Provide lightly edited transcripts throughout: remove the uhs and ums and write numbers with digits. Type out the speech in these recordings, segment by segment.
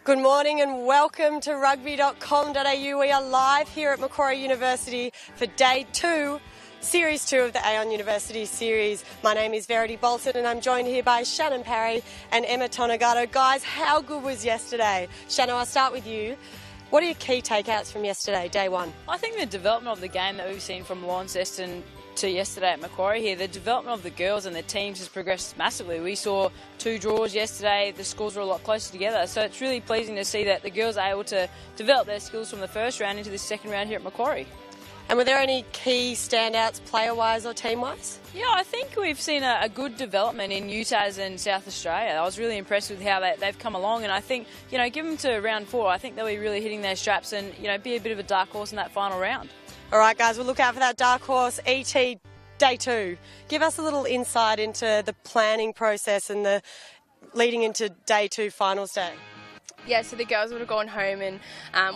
Good morning and welcome to Rugby.com.au. We are live here at Macquarie University for Day 2, Series 2 of the Aon University Series. My name is Verity Bolton and I'm joined here by Shannon Parry and Emma Tonagato. Guys, how good was yesterday? Shannon, I'll start with you. What are your key takeouts from yesterday, Day 1? I think the development of the game that we've seen from Launceston to yesterday at Macquarie here, the development of the girls and the teams has progressed massively. We saw 2 draws yesterday, the scores were a lot closer together, so it's really pleasing to see that the girls are able to develop their skills from the first round into this second round here at Macquarie. And were there any key standouts player-wise or team-wise? Yeah, I think we've seen a good development in Uni7s and South Australia. I was really impressed with how they've come along, and I think, give them to round 4, I think they'll be really hitting their straps and, be a bit of a dark horse in that final round. All right, guys, we'll look out for that dark horse, ET Day 2. Give us a little insight into the planning process and the leading into Day 2 finals day. Yeah, so the girls would have gone home and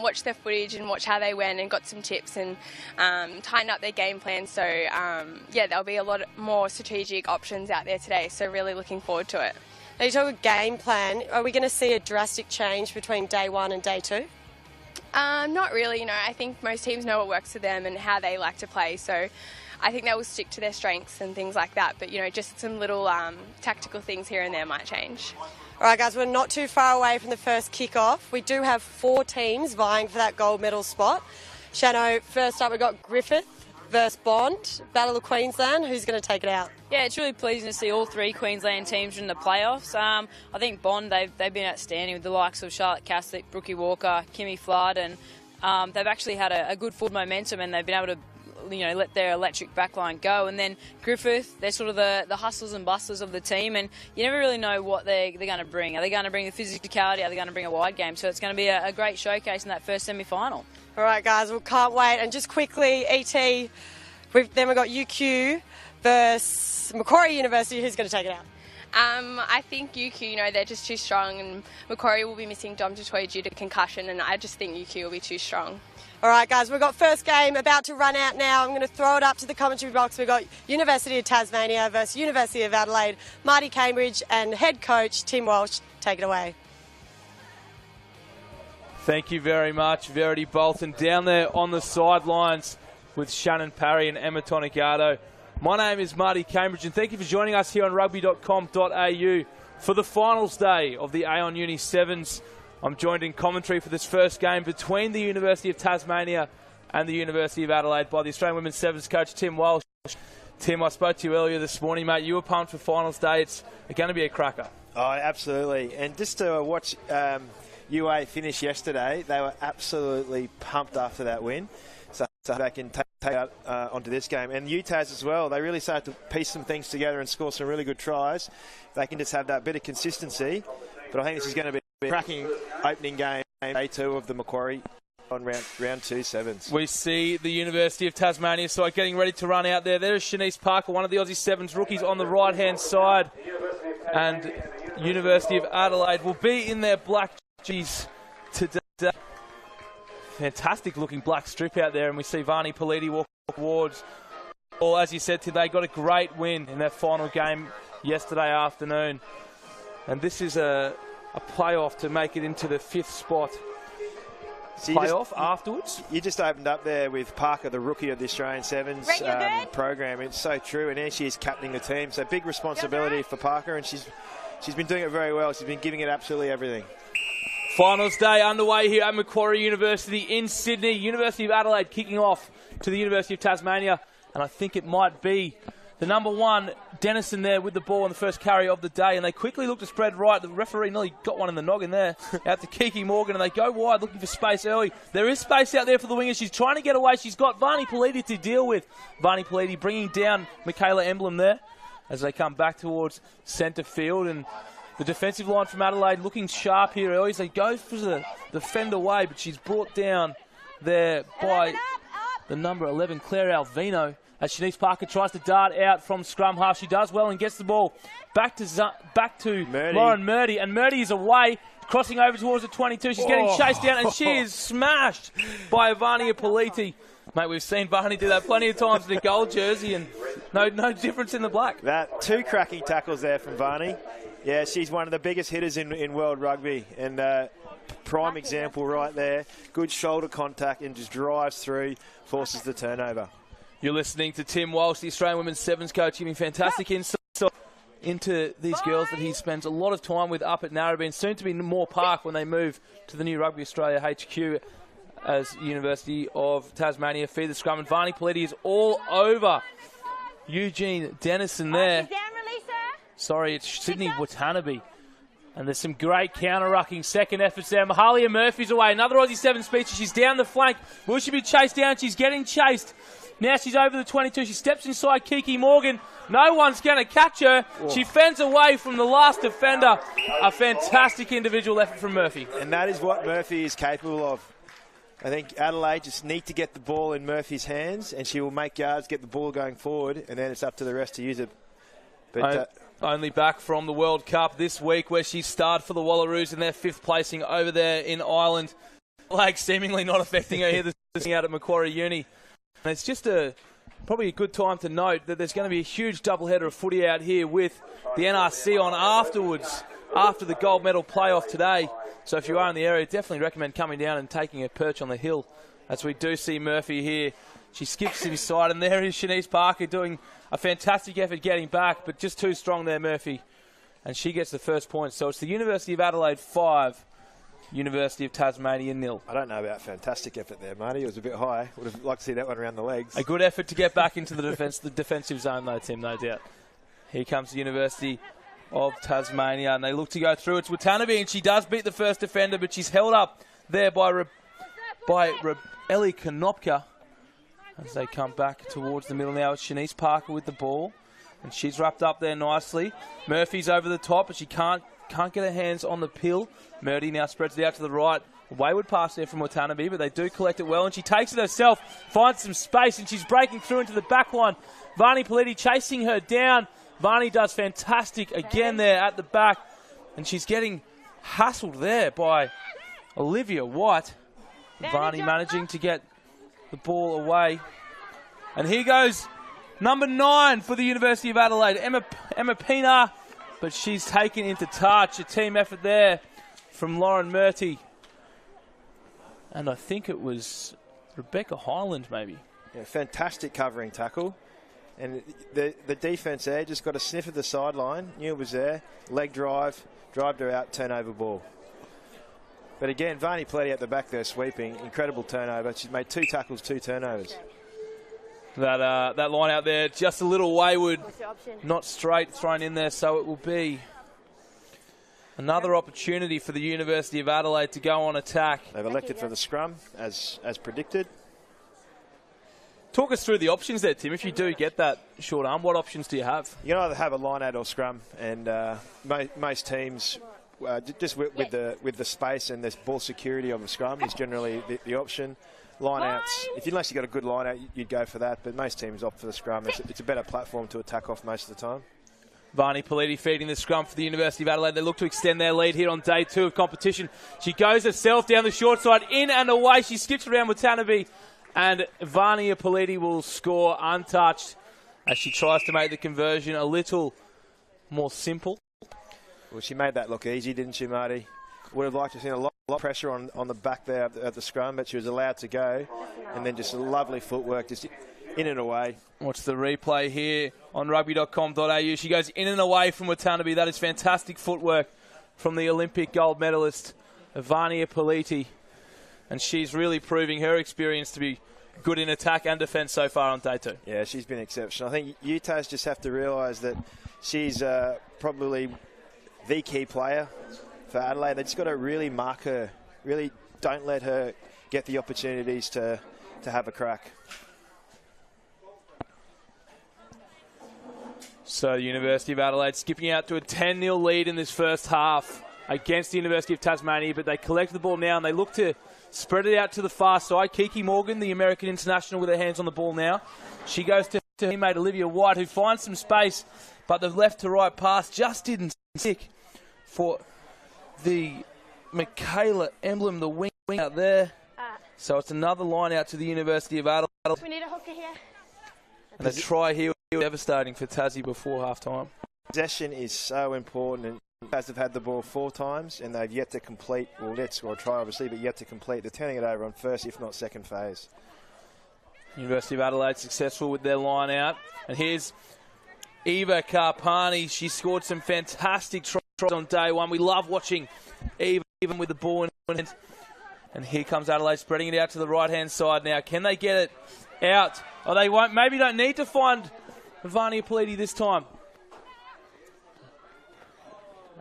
watched their footage and watched how they went and got some tips and tightened up their game plan. So, there'll be a lot more strategic options out there today. So really looking forward to it. Now, you talk about game plan. Are we going to see a drastic change between Day 1 and Day 2? Not really. I think most teams know what works for them and how they like to play. So I think they will stick to their strengths and things like that. But, just some little tactical things here and there might change. All right, guys, we're not too far away from the first kick-off. We do have 4 teams vying for that gold medal spot. Shano, first up we've got Griffith versus Bond, Battle of Queensland. Who's going to take it out? Yeah, it's really pleasing to see all 3 Queensland teams in the playoffs. I think Bond, they've been outstanding with the likes of Charlotte Caslick, Brookie Walker, Kimmy Flood, and they've actually had a good forward momentum and they've been able to let their electric backline go. And then Griffith, they're sort of the hustlers and bustlers of the team, and you never really know what they're going to bring. Are they going to bring the physicality? Are they going to bring a wide game? So it's going to be a great showcase in that first semi-final. All right, guys, we can't wait. And just quickly, ET, then we've got UQ versus Macquarie University. Who's going to take it out? I think UQ, they're just too strong, and Macquarie will be missing Dom Totoy due to concussion, and I just think UQ will be too strong. All right, guys, we've got first game about to run out now. I'm going to throw it up to the commentary box. We've got University of Tasmania versus University of Adelaide. Marty Cambridge and head coach Tim Walsh, take it away. Thank you very much, Verity Bolton. Down there on the sidelines with Shannon Parry and Emma Tonagato. My name is Marty Cambridge, and thank you for joining us here on Rugby.com.au for the finals day of the Aon Uni7s. I'm joined in commentary for this first game between the University of Tasmania and the University of Adelaide by the Australian Women's Sevens coach Tim Walsh. Tim, I spoke to you earlier this morning, mate. You were pumped for finals day. It's going to be a cracker. Oh, absolutely. And just to watch UA finish yesterday, they were absolutely pumped after that win. So they can take out onto this game. And UTAS as well, they really started to piece some things together and score some really good tries. They can just have that bit of consistency. But I think this is going to be a cracking opening game, Day 2 of the Macquarie on round 2 sevens. We see the University of Tasmania side getting ready to run out there. There's Shanice Parker, one of the Aussie Sevens rookies on the right-hand side. And University of Adelaide will be in their black jerseys today. Fantastic looking black strip out there, and we see Vani Politi walk towards. Well, as you said, they got a great win in their final game yesterday afternoon. And this is a playoff to make it into the 5th spot. So afterwards? You just opened up there with Parker, the rookie of the Australian Sevens program. It's so true, and there she is captaining the team. So big responsibility for Parker, and she's been doing it very well. She's been giving it absolutely everything. Finals day underway here at Macquarie University in Sydney. University of Adelaide kicking off to the University of Tasmania. And I think it might be the number 1, Dennison, there with the ball on the first carry of the day. And they quickly look to spread right. The referee nearly got one in the noggin there. Out to Kiki Morgan. And they go wide looking for space early. There is space out there for the wingers. She's trying to get away. She's got Vani Politi to deal with. Vani Politi bringing down Michaela Emblem there as they come back towards centre field. And the defensive line from Adelaide looking sharp here early. So he goes for the defend away, but she's brought down there by the number 11, Claire Alvino, as Shanice Parker tries to dart out from scrum half. She does well and gets the ball back to Lauren Murdy. And Murdy is away, crossing over towards the 22. She's getting chased down, and she is smashed by Ivania Politi. Mate, we've seen Barney do that plenty of times in a gold jersey, and no difference in the black. That 2 cracking tackles there from Varney. Yeah, she's one of the biggest hitters in world rugby, and prime example right there. Good shoulder contact and just drives through, forces the turnover. You're listening to Tim Walsh, the Australian Women's Sevens coach, giving fantastic insight into these girls that he spends a lot of time with up at Narrabeen, soon to be Moore Park when they move to the new Rugby Australia HQ as University of Tasmania. Feed the scrum, and Varney Politi is all over Eugene Dennison there. Sorry, it's Sydney Watanabe. And there's some great counter-rucking second efforts there. Mahalia Murphy's away. Another Aussie 7 speecher. She's down the flank. Will she be chased down? She's getting chased. Now she's over the 22. She steps inside Kiki Morgan. No one's going to catch her. Whoa. She fends away from the last defender. A fantastic individual effort from Murphy. And that is what Murphy is capable of. I think Adelaide just need to get the ball in Murphy's hands, and she will make yards, get the ball going forward, and then it's up to the rest to use it. But only back from the World Cup this week, where she starred for the Wallaroos in their 5th placing over there in Ireland. Like seemingly not affecting her here this out at Macquarie Uni. And it's just probably a good time to note that there's going to be a huge doubleheader of footy out here with the NRC on afterwards, after the gold medal playoff today. So if you are in the area, definitely recommend coming down and taking a perch on the hill, as we do see Murphy here. She skips to his side, and there is Shanice Parker doing a fantastic effort getting back, but just too strong there, Murphy. And she gets the first point. So it's the University of Adelaide 5, University of Tasmania 0. I don't know about fantastic effort there, Marty. It was a bit high. Would have liked to see that one around the legs. A good effort to get back into the defensive zone, though, Tim, no doubt. Here comes the University of Tasmania, and they look to go through. It's Watanabe, and she does beat the first defender, but she's held up there by Ellie Konopka. As they come back towards the middle now, it's Shanice Parker with the ball, and she's wrapped up there nicely. Murphy's over the top, but she can't get her hands on the pill. Murdy now spreads it out to the right. A wayward pass there from Watanabe, but they do collect it well, and she takes it herself, finds some space, and she's breaking through into the back line. Varney Politi chasing her down. Varney does fantastic again there at the back, and she's getting hassled there by Olivia White. Varney managing to get the ball away. And here goes number 9 for the University of Adelaide, Emma Pina, but she's taken into touch. A team effort there from Lauren Murty. And I think it was Rebecca Highland, maybe. Yeah, fantastic covering tackle. And the defence there just got a sniff of the sideline. Knew it was there. Leg drive, drived her out, turnover ball. But again, Varney Politi at the back there sweeping. Incredible turnover. She's made 2 tackles, 2 turnovers. That line out there, just a little wayward, not straight, thrown in there, so it will be another opportunity for the University of Adelaide to go on attack. They've elected for the scrum, as predicted. Talk us through the options there, Tim. If you do get that short arm, what options do you have? You can either have a line out or scrum, and most teams, just with the space and the ball security of a scrum is generally the option. Line outs, unless you've got a good line out, you'd go for that, but most teams opt for the scrum. It's a better platform to attack off most of the time. Varney Politi feeding the scrum for the University of Adelaide. They look to extend their lead here on day 2 of competition. She goes herself down the short side, in and away. She skips around with Watanabe, and Varney Politi will score untouched as she tries to make the conversion a little more simple. Well, she made that look easy, didn't she, Marty? Would have liked to have seen a lot of pressure on the back there at the scrum, but she was allowed to go. And then just a lovely footwork, just in and away. Watch the replay here on Rugby.com.au. She goes in and away from Watanabe. That is fantastic footwork from the Olympic gold medalist, Varney Politi. And she's really proving her experience to be good in attack and defence so far on day 2. Yeah, she's been exceptional. I think Uni7s just have to realise that she's probably the key player for Adelaide. They just got to really mark her, really don't let her get the opportunities to have a crack. So the University of Adelaide skipping out to a 10-0 lead in this first half against the University of Tasmania, but they collect the ball now and they look to spread it out to the far side. Kiki Morgan, the American international, with her hands on the ball now. She goes to her teammate Olivia White, who finds some space, but the left to right pass just didn't stick for the Michaela Emblem, the wing out there. So it's another line out to the University of Adelaide. We need a hooker here. And a try here was devastating for Tassie before half-time. Possession is so important, and Taz have had the ball 4 times, and they've yet to complete, well, let's score a try, obviously, but yet to complete. They're turning it over on first, if not second phase. University of Adelaide successful with their line out. And here's Eva Carpani. She scored some fantastic tries on day one. We love watching Eva, even with the ball in hand. And here comes Adelaide spreading it out to the right-hand side now. Can they get it out? Oh, they won't. Maybe don't need to find Vania Politi this time.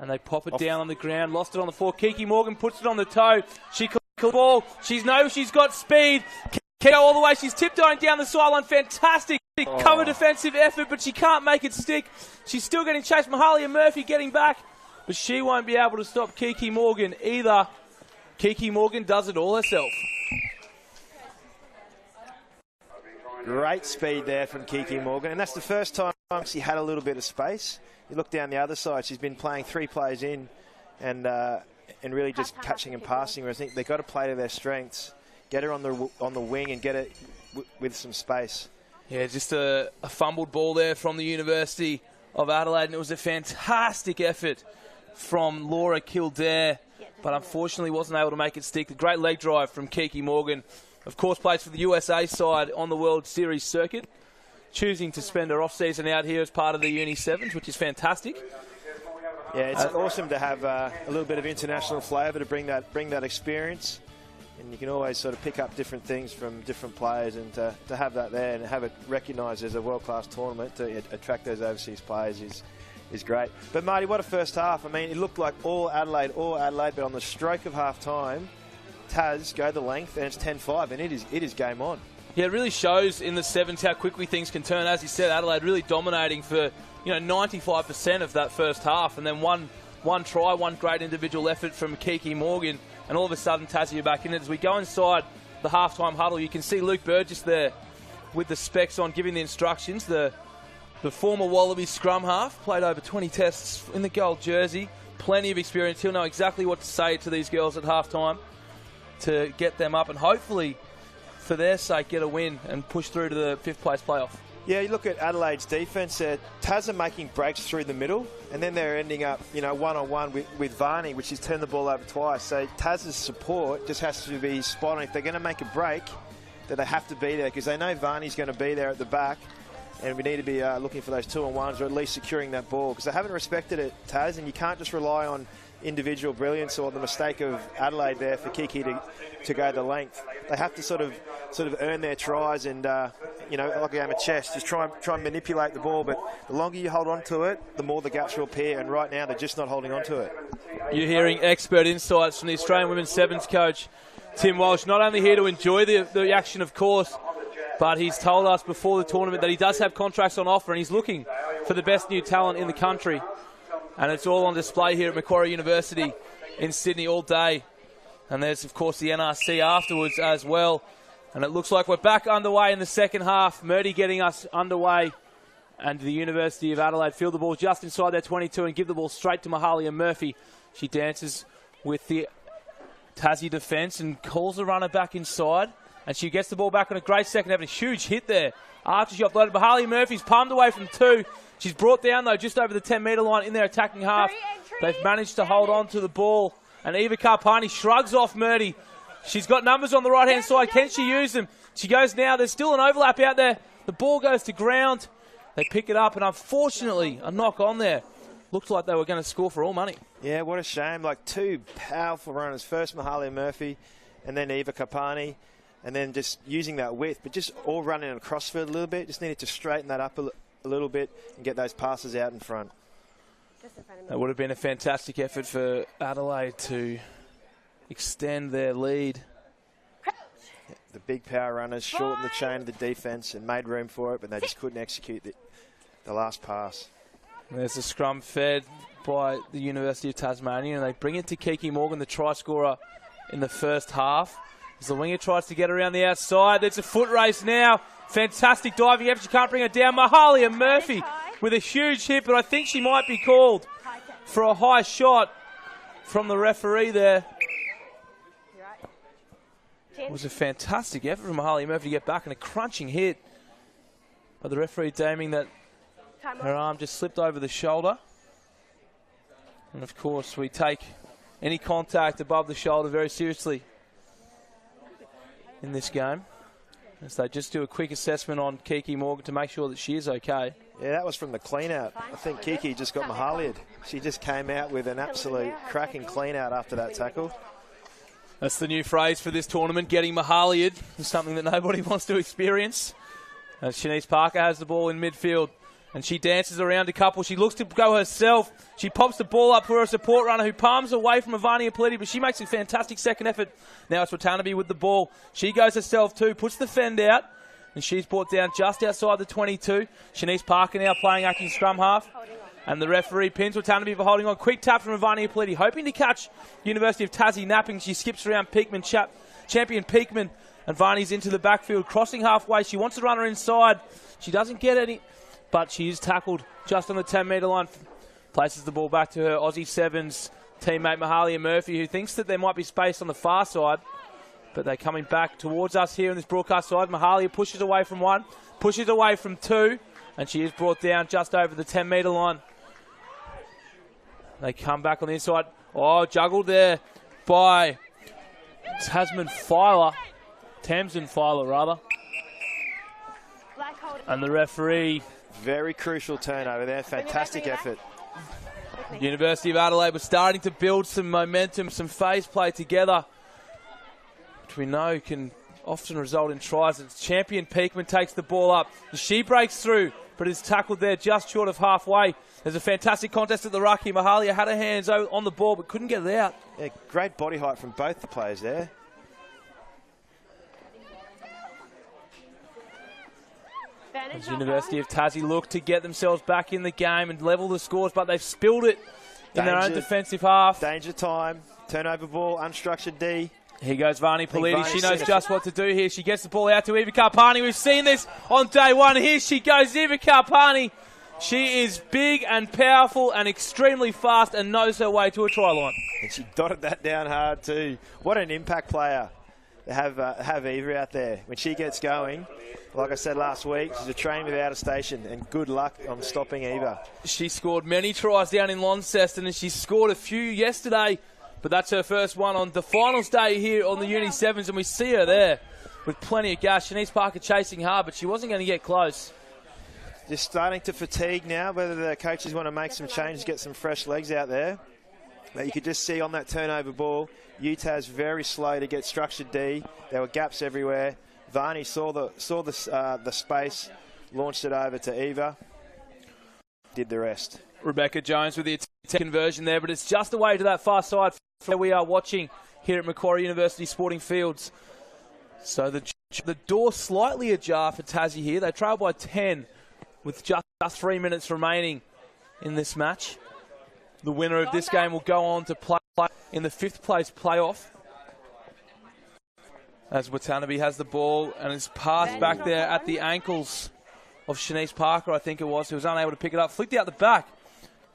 And they pop it down on the ground. Lost it on the floor. Kiki Morgan puts it on the toe. She caught the ball. She's got speed. Can go all the way. She's tiptoeing down the sideline. Fantastic cover defensive effort, but she can't make it stick. She's still getting chased. Mahalia Murphy getting back, but she won't be able to stop Kiki Morgan either. Kiki Morgan does it all herself. Great speed there from Kiki Morgan, and that's the first time she had a little bit of space. You look down the other side, she's been playing 3 plays in and really just catching and passing. I think they've got to play to their strengths, get her on the wing and get it with some space. Yeah, just a fumbled ball there from the University of Adelaide, and it was a fantastic effort from Laura Kildare, but unfortunately wasn't able to make it stick. The great leg drive from Kiki Morgan, of course, plays for the USA side on the World Series circuit, choosing to spend her off-season out here as part of the Uni7s, which is fantastic. Yeah, it's awesome to have a little bit of international flavour to bring that experience. And you can always sort of pick up different things from different players, and to have that there and have it recognised as a world-class tournament to attract those overseas players is great. But Marty, what a first half. I mean, it looked like all Adelaide, but on the stroke of half-time, Taz go the length, and it's 10-5, and it is game on. Yeah, it really shows in the 7s how quickly things can turn. As you said, Adelaide really dominating for 95% of that first half, and then one try, one great individual effort from Kiki Morgan, and all of a sudden Tassie are back in it. As we go inside the halftime huddle, you can see Luke Burgess there with the specs on, giving the instructions. The former Wallaby scrum half, played over 20 tests in the gold jersey, plenty of experience. He'll know exactly what to say to these girls at halftime to get them up and hopefully, for their sake, get a win and push through to the 5th place playoff. Yeah, you look at Adelaide's defence. Taz are making breaks through the middle, and then they're ending up, one-on-one with Varney, which has turned the ball over twice. So Taz's support just has to be spot on. If they're going to make a break, that they have to be there, because they know Varney's going to be there at the back, and we need to be looking for those 2-on-1s or at least securing that ball, because they haven't respected it, Taz, and you can't just rely on individual brilliance or the mistake of Adelaide there for Kiki to go the length. They have to sort of earn their tries and, like a game of chess, just try and manipulate the ball. But the longer you hold on to it, the more the gaps will appear. And right now, they're just not holding on to it. You're hearing expert insights from the Australian Women's Sevens coach, Tim Walsh. Not only here to enjoy the action, of course, but he's told us before the tournament that he does have contracts on offer and he's looking for the best new talent in the country. And it's all on display here at Macquarie University in Sydney all day. And there's, of course, the NRC afterwards as well. And it looks like we're back underway in the second half. Murdy getting us underway. And the University of Adelaide field the ball just inside their 22 and give the ball straight to Mahalia Murphy. She dances with the Tassie defence and calls the runner back inside. And she gets the ball back on a great second, having a huge hit there. After she offloaded, Mahalia Murphy's palmed away from 2. She's brought down, though, just over the 10-metre line in their attacking half. They've managed to hold on to the ball. And Eva Carpani shrugs off Murdy. She's got numbers on the right-hand side. Can she use them? She goes now. There's still an overlap out there. The ball goes to ground. They pick it up, and unfortunately, a knock on there. Looks like they were going to score for all money. Yeah, what a shame. Like 2 powerful runners. First Mahalia Murphy, and then Eva Carpani. And then just using that width, but just all running across for a little bit. Just needed to straighten that up a little bit and get those passes out in front. That would have been a fantastic effort for Adelaide to extend their lead. The big power runners shortened the chain of the defence and made room for it, but they just couldn't execute the last pass. And there's a scrum fed by the University of Tasmania, and they bring it to Kiki Morgan, the try scorer in the first half. As the winger tries to get around the outside, there's a foot race now. Fantastic diving effort. She can't bring it down. Mahalia Murphy with a huge hit, but I think she might be called for a high shot from the referee there. 10. It was a fantastic effort from Mahalia Murphy to get back and a crunching hit. But the referee deeming that her arm just slipped over the shoulder. And of course, we take any contact above the shoulder very seriously in this game. As they just do a quick assessment on Kiki Morgan to make sure that she is okay. Yeah, that was from the clean out. I think Kiki just got Mahalia'd. She just came out with an absolute cracking clean out after that tackle. That's the new phrase for this tournament, getting Mahalia'd. It's something that nobody wants to experience. As Shanice Parker has the ball in midfield. And she dances around a couple. She looks to go herself. She pops the ball up for a support runner who palms away from Ivania Politi, but she makes a fantastic second effort. Now it's Watanabe with the ball. She goes herself too, puts the fend out, and she's brought down just outside the 22. Shanice Parker now playing acting scrum half. And the referee pins Watanabe for holding on. Quick tap from Ivania Politi, hoping to catch University of Tassie napping. She skips around Peakman, champion Peakman, and Varney's into the backfield, crossing halfway. She wants to run her inside. She doesn't get any, but she is tackled just on the 10-metre line. Places the ball back to her Aussie Sevens teammate Mahalia Murphy, who thinks that there might be space on the far side, but they're coming back towards us here on this broadcast side. Mahalia pushes away from one, pushes away from two, and she is brought down just over the 10-metre line. They come back on the inside. Oh, juggled there by Tamsin Filer, rather. And the referee. Very crucial turnover there. Fantastic effort. University of Adelaide was starting to build some momentum, some phase play together, which we know can often result in tries. It's champion Peakman takes the ball up. She breaks through, but is tackled there just short of halfway. There's a fantastic contest at the ruck here. Mahalia had her hands on the ball, but couldn't get it out. Yeah, great body height from both the players there. As University of Tassie look to get themselves back in the game and level the scores, but they've spilled it in their own defensive half. Danger time. Turnover ball, unstructured D. Here goes Varney Politi. She knows just what to do here. She gets the ball out to Eva Karpani. We've seen this on day one. Here she goes, Eva Karpani. She is big and powerful and extremely fast and knows her way to a try line. And she dotted that down hard too. What an impact player to have Eva out there. When she gets going, like I said last week, she's a train without a station, and good luck on stopping Eva. She scored many tries down in Launceston, and she scored a few yesterday, but that's her first one on the finals day here on the Uni7s, and we see her there with plenty of gas. Shanice Parker chasing hard, but she wasn't going to get close. Just starting to fatigue now, whether the coaches want to make some changes, get some fresh legs out there. But you could just see on that turnover ball, Utah's very slow to get structured D. There were gaps everywhere. Varney saw the space, launched it over to Eva, did the rest. Rebecca Jones with the conversion there, but it's just away to that far side where we are watching here at Macquarie University Sporting Fields. So the door slightly ajar for Tassie here. They trail by 10 with just 3 minutes remaining in this match. The winner of this game will go on to play in the 5th place playoff. As Watanabe has the ball and is passed back there at the ankles of Shanice Parker, I think it was, who was unable to pick it up. Flicked out the back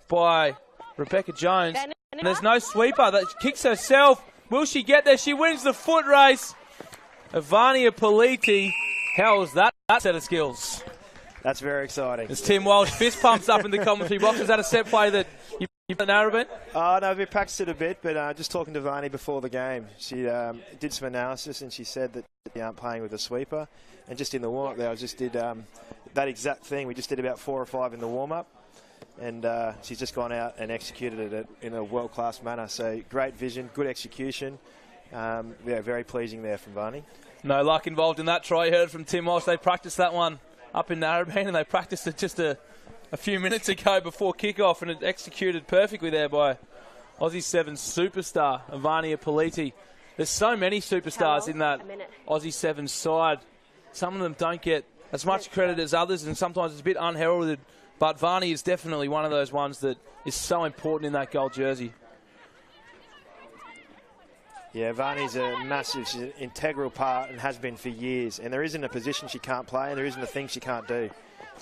by Rebecca Jones. And there's no sweeper. That kicks herself. Will she get there? She wins the foot race. Ivania Politi. How was that set of skills? That's very exciting. As Tim Walsh fist pumps up in the commentary box. Is that a set play that you know, Ruben? Oh, no, we practiced it a bit, but just talking to Varney before the game, she did some analysis and she said that they aren't playing with a sweeper. And just in the warm-up there, I just did that exact thing. We just did about 4 or 5 in the warm-up. And she's just gone out and executed it in a world-class manner. So great vision, good execution. Yeah, very pleasing there from Varney. No luck involved in that try. You heard from Tim Walsh. They practiced that one up in Narrabeen, and they practiced it just a few minutes ago before kickoff, and it executed perfectly there by Aussie Sevens superstar Ivania Politi. There's so many superstars in that Aussie Sevens side. Some of them don't get as much credit as others, and sometimes it's a bit unheralded. But Varney is definitely one of those ones that is so important in that gold jersey. Yeah, Varney's a massive, she's an integral part and has been for years. And there isn't a position she can't play, and there isn't a thing she can't do.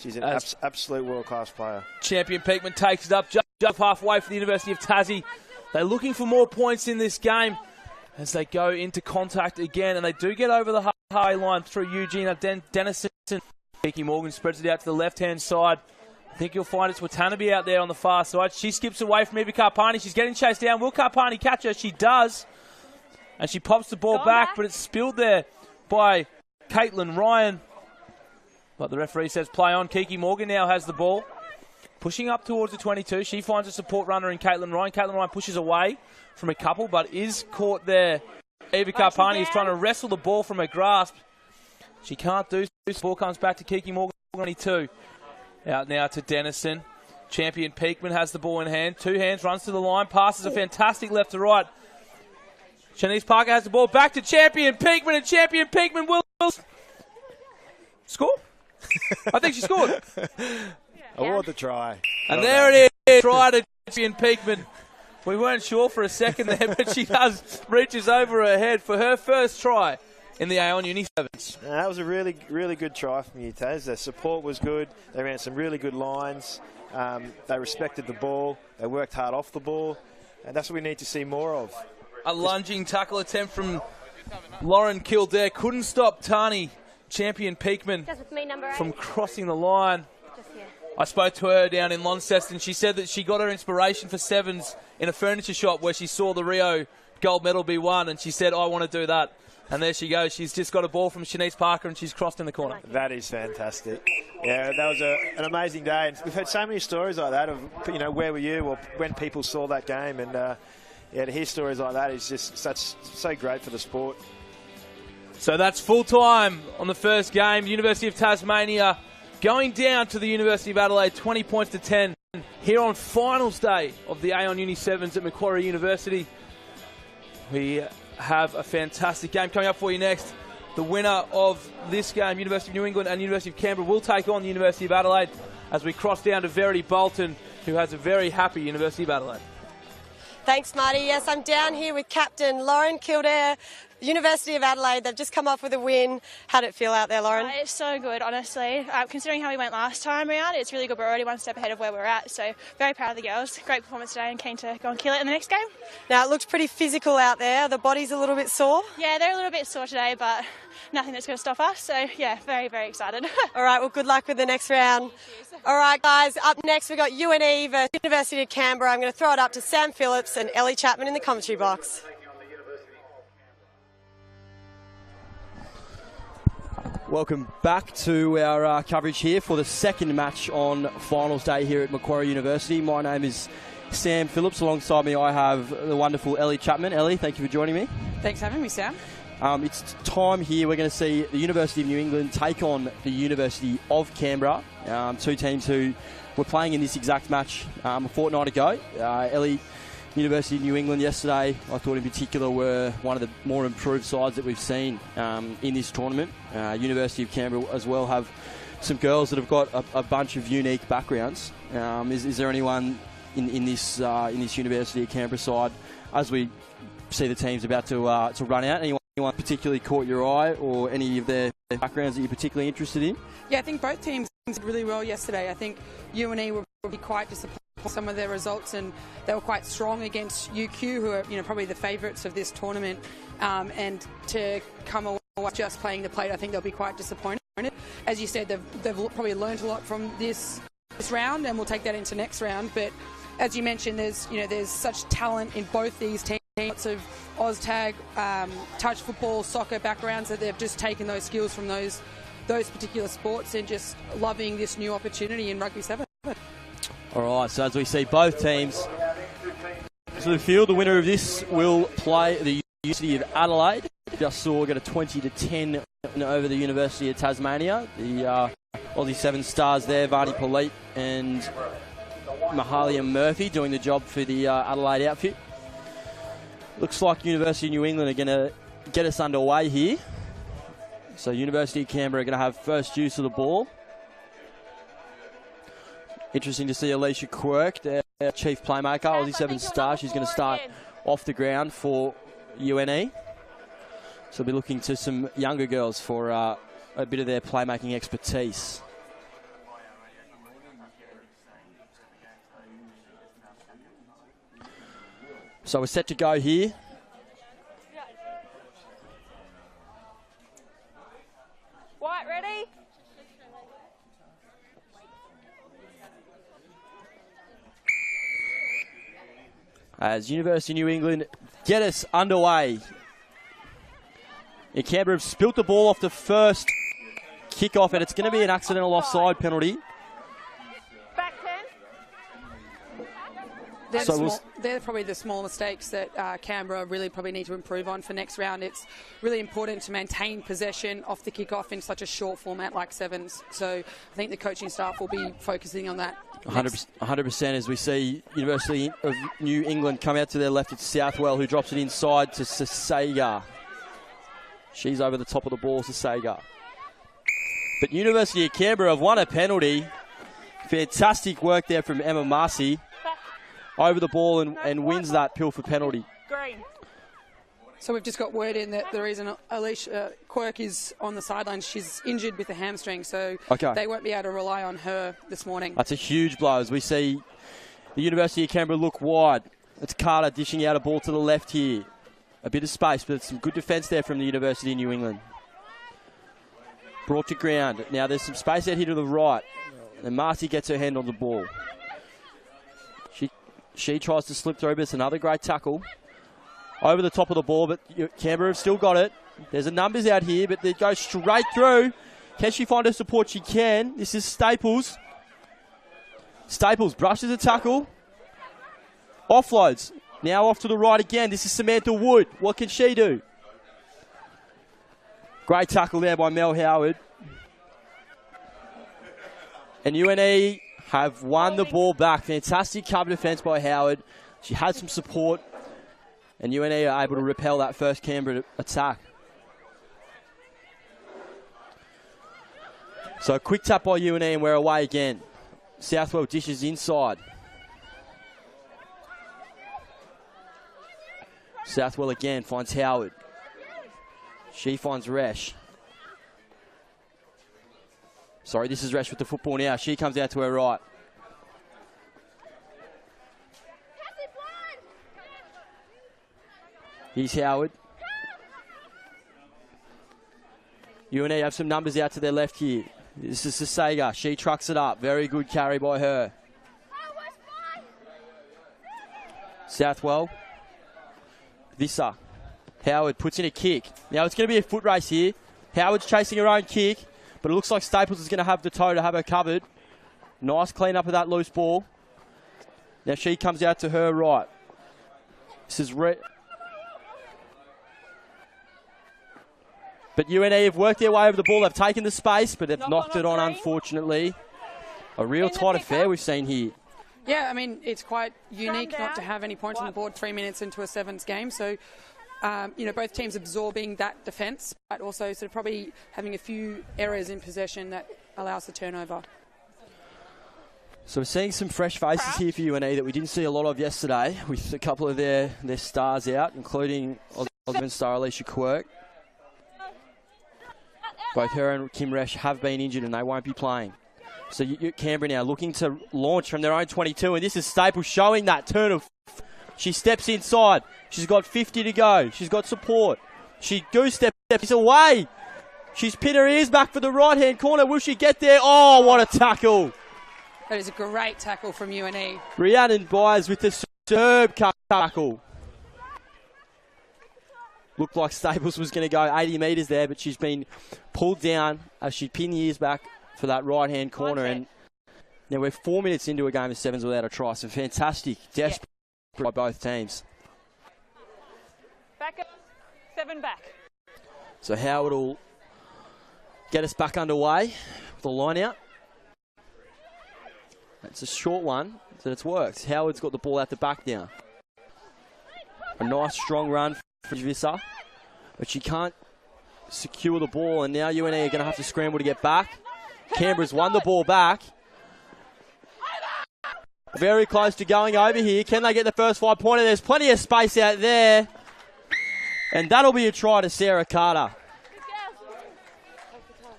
She's an absolute world-class player. Champion Peakman takes it up just halfway for the University of Tassie. They're looking for more points in this game. as they go into contact again, and they do get over the high line through Eugene. Dennison, Kiki Morgan spreads it out to the left-hand side. I think you'll find it's Watanabe out there on the far side. She skips away from Eva Karpani. She's getting chased down. Will Karpani catch her? She does. And she pops the ball back, but it's spilled there by Caitlin Ryan. But the referee says play on. Kiki Morgan now has the ball. Pushing up towards the 22. She finds a support runner in Caitlin Ryan. Caitlin Ryan pushes away from a couple, but is caught there. Eva Karpani is trying to wrestle the ball from her grasp. She can't do so. The ball comes back to Kiki Morgan, 22. Out now to Dennison. Champion Peakman has the ball in hand. Two hands, runs to the line, passes a fantastic left to right. Shanice Parker has the ball back to Champion Peakman, and Champion Peakman will score. I think she scored. Award the try. And there it is. Try to Champion Peakman. We weren't sure for a second there, but she reaches over her head for her first try in the Aon Uni7s. That was a really, really good try from you, Taz. Their support was good. They ran some really good lines. They respected the ball. They worked hard off the ball. And that's what we need to see more of. A lunging tackle attempt from Lauren Kildare. Couldn't stop Tani, Champion Peakman, from crossing the line. I spoke to her down in Launceston. She said that she got her inspiration for sevens in a furniture shop where she saw the Rio gold medal be won, and she said, I want to do that. And there she goes. She's just got a ball from Shanice Parker, and she's crossed in the corner. That is fantastic. Yeah, that was an amazing day. And we've heard so many stories like that of, where were you or when people saw that game. And, to hear stories like that is just so great for the sport. So that's full time on the first game. University of Tasmania going down to the University of Adelaide, 20 points to 10. Here on finals day of the Aon Uni7s at Macquarie University. We have a fantastic game coming up for you next. The winner of this game, University of New England and University of Canberra, will take on the University of Adelaide as we cross down to Verity Bolton, who has a very happy University of Adelaide. Thanks, Marty. Yes, I'm down here with Captain Lauren Kildare, University of Adelaide. They've just come off with a win. How did it feel out there, Lauren? It's so good, honestly. Considering how we went last time around, it's really good. We're already one step ahead of where we're at. So very proud of the girls. Great performance today and keen to go and kill it in the next game. Now, it looks pretty physical out there. The body's a little bit sore. Yeah, they're a little bit sore today, but nothing that's going to stop us. So, yeah, very, very excited. All right, well, good luck with the next round. All right, guys, up next we've got UNE versus University of Canberra. I'm going to throw it up to Sam Phillips and Ellie Chapman in the commentary box. Welcome back to our coverage here for the second match on finals day here at Macquarie University. My name is Sam Phillips. Alongside me I have the wonderful Ellie Chapman. Ellie, thank you for joining me. Thanks for having me, Sam. It's time here. We're going to see the University of New England take on the University of Canberra, two teams who were playing in this exact match a fortnight ago. Ellie, University of New England yesterday, I thought in particular, were one of the more improved sides that we've seen in this tournament. University of Canberra as well have some girls that have got a bunch of unique backgrounds. Is there anyone in this University of Canberra side, as we see the teams about to run out, anyone particularly caught your eye, or any of their backgrounds that you're particularly interested in? Yeah, I think both teams did really well yesterday. I think UNE were probably quite disappointed with some of their results, and they were quite strong against UQ, who are probably the favourites of this tournament. And to come away just playing the plate, I think they'll be quite disappointed. As you said, they've probably learned a lot from this round, and we'll take that into next round. But as you mentioned, there's such talent in both these teams. Lots of OzTag, touch football, soccer backgrounds, that they've just taken those skills from those particular sports and just loving this new opportunity in Rugby 7. All right, so as we see both teams to the field, the winner of this will play the University of Adelaide. Just saw get a 20-10 over the University of Tasmania. The Aussie 7 stars there, Varney Polite and Mahalia Murphy, doing the job for the Adelaide outfit. Looks like University of New England are going to get us underway here. So University of Canberra are going to have first use of the ball. Interesting to see Alicia Quirk, their chief playmaker, Aussie 7 star. She's going to start off the ground for UNE. So we'll be looking to some younger girls for a bit of their playmaking expertise. So we're set to go here. as University of New England get us underway. And Canberra have spilt the ball off the first kick-off, and it's going to be an accidental offside penalty. They're probably the small mistakes that Canberra really probably need to improve on for next round. It's really important to maintain possession off the kick-off in such a short format like sevens. So I think the coaching staff will be focusing on that. 100% as we see University of New England come out to their left. It's Southwell who drops it inside to Sasega. She's over the top of the ball, Sasega. But University of Canberra have won a penalty. Fantastic work there from Emma Marcy. Over the ball and wins that Pilfer penalty. So we've just got word in that the reason Alicia Quirk is on the sidelines, she's injured with a hamstring, so they won't be able to rely on her this morning. That's a huge blow as we see the University of Canberra look wide. It's Carter dishing out a ball to the left here. A bit of space, but some good defence there from the University of New England. Brought to ground. Now there's some space out here to the right. And Marcy gets her hand on the ball. She tries to slip through, but it's another great tackle. Over the top of the ball, but Canberra have still got it. There's a numbers out here, but they go straight through. Can she find her support? She can. This is Staples. Staples brushes a tackle. Offloads. Now off to the right again. This is Samantha Wood. What can she do? Great tackle there by Mel Howard. And UNE have won the ball back. Fantastic cover defence by Howard. She had some support. And UNE are able to repel that first Canberra attack. So a quick tap by UNE and we're away again. Southwell dishes inside. Southwell again finds Howard. She finds Resh. Sorry, this is Resh with the football now. She comes out to her right. Here's Howard. UNE have some numbers out to their left here. This is Sasega. She trucks it up. Very good carry by her. Southwell. Visser. Howard puts in a kick. Now it's going to be a foot race here. Howard's chasing her own kick, but it looks like Staples is going to have the toe to have her covered. Nice clean up of that loose ball. Now she comes out to her right. This is But UNE have worked their way over the ball. They've taken the space, but they've knocked it on, unfortunately. A real tight affair we've seen here. Yeah, I mean, it's quite unique not to have any points on the board 3 minutes into a sevens game. So, both teams absorbing that defence, but also sort of probably having a few errors in possession that allows the turnover. So we're seeing some fresh faces here for UNE that we didn't see a lot of yesterday, with a couple of their stars out, including Osmond star Alicia Quirk. Both her and Kim Resh have been injured and they won't be playing. So Canberra now looking to launch from their own 22, and this is Staples showing that turn of... She steps inside. She's got 50 to go. She's got support. She goose steps away. She's pinned her ears back for the right-hand corner. Will she get there? Oh, what a tackle. That is a great tackle from UNE. Rhiannon Byers with the superb tackle. Looked like Staples was going to go 80 metres there, but she's been pulled down as she pinned the ears back for that right-hand corner. And now we're 4 minutes into a game of sevens without a try. So fantastic, desperate by both teams. Back up, 7 back. So Howard will get us back underway with the line out. It's a short one, so it's worked. Howard's got the ball out the back now. A nice strong run for Visser, but she can't secure the ball, and now UNE are going to have to scramble to get back. Canberra's won the ball back. Very close to going over here. Can they get the first 5 pointer? There's plenty of space out there. And that'll be a try to Sarah Carter.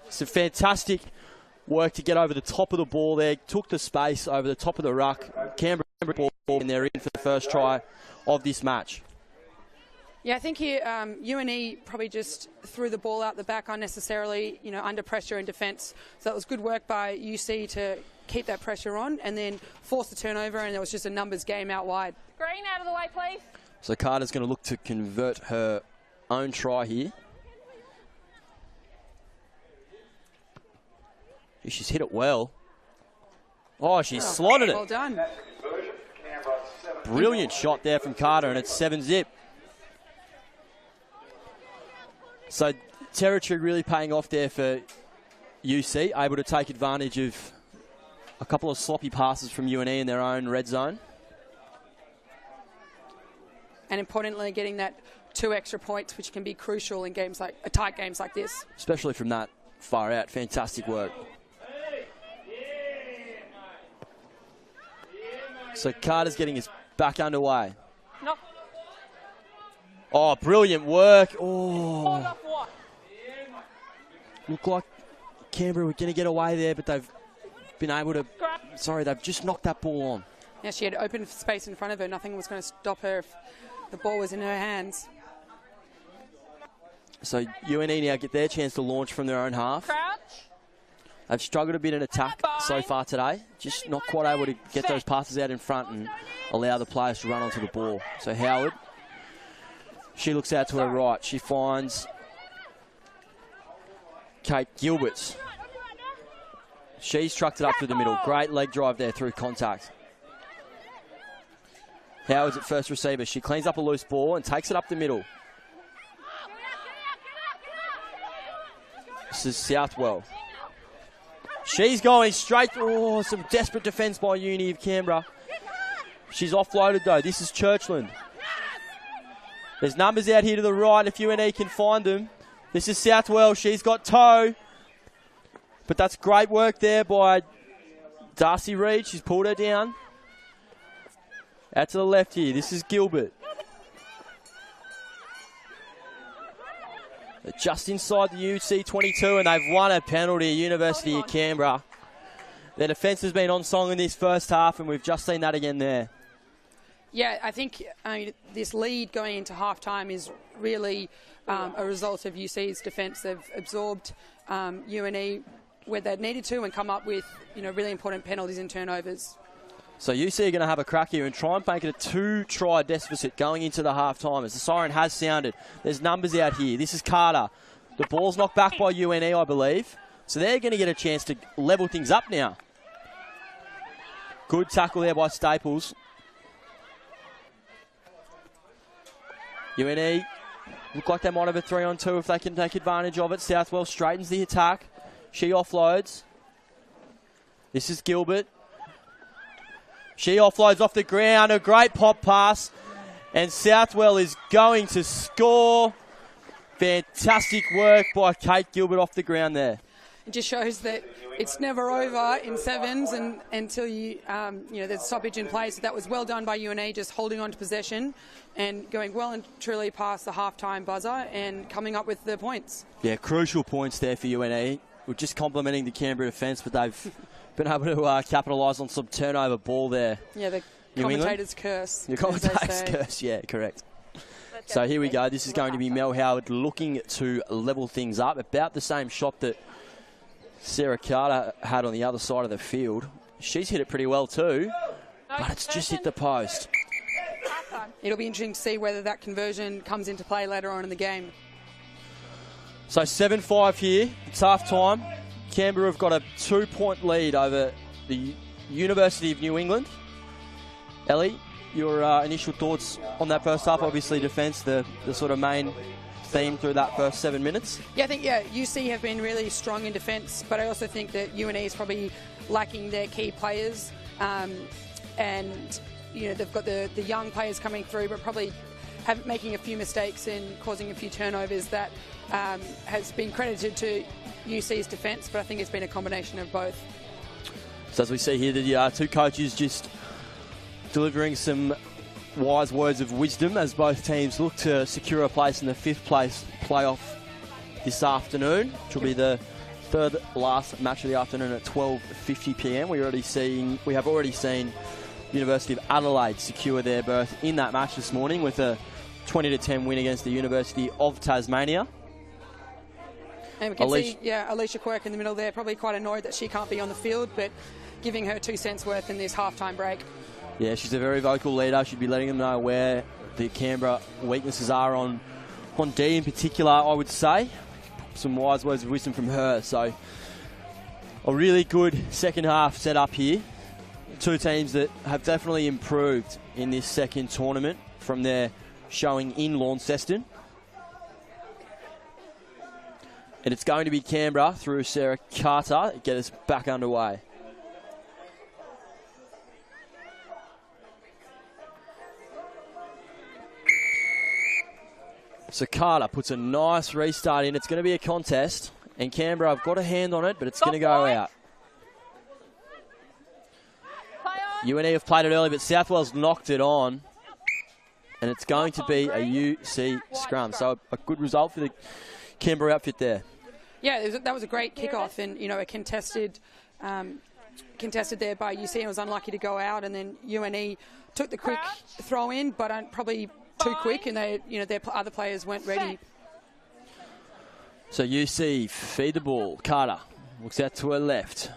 Some fantastic work to get over the top of the ball there. Took the space over the top of the ruck. Canberra ball, and they're in for the first try of this match. Yeah, I think here UNE probably just threw the ball out the back unnecessarily, under pressure and defence. So that was good work by UC to keep that pressure on and then force the turnover, and it was just a numbers game out wide. Green, out of the way, please. So Carter's going to look to convert her own try here. She's hit it well. Oh, she's slotted it. Well done. Brilliant shot there from Carter, and it's 7-zip. So territory really paying off there for UC, able to take advantage of a couple of sloppy passes from UNE in their own red zone. And importantly, getting that 2 extra points, which can be crucial in games like tight games like this. Especially from that far out. Fantastic work. So Carter's getting us back underway. No. Oh, brilliant work. Oh. Looked like Canberra were going to get away there, but they've been able to... Sorry, they've just knocked that ball on. Yeah, she had open space in front of her. Nothing was going to stop her if the ball was in her hands. So UNE now get their chance to launch from their own half. Crouch. They've struggled a bit in attack so far today. Just not quite able to get those passes out in front and allow the players to run onto the ball. So Howard, she looks out to her right. She finds Kate Gilbert. She's trucked it up through the middle. Great leg drive there through contact. Howard's at first receiver. She cleans up a loose ball and takes it up the middle. This is Southwell. She's going straight. Oh, some desperate defence by Uni of Canberra. She's offloaded though. This is Churchland. There's numbers out here to the right if UNE can find them. This is Southwell. She's got toe. But that's great work there by Darcy Reid. She's pulled her down. Out to the left here. This is Gilbert. They're just inside the UC 22 and they've won a penalty, University of Canberra. Their defence has been on song in this first half and we've just seen that again there. Yeah, I think this lead going into halftime is really a result of UC's defence. They've absorbed UNE where they needed to and come up with really important penalties and turnovers. So UC are going to have a crack here and try and make it a 2-try deficit going into the half-time as the siren has sounded. There's numbers out here. This is Carter. The ball's knocked back by UNE, I believe. So they're going to get a chance to level things up now. Good tackle there by Staples. UNE look like they might have a 3-on-2 if they can take advantage of it. Southwell straightens the attack. She offloads. This is Gilbert. She offloads off the ground. A great pop pass. And Southwell is going to score. Fantastic work by Kate Gilbert off the ground there. It just shows that it's never over in sevens and until there's stoppage in play. So that was well done by UNE, just holding on to possession and going well and truly past the halftime buzzer and coming up with the points. Yeah, crucial points there for UNE. We're just complimenting the Canberra defence, but they've been able to capitalise on some turnover ball there. Yeah, the commentator's curse. The commentator's curse, yeah, correct. So here we go. This is going to be Mel Howard looking to level things up. About the same shot that Sarah Carter had on the other side of the field. She's hit it pretty well too, but it's just hit the post. It'll be interesting to see whether that conversion comes into play later on in the game. So 7-5 here. It's half time. Canberra have got a 2-point lead over the University of New England. Ellie, your initial thoughts on that first half? Obviously defence, the sort of main theme through that first 7 minutes. Yeah, I think UC have been really strong in defence, but I also think that UNE is probably lacking their key players, and they've got the young players coming through, but probably making a few mistakes and causing a few turnovers that has been credited to UC's defence, but I think it's been a combination of both. So as we see here, the two coaches just delivering some wise words of wisdom as both teams look to secure a place in the 5th place playoff this afternoon, which will be the third last match of the afternoon at 12:50 p.m. We have already seen University of Adelaide secure their berth in that match this morning with a 20-10 win against the University of Tasmania. And we can see, Alicia Quirk in the middle there, probably quite annoyed that she can't be on the field, but giving her 2 cents worth in this halftime break. Yeah, she's a very vocal leader. She'd be letting them know where the Canberra weaknesses are on D in particular, I would say. Some wise words of wisdom from her. So a really good second half set up here. Two teams that have definitely improved in this second tournament from their showing in Launceston. And it's going to be Canberra through Sarah Carter to get us back underway. So Carter puts a nice restart in. It's going to be a contest. And Canberra have got a hand on it, but it's going to go out. UNE have played it early, but Southwell's knocked it on. And it's going to be a UC scrum. So a good result for the Canberra outfit there. Yeah, that was a great kickoff, and a contested there by UC and was unlucky to go out, and then UNE took the quick throw in, but probably too quick, and their other players weren't ready. So UC feed the ball. Carter looks out to her left.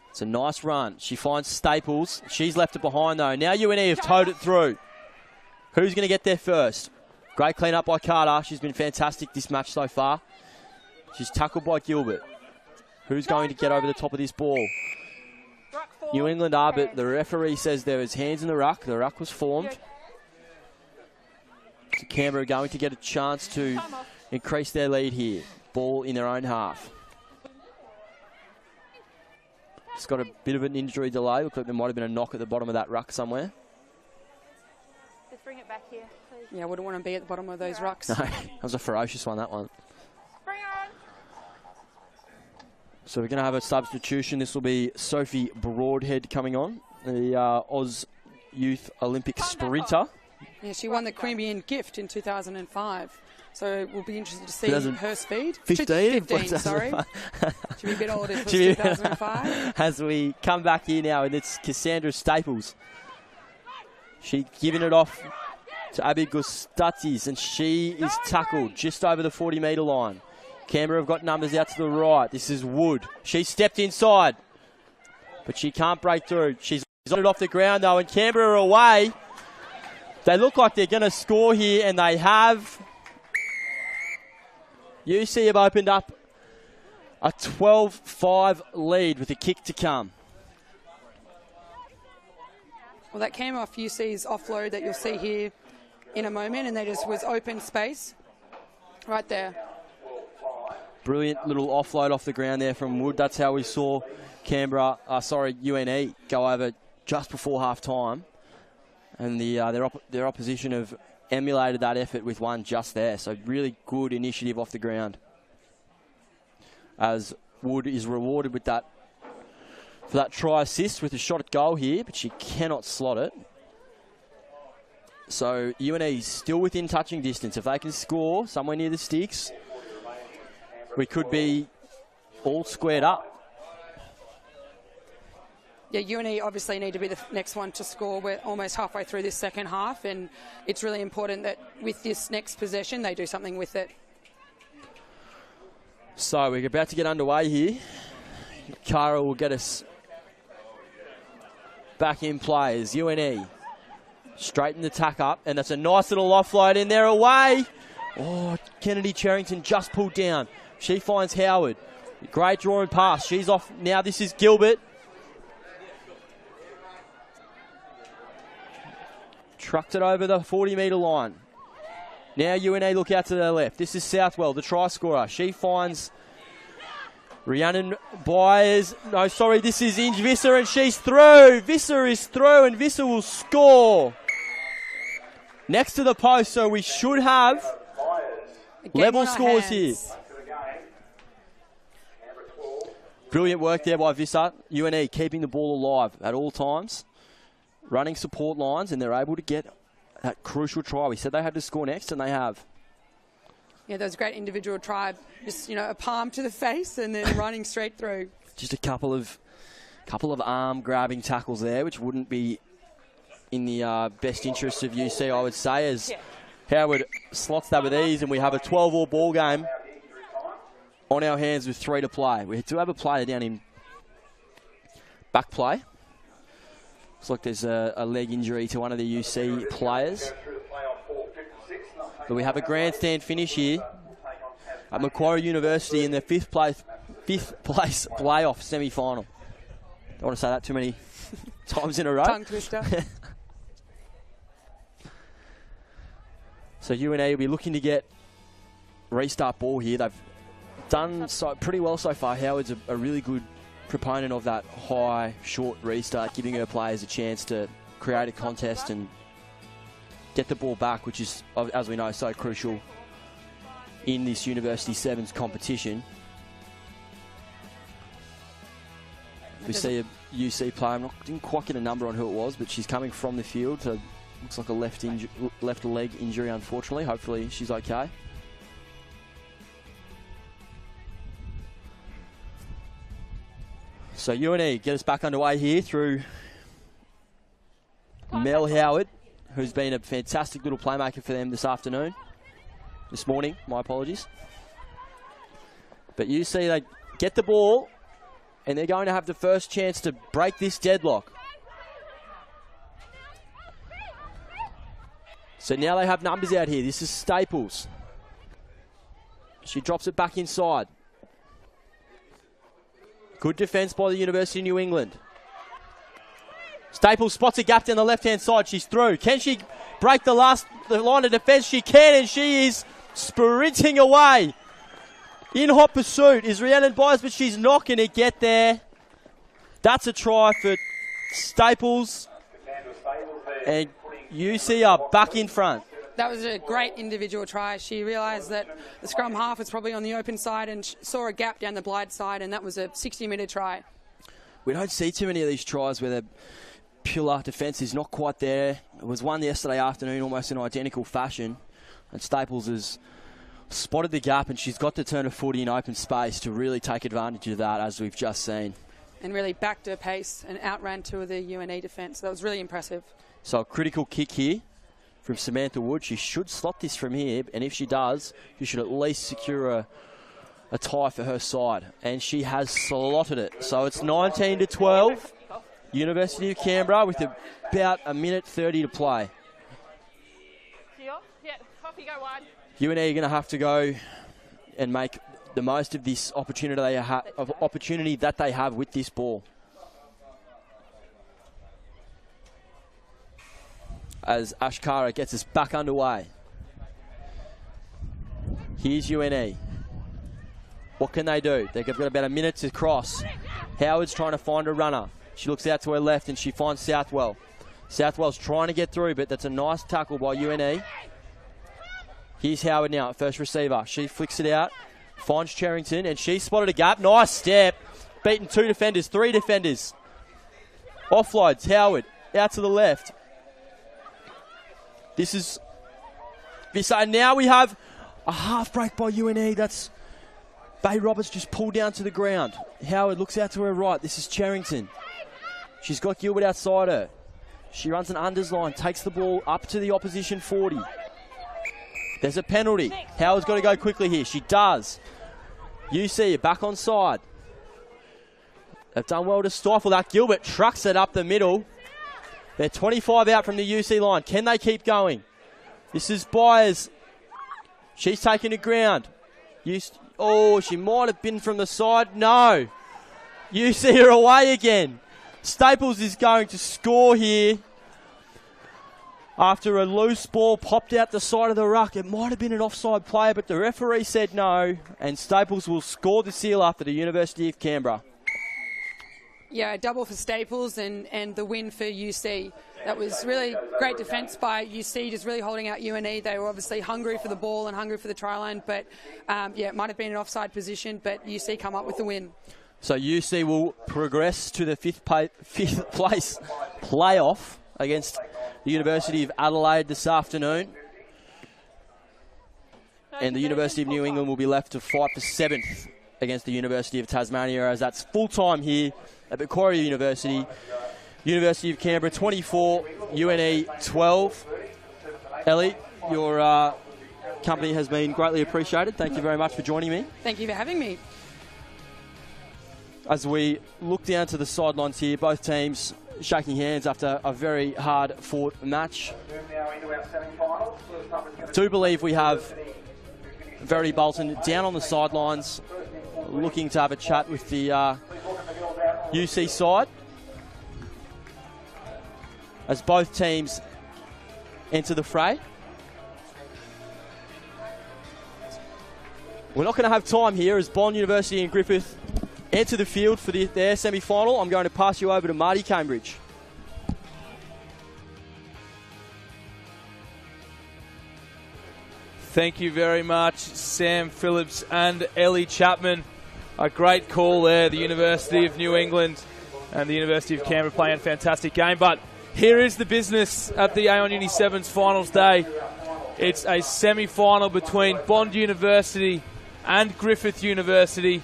It's a nice run. She finds Staples. She's left it behind though. Now UNE have towed it through. Who's going to get there first? Great clean up by Carter. She's been fantastic this match so far. She's tackled by Gilbert. Who's going to get over the top of this ball? New England are, but the referee says there was hands in the ruck. The ruck was formed. So Canberra are going to get a chance to increase their lead here. Ball in their own half. It's got a bit of an injury delay. Looks like there might have been a knock at the bottom of that ruck somewhere. Just bring it back here, please. Yeah, I wouldn't want to be at the bottom of those rucks. No, that was a ferocious one, that one. Bring on. So we're going to have a substitution. This will be Sophie Broadhead coming on, the Oz Youth Olympic sprinter. Yeah, she won the Queanbeyan gift in 2005. So we'll be interested to see her speed. 15, sorry. Should be a bit older for 2005. As we come back here now, and it's Cassandra Staples. She's giving it off to Abby Gustatis, and she is tackled just over the 40-metre line. Canberra have got numbers out to the right. This is Wood. She stepped inside, but she can't break through. She's on it off the ground, though, and Canberra are away. They look like they're going to score here, and they have. UC have opened up a 12-5 lead with a kick to come. Well, that came off UC's offload that you'll see here in a moment, and they just was open space right there. Brilliant little offload off the ground there from Wood. That's how we saw UNE go over just before half-time. And their opposition have emulated that effort with one just there. So really good initiative off the ground. As Wood is rewarded with that for that try assist with a shot at goal here, but she cannot slot it. So UNE is still within touching distance. If they can score somewhere near the sticks, we could be all squared up. Yeah, UNE obviously need to be the next one to score. We're almost halfway through this second half, and it's really important that with this next possession, they do something with it. So we're about to get underway here. Cara will get us back in play as UNE straighten the tack up, and that's a nice little offload in there away. Oh, Kennedy Cherrington just pulled down. She finds Howard. Great drawing pass. She's off now. This is Gilbert. Trucked it over the 40-metre line. Now UNE look out to their left. This is Southwell, the try scorer. She finds Rhiannon Byers. No, sorry, this is Inge Visser, and she's through. Visser is through, and Visser will score. Next to the post, so we should have level scores here. Brilliant work there by Visser. UNE keeping the ball alive at all times. Running support lines, and they're able to get that crucial try. We said they had to score next, and they have. Yeah, that was a great individual try. Just, a palm to the face and then running straight through. Just a couple of arm-grabbing tackles there, which wouldn't be in the best interests of UC, I would say, as Howard slots that with ease, and we have a 12-all ball game on our hands with 3 to play. We do have a player down in back play. Looks like there's a leg injury to one of the UC players. But we have a grandstand finish here at Macquarie University in the fifth place playoff semi-final. Don't want to say that too many times in a row. Tongue twister. So UNA will be looking to get restart ball here. They've done pretty well so far. Howard's a really good proponent of that high, short restart, giving her players a chance to create a contest and get the ball back, which is, as we know, so crucial in this University Sevens competition. We see a UC player, didn't quite get a number on who it was, but she's coming from the field. So looks like a left leg injury, unfortunately. Hopefully she's okay. So UNE get us back underway here through Mel Howard, who's been a fantastic little playmaker for them this morning, my apologies. But UC, they get the ball, and they're going to have the first chance to break this deadlock. So now they have numbers out here. This is Staples. She drops it back inside. Good defence by the University of New England. Staples spots a gap down the left-hand side. She's through. Can she break the line of defence? She can, and she is sprinting away. In hot pursuit is Rhiannon Byers, but she's not going to get there. That's a try for Staples. And UC are back in front. That was a great individual try. She realised that the scrum half was probably on the open side and saw a gap down the blind side, and that was a 60-metre try. We don't see too many of these tries where the pillar defence is not quite there. It was one yesterday afternoon, almost in identical fashion, and Staples has spotted the gap, and she's got to turn her footy in open space to really take advantage of that, as we've just seen. And really backed her pace and outran two of the UNE defence. That was really impressive. So a critical kick here from Samantha Wood. She should slot this from here, and if she does, she should at least secure a tie for her side. And she has slotted it. So it's 19-12, University of Canberra with about a minute 30 to play. Yeah, off you go wide. UNE are going to have to go and make the most of this opportunity that they have with this ball. As Ashkara gets us back underway. Here's UNE. What can they do? They've got about a minute to cross. Howard's trying to find a runner. She looks out to her left and she finds Southwell. Southwell's trying to get through, but that's a nice tackle by UNE. Here's Howard now, first receiver. She flicks it out, finds Cherrington, and she spotted a gap. Nice step. Beaten three defenders. Offloads, Howard, out to the left. And now we have a half break by UNE. That's Bay Roberts just pulled down to the ground. Howard looks out to her right. This is Cherrington. She's got Gilbert outside her. She runs an unders line, takes the ball up to the opposition 40. There's a penalty. Howard's got to go quickly here. She does. UC are back on side. They've done well to stifle that. Gilbert trucks it up the middle. They're 25 out from the UC line. Can they keep going? This is Byers. She's taking the ground. She might have been from the side. No. UC are away again. Staples is going to score here after a loose ball popped out the side of the ruck. It might have been an offside player, but the referee said no, and Staples will score the seal for the University of Canberra. Yeah, a double for Staples and the win for UC. That was really great defence by UC, just really holding out UNE. They were obviously hungry for the ball and hungry for the try line, but it might have been an offside position, but UC come up with the win. So UC will progress to the fifth place playoff against the University of Adelaide this afternoon. And the University of New England will be left to fight for 7th against the University of Tasmania, as that's full-time here at Macquarie University. University of Canberra 24, UNE 12. Ellie, your company has been greatly appreciated. Thank you very much for joining me. Thank you for having me. as we look down to the sidelines here, both teams shaking hands after a very hard-fought match. I do believe we have Verity Bolton down on the sidelines, looking to have a chat with the UC side, as both teams enter the fray. We're not going to have time here as Bond University and Griffith enter the field for their semi-final. I'm going to pass you over to Marty Cambridge. Thank you very much, Sam Phillips and Ellie Chapman. A great call there. The University of New England and the University of Canberra playing a fantastic game. But here is the business at the Aon Uni7s finals day. It's a semi-final between Bond University and Griffith University.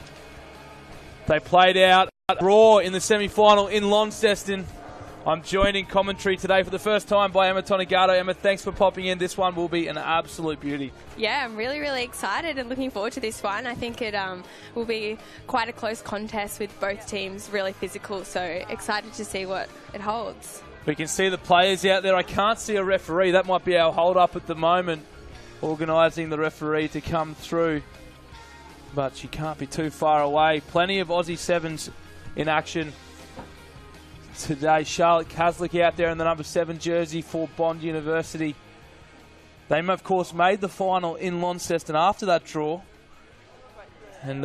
They played out a draw in the semi-final in Launceston. I'm joined in commentary today for the first time by Emma Tonegado. Emma, thanks for popping in. This one will be an absolute beauty. Yeah, I'm really, really excited and looking forward to this one. I think it will be quite a close contest with both teams really physical, so excited to see what it holds. We can see the players out there. I can't see a referee. That might be our hold-up at the moment, organising the referee to come through. But she can't be too far away. Plenty of Aussie Sevens in action today. Charlotte Caslick out there in the number 7 jersey for Bond University. They, of course, made the final in Launceston after that draw. And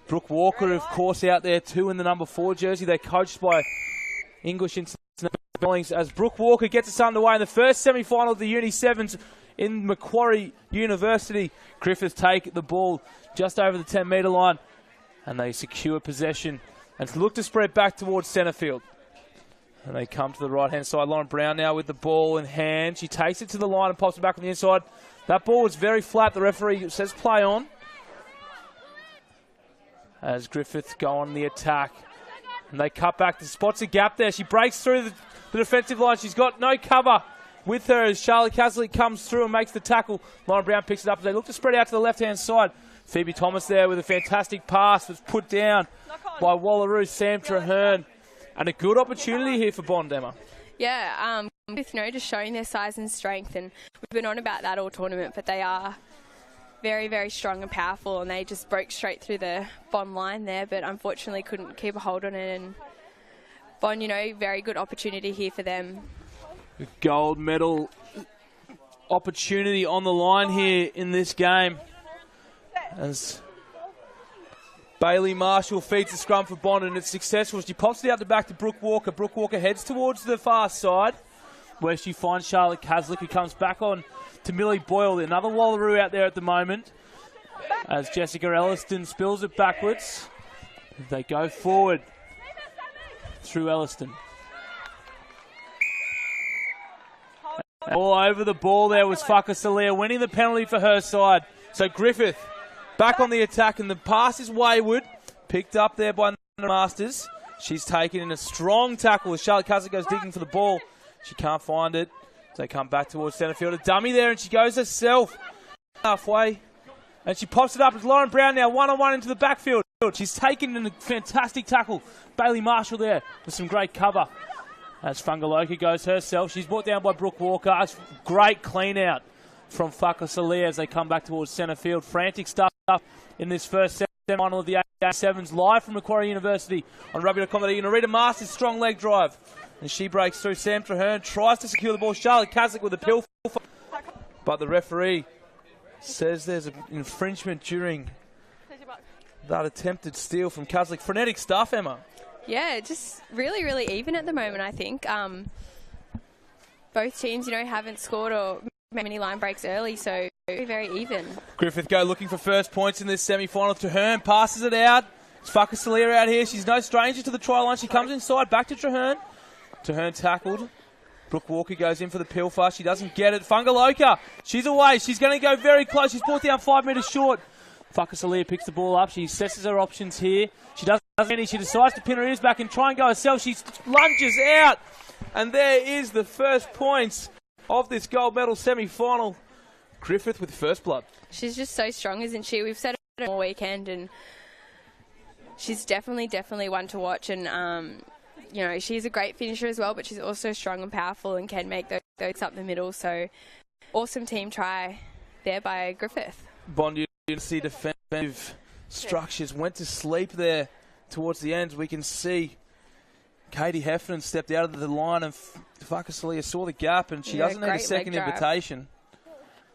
Brooke Walker, of course, out there too in the number 4 jersey. They're coached by English International Billings as Brooke Walker gets us underway in the first semi-final of the Uni7s in Macquarie University. Griffith take the ball just over the 10-metre line and they secure possession and look to spread back towards centre field. And they come to the right-hand side. Lauren Brown now with the ball in hand. She takes it to the line and pops it back on the inside. That ball was very flat. The referee says play on. As Griffith go on the attack. And they cut back. The spots a gap there. She breaks through the defensive line. She's got no cover with her as Charlotte Caslick comes through and makes the tackle. Lauren Brown picks it up as they look to spread out to the left-hand side. Phoebe Thomas there with a fantastic pass was put down by Wallaroo, Sam Traherne. And a good opportunity here for Bond, Emma. Yeah, with just showing their size and strength, and we've been on about that all tournament, but they are very, very strong and powerful, and they just broke straight through the Bond line there, but unfortunately couldn't keep a hold on it. And Bond, very good opportunity here for them. Gold medal opportunity on the line here in this game. As Bailey Marshall feeds the scrum for Bond and it's successful. She pops it out the back to Brooke Walker. Brooke Walker heads towards the far side where she finds Charlotte Caslick, who comes back on to Millie Boyle. Another Wallaroo out there at the moment as Jessica Elliston spills it backwards. They go forward through Elliston. All over the ball there was Fakasalia winning the penalty for her side. So Griffith back on the attack, and the pass is wayward. Picked up there by Masters. She's taken in a strong tackle as Charlotte Caslick goes digging for the ball. She can't find it. They come back towards centre field. A dummy there, and she goes herself halfway. And she pops it up as Lauren Brown now one-on-one into the backfield. She's taken in a fantastic tackle. Bailey Marshall there with some great cover. As Fungaloka goes herself. She's brought down by Brooke Walker. A great clean out from Fakasalia as they come back towards centre field. Frantic stuff in this first semi-final of the Uni7s, live from Macquarie University on Rugby.com.au. Narita Masters, strong leg drive. And she breaks through. Sam Traherne tries to secure the ball. Charlotte Caslick with a pill. But the referee says there's an infringement during that attempted steal from Caslick. Frenetic stuff, Emma. Yeah, just really, really even at the moment, I think. Both teams, haven't scored or many line breaks early, so very, very even. Griffith go looking for first points in this semi-final. Traherne passes it out. It's Fakasalia out here. She's no stranger to the try line. She comes inside, back to Traherne. Traherne tackled. Brooke Walker goes in for the pilfer. She doesn't get it. Fungaloka, she's away. She's going to go very close. She's brought down 5 metres short. Fakasalia picks the ball up. She assesses her options here. She doesn't any. She decides to pin her ears back and try and go herself. She lunges out. And there is the first points of this gold medal semi-final. Griffith with first blood. She's just so strong, isn't she? We've said it all weekend, and she's definitely one to watch, and you know, she's a great finisher as well, but she's also strong and powerful and can make those up the middle. So awesome team try there by Griffith. Bond University defensive structures went to sleep there towards the end. We can see Katie Heffernan stepped out of the line, and Fakasalia saw the gap, and she doesn't need a second invitation.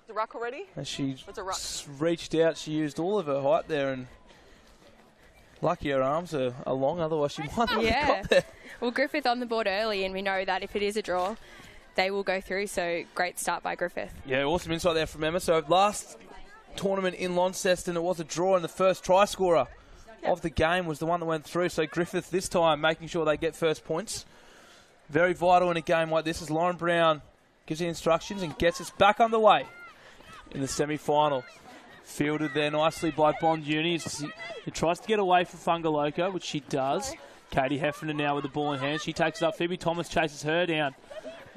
The ruck already? As she reached out, she used all of her height there, and lucky her arms are long, otherwise she might not have got there. Well, Griffith on the board early, and we know that if it is a draw, they will go through, so great start by Griffith. Yeah, awesome insight there from Emma. So last tournament in Launceston, it was a draw, and the first try scorer of the game was the one that went through. So Griffith this time making sure they get first points. Very vital in a game like this as Lauren Brown gives the instructions and gets us back underway in the semi-final. Fielded there nicely by Bond Uni. He tries to get away from Fungaloka, which she does. Katie Heffernan now with the ball in hand. She takes it up. Phoebe Thomas chases her down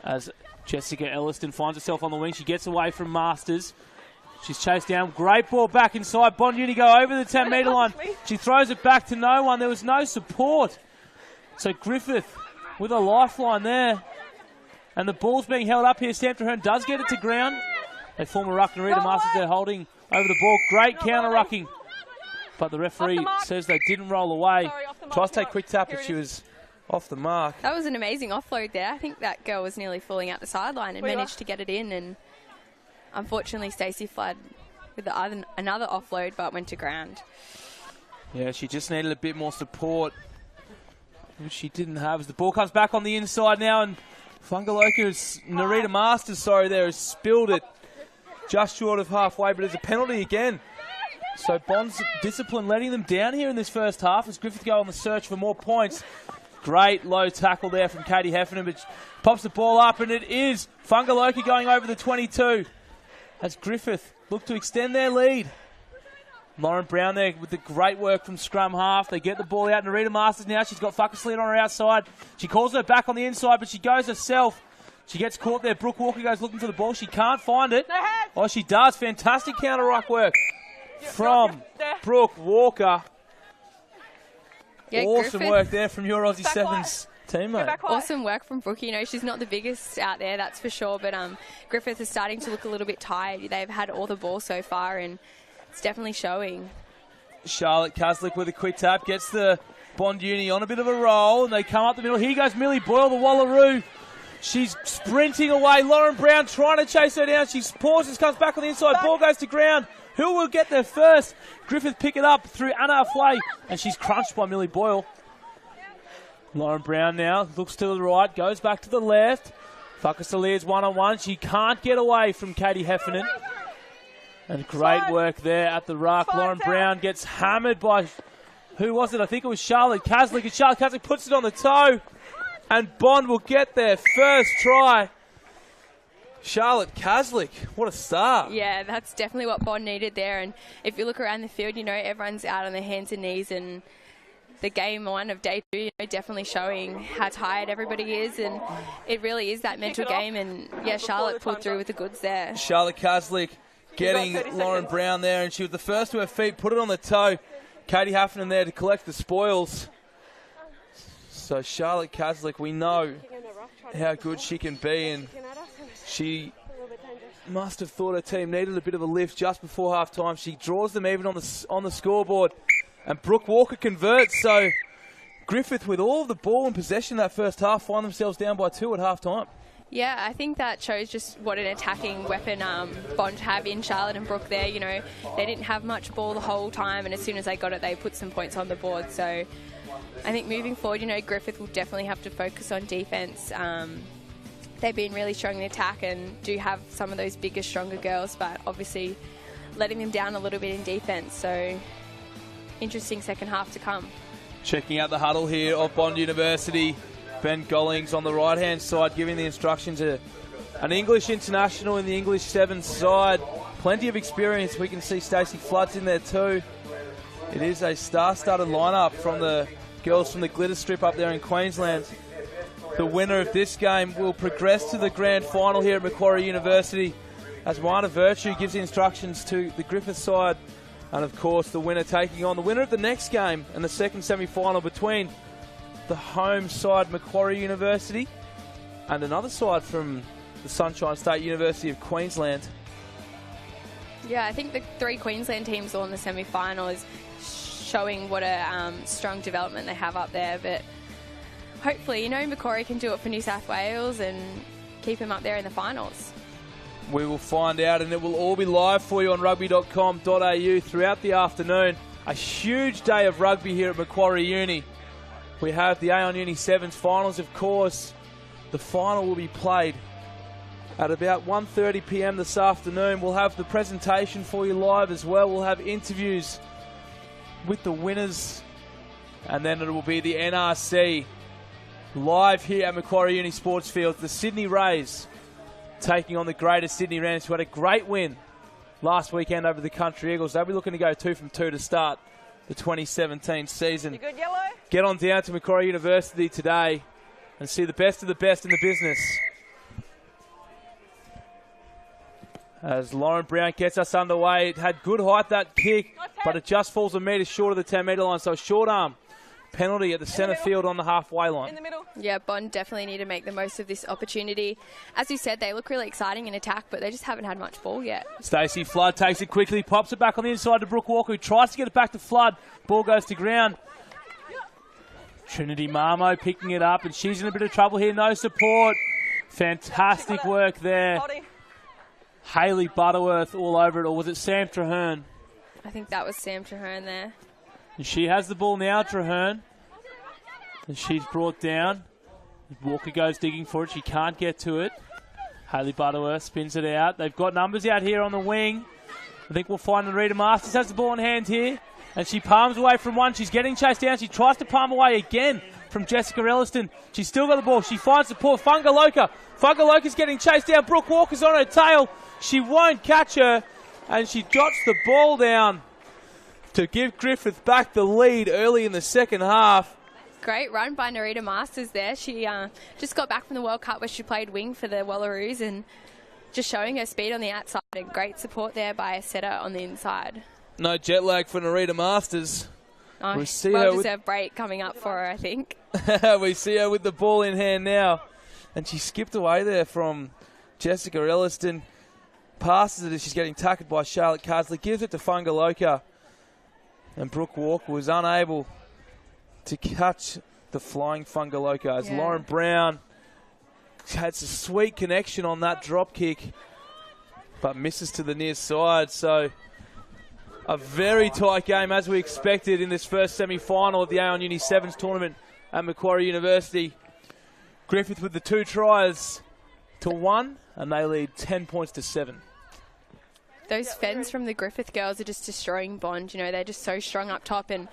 as Jessica Elliston finds herself on the wing. She gets away from Masters. She's chased down. Great ball back inside. Bond Uni go over the 10-metre line. She throws it back to no one. There was no support. So Griffith with a lifeline there. And the ball's being held up here. Sam Traherne does get it to ground. They form a ruck, and Rita Masters there holding over the ball. Great counter-rucking. But the referee says they didn't roll away. Tries to take a quick tap, but she was off the mark. That was an amazing offload there. I think that girl was nearly falling out the sideline and managed to get it in. And unfortunately, Stacey Flood with another offload, but went to ground. Yeah, she just needed a bit more support, which she didn't have. As the ball comes back on the inside now, and Narita Masters, has spilled it just short of halfway, but it's a penalty again. So Bond's discipline letting them down here in this first half as Griffith go on the search for more points. Great low tackle there from Katie Heffernan, but pops the ball up, and it is Fungaloka going over the 22 as Griffith look to extend their lead. Lauren Brown there with the great work from scrum half. They get the ball out. Narita Masters now. She's got Fakasalia on her outside. She calls her back on the inside, but she goes herself. She gets caught there. Brooke Walker goes looking for the ball. She can't find it. Oh, she does. Fantastic counter-ruck work from Brooke Walker. Yeah, awesome Griffith. Work there from your Aussie Sevens teammate. Awesome work from Brooke. You know, she's not the biggest out there, that's for sure, but Griffith is starting to look a little bit tired. They've had all the ball so far, and it's definitely showing. Charlotte Kaslik with a quick tap gets the Bond Uni on a bit of a roll, and they come up the middle. Here goes Millie Boyle, the Wallaroo. She's sprinting away. Lauren Brown trying to chase her down. She pauses, comes back on the inside. Ball goes to ground. Who will get there first? Griffith pick it up through Anna Flay, and she's crunched by Millie Boyle. Lauren Brown now looks to the right, goes back to the left. Fakasalia's one-on-one. She can't get away from Katie Heffernan. And great work there at the ruck. Lauren Brown gets hammered by, who was it? I think it was Charlotte Kaslik. And Charlotte Kaslik puts it on the toe. And Bond will get their first try. Charlotte Kaslik, what a start. Yeah, that's definitely what Bond needed there. And if you look around the field, you know, everyone's out on their hands and knees. And the game one of day two, you know, definitely showing how tired everybody is. And it really is that mental game. And, yeah, Charlotte pulled through with the goods there. Charlotte Kaslik getting Lauren Brown there, and she was the first to her feet, put it on the toe. Katie Heffernan there to collect the spoils. So Charlotte Kaslik, we know how good she can be, and she must have thought her team needed a bit of a lift just before half-time. She draws them even on the scoreboard, and Brooke Walker converts. So Griffith, with all of the ball in possession that first half, find themselves down by 2 at half-time. Yeah, I think that shows just what an attacking weapon Bond have in Charlotte and Brooke there. You know, they didn't have much ball the whole time, and as soon as they got it, they put some points on the board. So I think moving forward, you know, Griffith will definitely have to focus on defence. They've been really strong in attack and do have some of those bigger, stronger girls, but obviously letting them down a little bit in defence. So interesting second half to come. Checking out the huddle here of Bond University. Ben Gollings on the right-hand side giving the instructions to an English international in the English Sevens side. Plenty of experience. We can see Stacey Flood's in there too. It is a star-studded lineup from the girls from the glitter strip up there in Queensland. The winner of this game will progress to the grand final here at Macquarie University as Moana Virtue gives the instructions to the Griffith side And, of course, the winner taking on the winner of the next game and the second semi-final between the home side Macquarie University and another side from the Sunshine State University of Queensland. Yeah, I think the 3 Queensland teams all in the semi-final is showing what a strong development they have up there. But hopefully, Macquarie can do it for New South Wales and keep them up there in the finals. We will find out, and it will all be live for you on Rugby.com.au throughout the afternoon. A huge day of rugby here at Macquarie Uni. We have the Aon Uni7s finals, of course. The final will be played at about 1:30 p.m. this afternoon. We'll have the presentation for you live as well. We'll have interviews with the winners, and then it will be the NRC live here at Macquarie Uni Sports Field. The Sydney Rays taking on the Greater Sydney Rams, who had a great win last weekend over the Country Eagles. They'll be looking to go 2 from 2 to start the 2017 season. You good, Yellow? Get on down to Macquarie University today and see the best of the best in the business. As Lauren Brown gets us underway, it had good height, that kick, but it just falls a metre short of the 10-metre line, so a short arm penalty at the centre field on the halfway line. In the middle. Yeah, Bond definitely need to make the most of this opportunity. As you said, they look really exciting in attack, but they just haven't had much ball yet. Stacey Flood takes it quickly, pops it back on the inside to Brooke Walker, who tries to get it back to Flood. Ball goes to ground. Trinity Marmo picking it up, and she's in a bit of trouble here. No support. Fantastic work there. Hayley Butterworth all over it, or was it Sam Traherne? I think that was Sam Traherne there. And she has the ball now, Traherne. And she's brought down. Walker goes digging for it. She can't get to it. Hayley Butterworth spins it out. They've got numbers out here on the wing. I think we'll find Narita Masters has the ball in hand here. And she palms away from one. She's getting chased down. She tries to palm away again from Jessica Elliston. She's still got the ball. She finds support. Fungaloka. Fungaloka's getting chased down. Brooke Walker's on her tail. She won't catch her. And she jots the ball down to give Griffith back the lead early in the second half. Great run by Narita Masters there. She just got back from the World Cup where she played wing for the Wallaroos and just showing her speed on the outside and great support there by a setter on the inside. No jet lag for Narita Masters. Oh, we see well-deserved break coming up for her, I think. We see her with the ball in hand now. And she skipped away there from Jessica Elliston. Passes it as she's getting tackled by Charlotte Carsley. Gives it to Fungaloka. And Brooke Walker was unable to catch the flying Fungaloka as Lauren Brown had a sweet connection on that drop kick, but misses to the near side. So a very tight game as we expected in this first semi-final of the Aon Uni7s tournament at Macquarie University. Griffith with the 2 tries to 1, and they lead 10 points to 7. Those fens from the Griffith girls are just destroying Bond. They're just so strong up top, and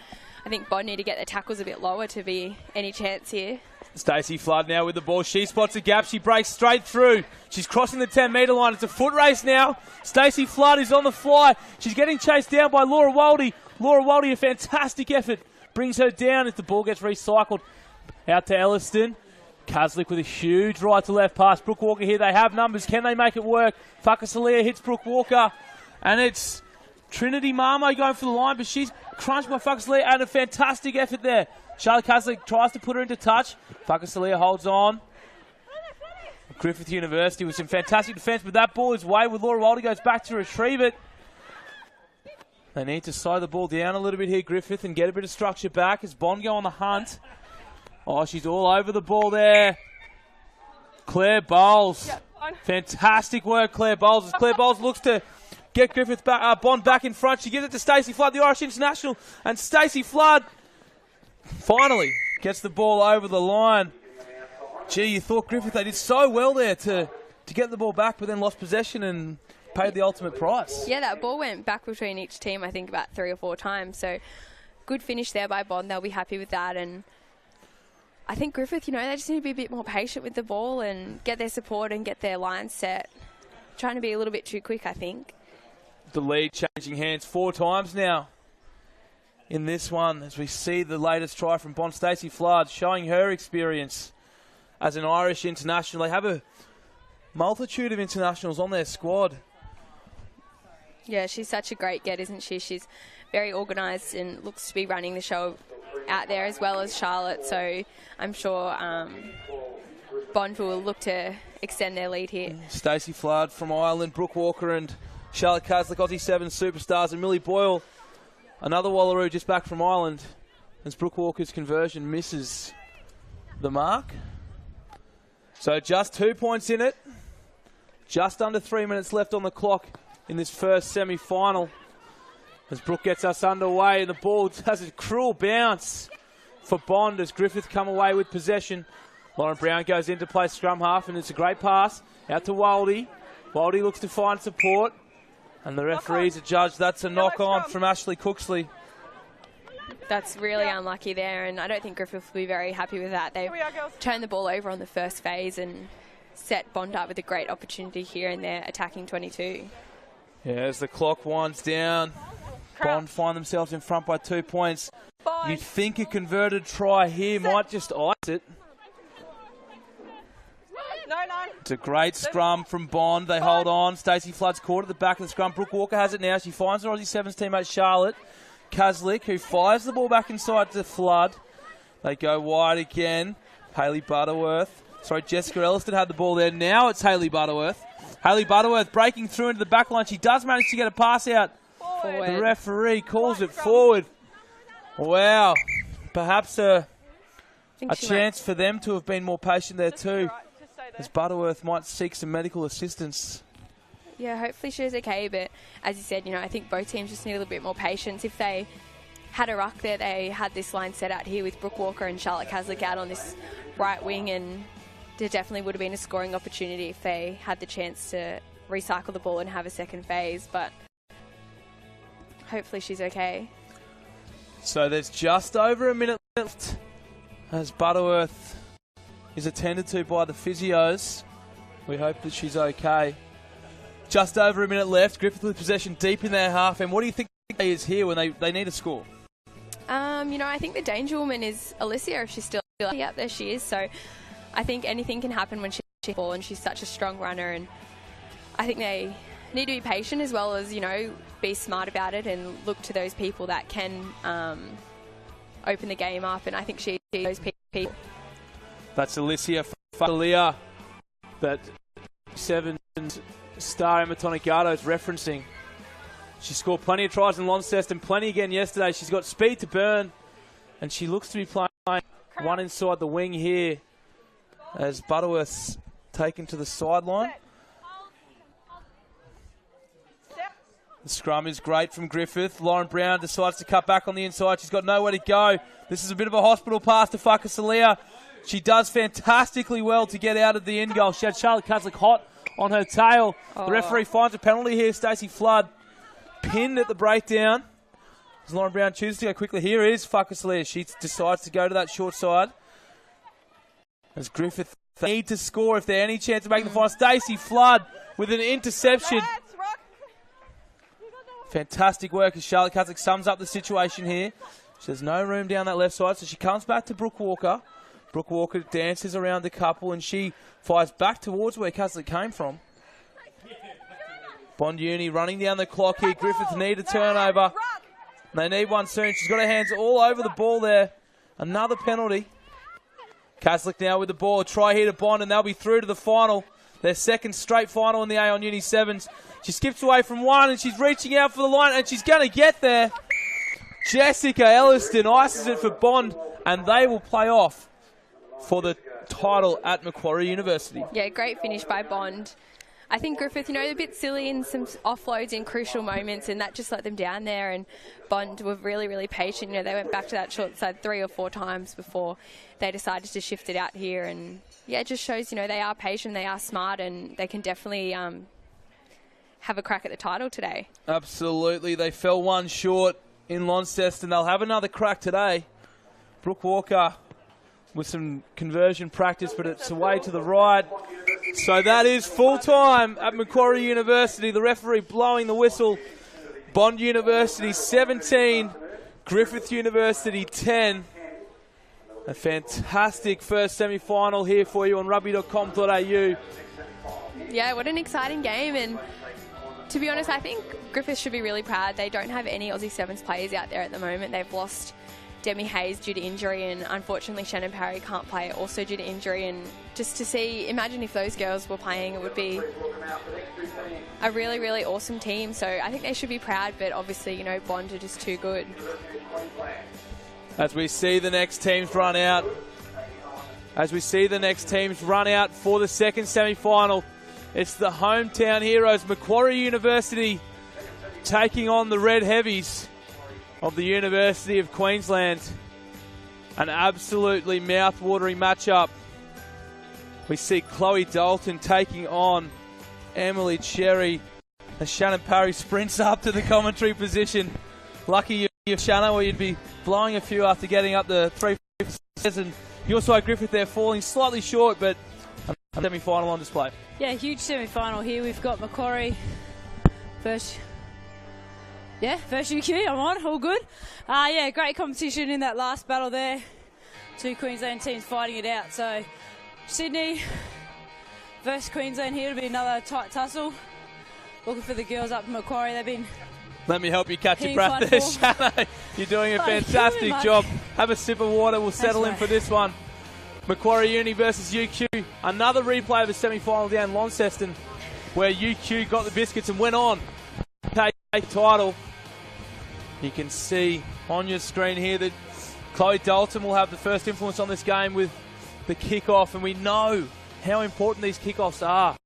I think Bond need to get their tackles a bit lower to be any chance here. Stacey Flood now with the ball. She spots a gap. She breaks straight through. She's crossing the 10-metre line. It's a foot race now. Stacey Flood is on the fly. She's getting chased down by Laura Waldy. Laura Waldy, a fantastic effort, brings her down as the ball gets recycled. Out to Elliston. Kaslik with a huge right to left pass. Brooke Walker here. They have numbers. Can they make it work? Whakasalia hits Brooke Walker. And it's Trinity Marmo going for the line, but she's crunched by Whakasalia, and a fantastic effort there. Charlotte Kaslik tries to put her into touch. Whakasalia holds on. Griffith University with some fantastic defence, but that ball is wayward. Laura Waldy goes back to retrieve it. They need to slow the ball down a little bit here, Griffith, and get a bit of structure back as Bond go on the hunt. Oh, she's all over the ball there. Claire Bowles. Fantastic work, Claire Bowles. As Claire Bowles looks to get Griffith back, Bond back in front. She gives it to Stacey Flood, the Irish international. And Stacey Flood finally gets the ball over the line. Gee, you thought Griffith, they did so well there to get the ball back, but then lost possession and paid the ultimate price. Yeah, that ball went back between each team, I think, about 3 or 4 times. So good finish there by Bond. They'll be happy with that. And I think Griffith, they just need to be a bit more patient with the ball and get their support and get their line set. Trying to be a little bit too quick, I think. The lead changing hands 4 times now in this one as we see the latest try from Bond. Stacey Flood showing her experience as an Irish international. They have a multitude of internationals on their squad. Yeah, she's such a great get, isn't she? She's very organised and looks to be running the show out there as well as Charlotte. So I'm sure Bond will look to extend their lead here. Stacey Flood from Ireland, Brooke Walker and Charlotte Caslick, Aussie 7s superstars, and Millie Boyle, another Wallaroo just back from Ireland, as Brooke Walker's conversion misses the mark. So just 2 points in it. Just under 3 minutes left on the clock in this first semi-final. As Brooke gets us underway, and the ball has a cruel bounce for Bond as Griffith come away with possession. Lauren Brown goes in to play scrum half, and it's a great pass out to Waldy. Waldy looks to find support, and the referees adjudge that's a knock-on from Ashley Cooksley. That's really unlucky there, and I don't think Griffith will be very happy with that. They've turned the ball over on the first phase and set Bond up with a great opportunity here in their attacking 22. Yeah, as the clock winds down, Bond find themselves in front by 2 points. You'd think a converted try here might just ice it. It's a great scrum from Bond. They hold on. Stacey Flood's caught at the back of the scrum. Brooke Walker has it now. She finds her Aussie 7s teammate Charlotte Caslick, who fires the ball back inside to Flood. They go wide again. Jessica Elliston had the ball there. Now it's Hayley Butterworth. Hayley Butterworth breaking through into the back line. She does manage to get a pass out. Forward. The referee calls it forward. Wow. Perhaps a chance for them to have been more patient there too, as Butterworth might seek some medical assistance. Yeah, hopefully she's okay, but as you said, I think both teams just need a little bit more patience. If they had a ruck there, they had this line set out here with Brooke Walker and Charlotte Caslick out on this right wing, and there definitely would have been a scoring opportunity if they had the chance to recycle the ball and have a second phase, but hopefully she's okay. So there's just over a minute left as Butterworth is attended to by the physios. We hope that she's okay. Just over a minute left. Griffith with possession deep in their half. And what do you think is here when they need a score? I think the danger woman is Alicia, if she's still out there. She is. So I think anything can happen when she's ball, and she's such a strong runner. And I think they need to be patient as well as, be smart about it and look to those people that can open the game up. And I think she's those people. That's Alicia Falia that 7 star Emma Tonicado is referencing. She scored plenty of tries in Launceston and plenty again yesterday. She's got speed to burn, and she looks to be playing one inside the wing here as Butterworth's taken to the sideline. The scrum is great from Griffith. Lauren Brown decides to cut back on the inside. She's got nowhere to go. This is a bit of a hospital pass to Whakasalia. She does fantastically well to get out of the end goal. She had Charlotte Caslick hot on her tail. The referee finds a penalty here. Stacey Flood pinned at the breakdown. As Lauren Brown chooses to go quickly. Here is Whakasalia. She decides to go to that short side. As Griffith need to score if there's any chance of making the final. Stacey Flood with an interception. Fantastic work as Charlotte Caslick sums up the situation here. There's no room down that left side, so she comes back to Brooke Walker. Brooke Walker dances around the couple, and she fires back towards where Caslick came from. Bond Uni running down the clock here. Griffith need a turnover. They need one soon. She's got her hands all over the ball there. Another penalty. Caslick now with the ball. Try here to Bond, and they'll be through to the final. Their second straight final in the A on Uni7s. She skips away from one, and she's reaching out for the line, and she's going to get there. Jessica Elliston ices it for Bond, and they will play off for the title at Macquarie University. Yeah, great finish by Bond. I think Griffith, a bit silly in some offloads in crucial moments, and that just let them down there. And Bond were really, really patient. They went back to that short side 3 or 4 times before they decided to shift it out here. And yeah, it just shows, they are patient, they are smart, and they can definitely have a crack at the title today. Absolutely. They fell one short in Launceston. They'll have another crack today. Brooke Walker with some conversion practice, but it's away to the right. So that is full time at Macquarie University. The referee blowing the whistle. Bond University 17, Griffith University 10. A fantastic first semi-final here for you on Rugby.com.au. Yeah, what an exciting game, and To be honest, I think Griffith should be really proud. They don't have any Aussie Sevens players out there at the moment. They've lost Demi Hayes due to injury, and unfortunately Shannon Parry can't play also due to injury. And just to see, imagine if those girls were playing, it would be a really, really awesome team. So I think they should be proud, but obviously, you know, Bond are just too good. As we see the next teams run out. As we see the next teams run out for the second semi-final. It's the hometown heroes, Macquarie University, taking on the Red Heavies of the University of Queensland. An absolutely mouth-watering matchup. We see Chloe Dalton taking on Emily Cherry as Shannon Parry sprints up to the commentary position. Lucky you, Shannon, or you'd be blowing a few after getting up the 3 and you also had Griffith there falling slightly short, but a semi-final on display. Yeah, huge semi-final here. We've got Macquarie versus UQ. I'm on, all good. Yeah, great competition in that last battle there. 2 Queensland teams fighting it out. So Sydney versus Queensland here to be another tight tussle. Looking for the girls up in Macquarie. They've been... Let me help you catch your breath there, Shannon. You're doing a fantastic job. Have a sip of water. We'll settle in for this one. Macquarie Uni versus UQ. Another replay of the semi-final down Launceston, where UQ got the biscuits and went on to take the title. You can see on your screen here that Chloe Dalton will have the first influence on this game with the kickoff, and we know how important these kickoffs are.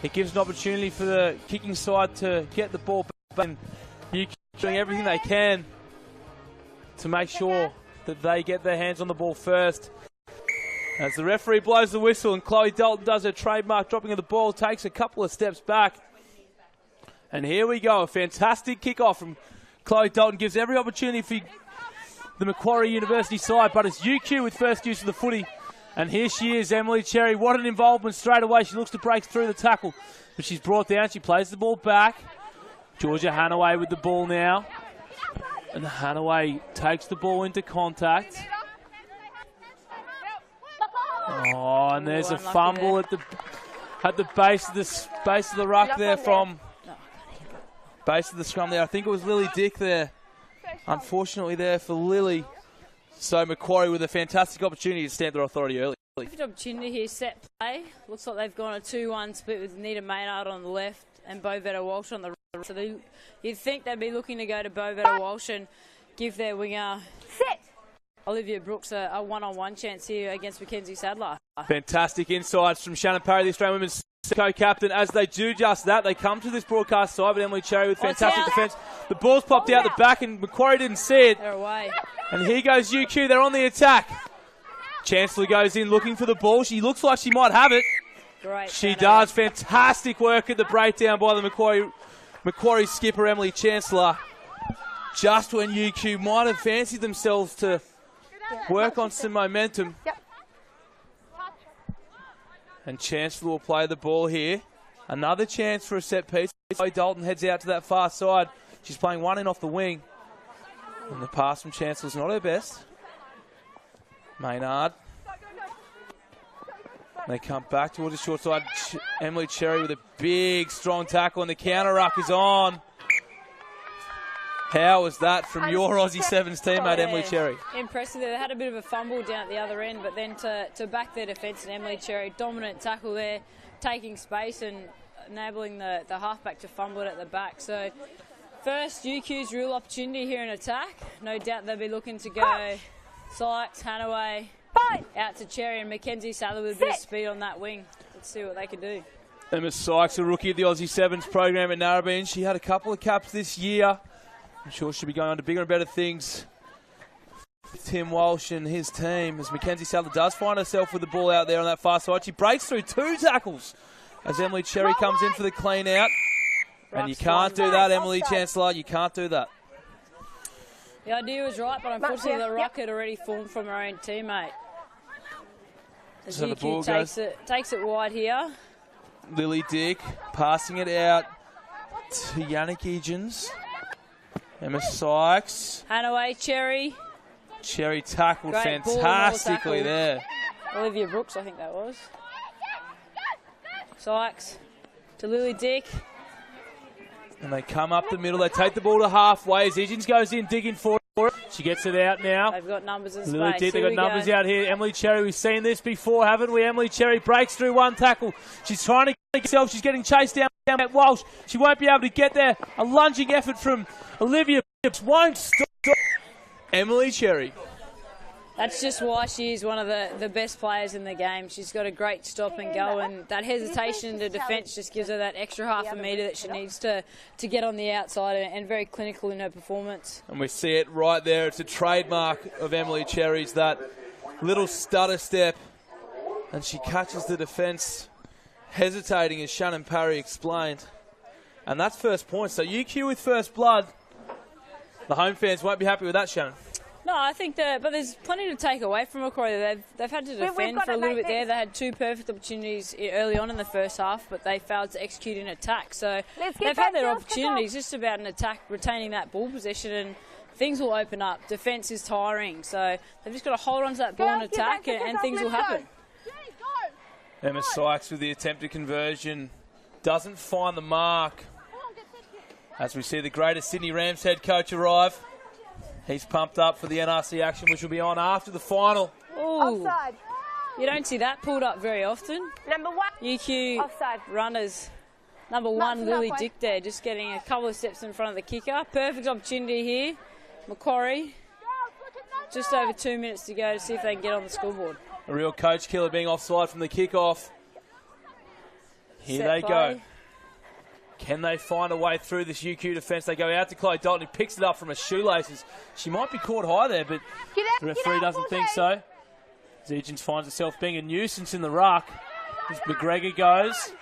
It gives an opportunity for the kicking side to get the ball back, and UQ doing everything they can to make sure that they get their hands on the ball first. As the referee blows the whistle and Chloe Dalton does her trademark dropping of the ball, takes a couple of steps back. And here we go, a fantastic kickoff from Chloe Dalton, gives every opportunity for the Macquarie University side, but it's UQ with first use of the footy. And here she is, Emily Cherry. What an involvement straight away. She looks to break through the tackle, but she's brought down. She plays the ball back. Georgia Hanaway with the ball now. And Hanaway takes the ball into contact. Oh, and there's a fumble at the base of the ruck there from base of the scrum there. I think it was Lily Dick there. Unfortunately there for Lily. So Macquarie with a fantastic opportunity to stamp their authority early. Good opportunity here, set play. Looks like they've gone a 2-1 split with Nita Maynard on the left and Bo Vetter-Walsh on the right. So you'd think they'd be looking to go to Bo Vetter-Walsh and give their winger Olivia Brooks a one-on-one chance here against Mackenzie Sadler. Fantastic insights from Shannon Parry, the Australian women's co-captain. As they do just that, they come to this broadcast side, but Emily Cherry with fantastic defence. The ball's popped out the back and Macquarie didn't see it. They're away. And here goes UQ, they're on the attack. Chancellor goes in looking for the ball. She looks like she might have it. Great. She does. Fantastic work at the breakdown by the Macquarie skipper, Emily Chancellor. Just when UQ might have fancied themselves to work on some momentum. And Chancellor will play the ball here. Another chance for a set piece. Dalton heads out to that far side. She's playing one in off the wing. And the pass from Chancellor's not her best. Maynard. They come back towards the short side. Emily Cherry with a big, strong tackle, and the counter ruck is on. How was that from your Aussie Sevens teammate, Emily Cherry? Impressive. They had a bit of a fumble down at the other end, but then to back their defence, and Emily Cherry, dominant tackle there, taking space and enabling the halfback to fumble it at the back. So first UQ's real opportunity here in attack. No doubt they'll be looking to go Sykes, Hanaway, out to Cherry, and Mackenzie Sadler with a bit of speed on that wing. Let's see what they can do. Emma Sykes, a rookie of the Aussie Sevens program at Narrabeen. She had a couple of caps this year. I'm sure she'll be going on to bigger and better things with Tim Walsh and his team, as Mackenzie Sadler does find herself with the ball out there on that far side. She breaks through 2 tackles as Emily Cherry comes in for the clean out. And you can't do that, Emily Chancellor. You can't do that. The idea was right, but unfortunately the ruck had already formed from her own teammate. As So the ball UQ takes it wide here. Lily Dick passing it out to Yannick Egens. Emma Sykes. Hanaway, Cherry. Cherry tackled Great fantastically there. Olivia Brooks, I think that was. Sykes to Lily Dick. And they come up the middle. They take the ball to halfway as Idgens goes in, digging for it. She gets it out now. They've got numbers in Lily space. deep. They've got numbers out here. Emily Cherry, we've seen this before, haven't we? Emily Cherry breaks through one tackle. She's trying to get herself. She's getting chased down at Walsh. She won't be able to get there. A lunging effort from Olivia won't stop. Emily Cherry. That's just why she is one of the best players in the game. She's got a great stop and go, and that hesitation to defence just gives her that extra half a metre that she needs to get on the outside, and very clinical in her performance. And we see it right there. It's a trademark of Emily Cherry's, that little stutter step. And she catches the defence hesitating, as Shannon Parry explained. And that's first point. So UQ with first blood. The home fans won't be happy with that, Shannon. No, I think but there's plenty to take away from Macquarie. They've had to defend for a little bit there. They had 2 perfect opportunities early on in the first half, but they failed to execute an attack. So they've had their opportunities. Just about an attack, retaining that ball possession, and things will open up. Defence is tiring, so they've just got to hold on to that ball and attack, and things will happen. Emma Sykes with the attempted conversion doesn't find the mark. As we see the Greater Sydney Rams head coach arrive. He's pumped up for the NRC action, which will be on after the final. Ooh. Offside. You don't see that pulled up very often. Number 1. UQ Offside. Runners. Number 1, Lily Dick there, just getting a couple of steps in front of the kicker. Perfect opportunity here. Macquarie. Just over 2 minutes to go to see if they can get on the scoreboard. A real coach killer being offside from the kickoff. Here they go. Can they find a way through this UQ defence? They go out to Chloe Dalton, who picks it up from her shoelaces. She might be caught high there, but the referee doesn't think so. Idgens finds herself being a nuisance in the ruck. As McGregor goes,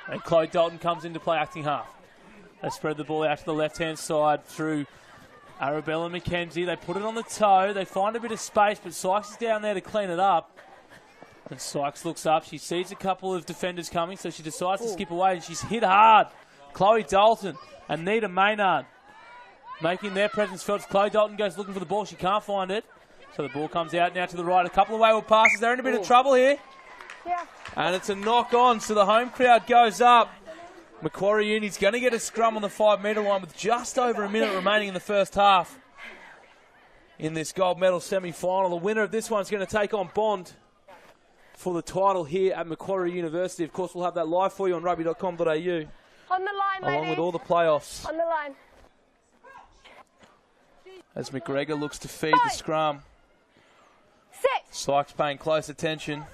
and Chloe Dalton comes into play acting half. They spread the ball out to the left-hand side through Arabella McKenzie. They put it on the toe. They find a bit of space, but Sykes is down there to clean it up. And Sykes looks up. She sees a couple of defenders coming, so she decides to skip away, and she's hit hard. Chloe Dalton and Nita Maynard making their presence felt. Chloe Dalton goes looking for the ball. She can't find it. So the ball comes out now to the right. A couple of wayward passes. They're in a bit of trouble here. Yeah. And it's a knock on, so the home crowd goes up. Macquarie Uni's going to get a scrum on the 5 metre line with just over a minute remaining in the first half in this gold medal semi-final. The winner of this one's going to take on Bond for the title here at Macquarie University. Of course, we'll have that live for you on Rugby.com.au. On the line, ladies. Along with all the playoffs. On the line. As McGregor looks to feed the scrum. Sykes paying close attention.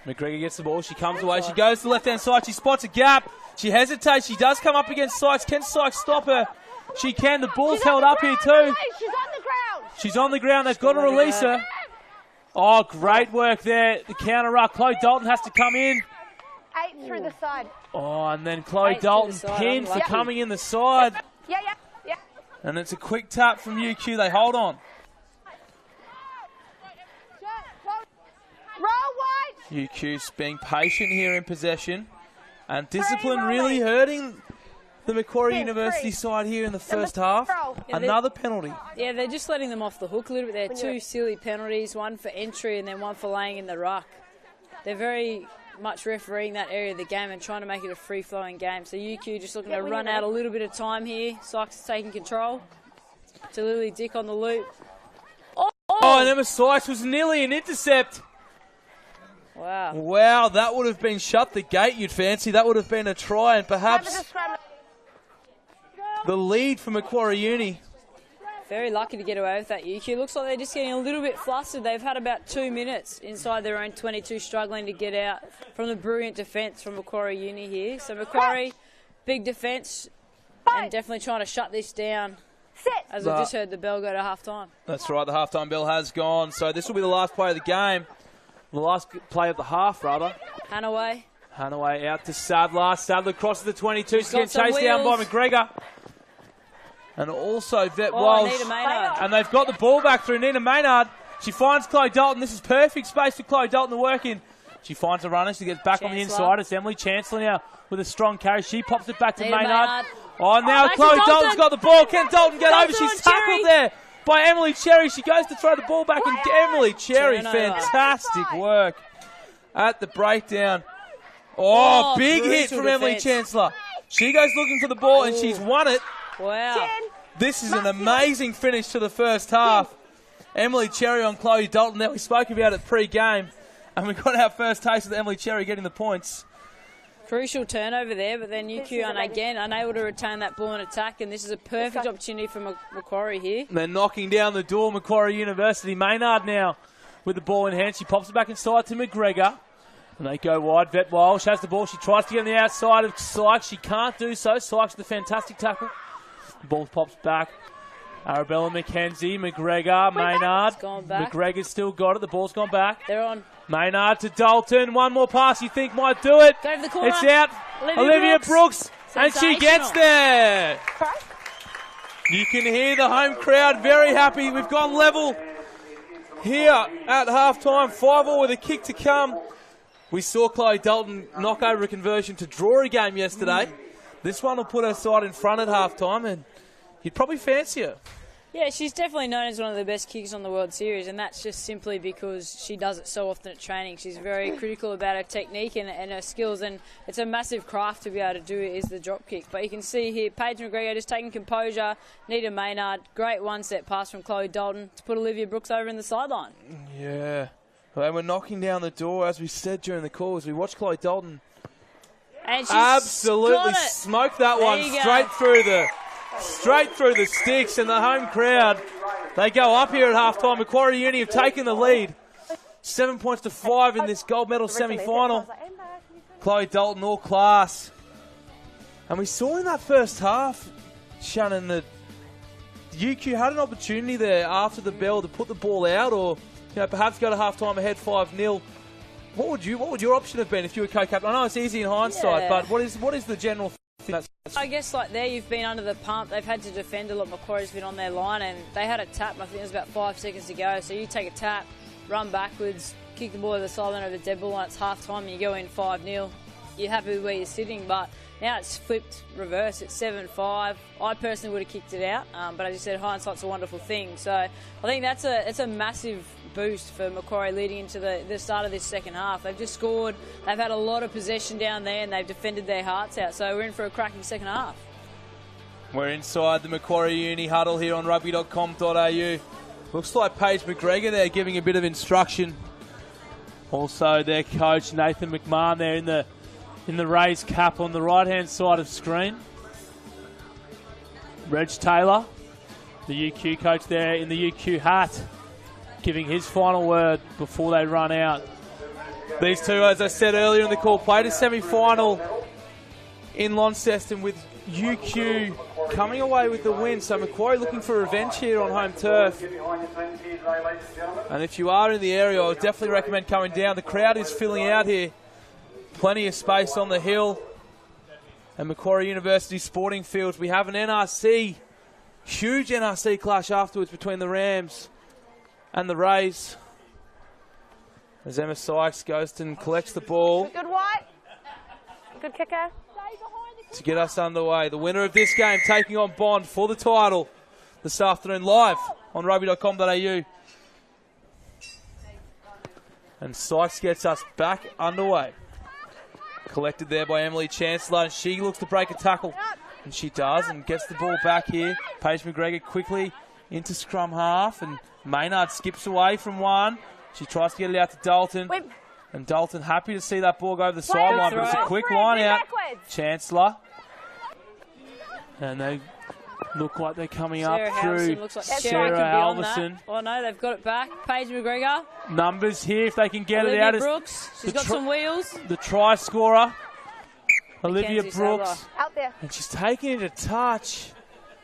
McGregor gets the ball. She comes away. She goes to the left-hand side. She spots a gap. She hesitates. She does come up against Sykes. Can Sykes stop her? She can. The ball's held up here too. She's on the ground. She's on the ground. They've got to release her. Oh, great work there. The counter ruck. Chloe Dalton has to come in. 8 through the side. Oh, and then Chloe Dalton pinned for coming in the side. Yeah. And it's a quick tap from UQ. They hold on. Roll wide. UQ's being patient here in possession. And discipline really hurting the Macquarie University side here in the first half. Another penalty. Yeah, they're just letting them off the hook a little bit there. 2 silly penalties, one for entry and then one for laying in the ruck. They're very much refereeing that area of the game and trying to make it a free-flowing game. So UQ just looking to run out a little bit of time here. Sykes is taking control. To Lily Dick on the loop. Oh, and Emma Sykes was nearly an intercept. Wow. Wow, that would have been shut the gate, you'd fancy. That would have been a try, and perhaps the lead for Macquarie Uni. Very lucky to get away with that, UQ. Looks like they're just getting a little bit flustered. They've had about 2 minutes inside their own 22, struggling to get out from the brilliant defence from Macquarie Uni here. So Macquarie, big defence, and definitely trying to shut this down. As I just heard the bell go to half-time. That's right, the half-time bell has gone. So this will be the last play of the game. The last play of the half, rather. Hanaway out to Sadler. Sadler crosses the 22. She's getting chased down by McGregor. And also Vet Walsh. And they've got the ball back through Nina Maynard. She finds Chloe Dalton. This is perfect space for Chloe Dalton to work in. She finds a runner. She gets back on the inside. It's Emily Chancellor now with a strong carry. She pops it back to Maynard. Oh, now Chloe Dalton's got the ball. Can Dalton get over? She's tackled there by Emily Cherry. She goes to throw the ball back, and Emily Cherry, fantastic work at the breakdown. Oh, big hit from Emily Chancellor. She goes looking for the ball, and she's won it. Wow. This is an amazing finish to the first half. Emily Cherry on Chloe Dalton there. We spoke about it pre-game, and we got our first taste of Emily Cherry getting the points. Crucial turnover there, but then UQ are again unable to retain that ball in attack, and this is a perfect opportunity for Macquarie here. They're knocking down the door, Macquarie University. Maynard now with the ball in hand. She pops it back inside to McGregor. And they go wide. Vet Walsh has the ball. She tries to get on the outside of Sykes. She can't do so. Sykes with a fantastic tackle. The ball pops back. Arabella McKenzie, McGregor, Maynard. McGregor's still got it. The ball's gone back. They're on. Maynard to Dalton. One more pass you think might do it. Go to the corner. It's out. Olivia Brooks. And she gets there. You can hear the home crowd very happy. We've gone level here at halftime. 5-5 with a kick to come. We saw Chloe Dalton knock over a conversion to draw a game yesterday. This one will put her side in front at halftime, and you'd probably fancy her. Yeah, she's definitely known as one of the best kickers on the World Series, and that's just simply because she does it so often at training. She's very critical about her technique and her skills, and it's a massive craft to be able to do it, is the drop kick. But you can see here, Paige McGregor just taking composure. Nita Maynard, great one-step pass from Chloe Dalton to put Olivia Brooks over in the sideline. Yeah. They were knocking down the door, as we said during the call, as we watched Chloe Dalton and absolutely smoke that one straight through the sticks, and the home crowd, they go up here at halftime. Macquarie Uni have taken the lead, 7 points to 5 in this gold medal semi-final. Chloe Dalton, all class. And we saw in that first half, Shannon, that UQ had an opportunity there after the bell to put the ball out, or perhaps go to halftime ahead 5-0. What would your option have been if you were co-captain? I know it's easy in hindsight, but what is the general thing? I guess like there, you've been under the pump. They've had to defend a lot. Macquarie's been on their line, and they had a tap. I think it was about 5 seconds to go. So you take a tap, run backwards, kick the ball over the sideline over the dead ball line. It's half-time, and you go in 5-0. You're happy with where you're sitting, but now it's flipped reverse. It's 7-5. I personally would have kicked it out, but as you said, hindsight's a wonderful thing. So I think it's a massive boost for Macquarie leading into the start of this second half. They've just scored. They've had a lot of possession down there, and they've defended their hearts out. So we're in for a cracking second half. We're inside the Macquarie Uni huddle here on Rugby.com.au. Looks like Paige McGregor there giving a bit of instruction. Also their coach Nathan McMahon there in the raised cap on the right-hand side of screen. Reg Taylor, the UQ coach there in the UQ hat, giving his final word before they run out. These two, as I said earlier in the call, played a semi-final in Launceston with UQ coming away with the win. So Macquarie looking for revenge here on home turf. And if you are in the area, I would definitely recommend coming down. The crowd is filling out here. Plenty of space on the hill. And Macquarie University Sporting Fields. We have an NRC, huge NRC clash afterwards between the Rams and the Rays. As Emma Sykes goes and collects the ball. Good White. Good kicker. To get us underway. The winner of this game taking on Bond for the title this afternoon live on Rugby.com.au. And Sykes gets us back underway. Collected there by Emily Chancellor, and she looks to break a tackle. And she does, and gets the ball back here. Paige McGregor quickly into scrum half, and Maynard skips away from one. She tries to get it out to Dalton. And Dalton happy to see that ball go over the sideline, but it's a quick line out. Chancellor. And they look like they're coming Sarah up through looks like Sarah Halverson. Oh no, they've got it back. Paige McGregor. Numbers here if they can get Olivia it out. Brooks. She's got some wheels. The try scorer, Olivia Brooks. Out there. And she's taking it to touch.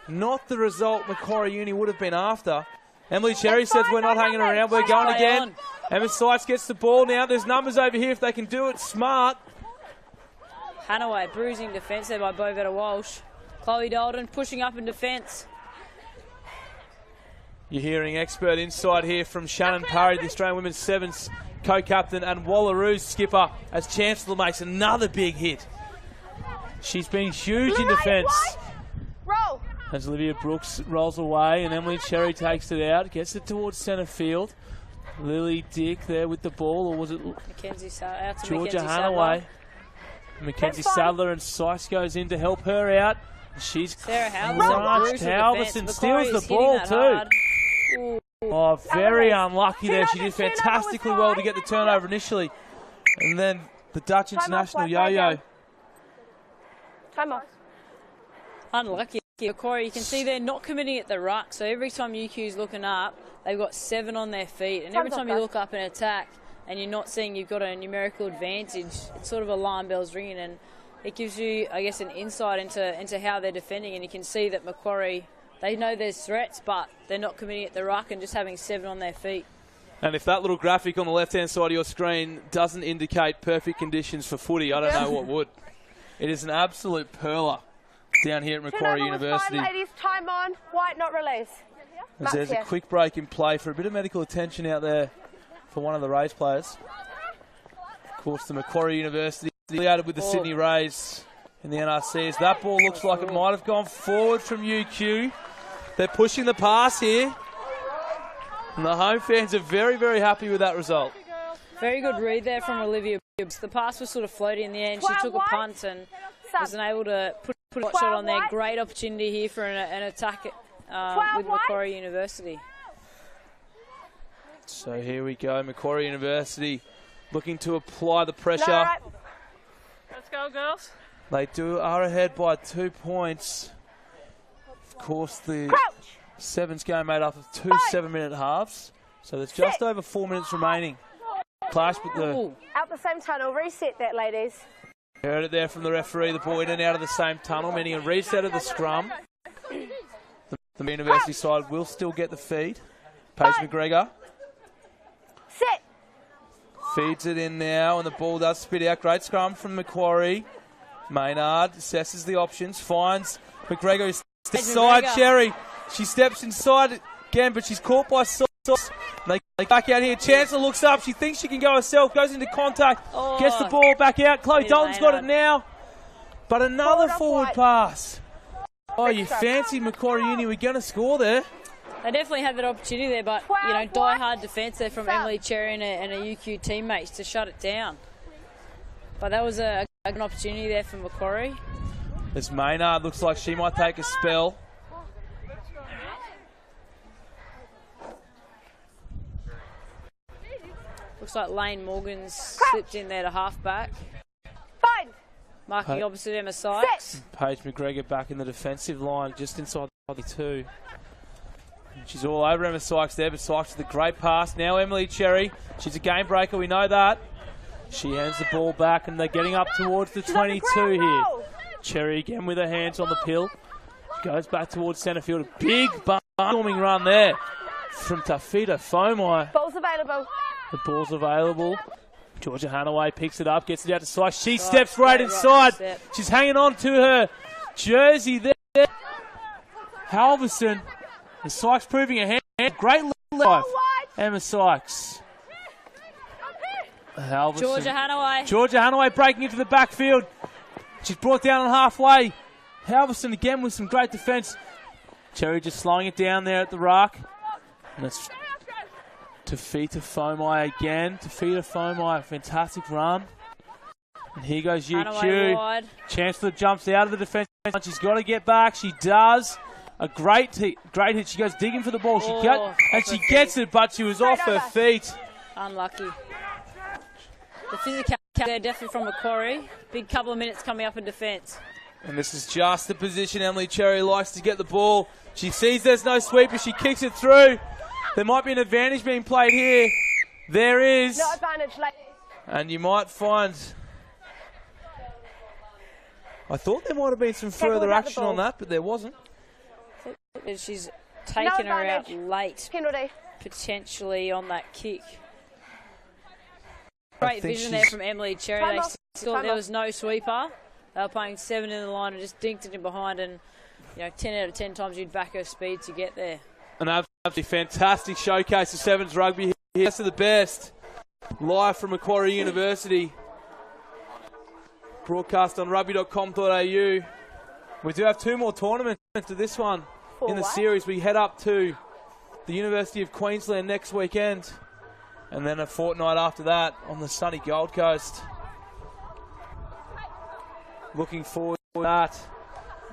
Not the result Macquarie Uni would have been after. Emily Cherry says we're not hanging around. We're going again. Emma Sykes gets the ball now. There's numbers over here if they can do it. Smart. Hanaway bruising defence there by Bovetta Walsh. Chloe Dalton pushing up in defence. You're hearing expert insight here from Shannon Parry, the Australian Women's Sevens co-captain, and Wallaroo's skipper, as Chancellor makes another big hit. She's been huge in defence. Roll. As Olivia Brooks rolls away, and Emily Cherry takes it out, gets it towards centre field. Lily Dick there with the ball, or was it Mackenzie out to Georgia Mackenzie Hanaway? Mackenzie Sadler and Sykes goes in to help her out. She's Sarah crushed. Halverson steals the ball too. Oh, very unlucky there. She did fantastically well to get the turnover initially. And then the Dutch international yo-yo. Time off. Unlucky. Macquarie, you can see they're not committing at the ruck, so every time UQ's looking up, they've got 7 on their feet, and every time you look up and attack and you're not seeing you've got a numerical advantage, it's sort of alarm bells ringing, and it gives you, I guess, an insight into how they're defending, and you can see that Macquarie, they know there's threats, but they're not committing at the ruck and just having 7 on their feet. And if that little graphic on the left-hand side of your screen doesn't indicate perfect conditions for footy, I don't know what would. It is an absolute perler down here at Macquarie University. Fine, ladies, time on. White, not release. As there's a quick break in play for a bit of medical attention out there for one of the Rays players. Of course, the Macquarie University affiliated with the Sydney Rays in the NRC. As that ball looks like it might have gone forward from UQ. They're pushing the pass here. And the home fans are very, very happy with that result. Very good read there from Olivia Gibbs. The pass was sort of floaty in the end. She took a punt and wasn't able to put a shot on there. Great opportunity here for an attack with Macquarie University. So here we go, Macquarie University looking to apply the pressure. No, right. Let's go, girls. They are ahead by 2 points. Of course, the Sevens game made up of 2 7-minute halves. So there's just over 4 minutes remaining. Clash with the... Out the same tunnel. Reset that, ladies. Heard it there from the referee. The ball in and out of the same tunnel, meaning a reset of the scrum. The University side will still get the feed. Paige McGregor. Sit. Feeds it in now, and the ball does spit out. Great scrum from Macquarie. Maynard assesses the options, finds McGregor. Inside Cherry. She steps inside again, but she's caught by Sauce. They back out here. Chancellor looks up. She thinks she can go herself. Goes into contact. Gets the ball back out. Chloe Dalton's got it now. But another forward pass. Oh, you fancy Macquarie Uni. We're going to score there. They definitely had that opportunity there, but, you know, die-hard defence there from Emily Cherry and a UQ teammates to shut it down. But that was a good opportunity there for Macquarie. As Maynard looks like she might take a spell. Looks like Lane Morgan's slipped in there to half-back. Fine. Marking opposite Emma Sykes. Paige McGregor back in the defensive line, just inside the 2. She's all over Emma Sykes there, but Sykes with a great pass. Now Emily Cherry. She's a game breaker, we know that. She hands the ball back, and they're getting up towards the 22 here. Cherry again with her hands on the pill. She goes back towards centre field. A big storming run there from Tafita Fomai. Ball's available. The ball's available. Georgia Hanaway picks it up, gets it out to Sykes. She steps right inside. She's hanging on to her jersey there. Halverson. And Sykes proving a hand. Great life. Emma Sykes. Halverson. Georgia Hanaway breaking into the backfield. She's brought down on halfway. Halverson again with some great defence. Cherry just slowing it down there at the ruck. And it's Tafita Fomai again. Tafita Fomai, fantastic run. And here goes UQ. Chancellor jumps out of the defence. She's got to get back. She does. A great hit. She goes digging for the ball. She gets it, but she was off her feet. Unlucky. The physicality there definitely from Macquarie. Big couple of minutes coming up in defence. And this is just the position Emily Cherry likes to get the ball. She sees there's no sweeper. She kicks it through. There might be an advantage being played here. There is. No advantage, ladies. And you might find... I thought there might have been some further action on that, but there wasn't. She's taken her out late. Penalty. Potentially on that kick. Great vision there from Emily Cherry. They thought there was no sweeper. They were playing 7 in the line and just dinked it in behind, and 10 out of 10 times you'd back her speed to get there. An absolutely fantastic showcase of Sevens rugby here. Best of the best. Live from Macquarie University. Broadcast on Rugby.com.au. We do have 2 more tournaments to this one in the series. We head up to the University of Queensland next weekend, and then a fortnight after that on the sunny Gold Coast. Looking forward to that.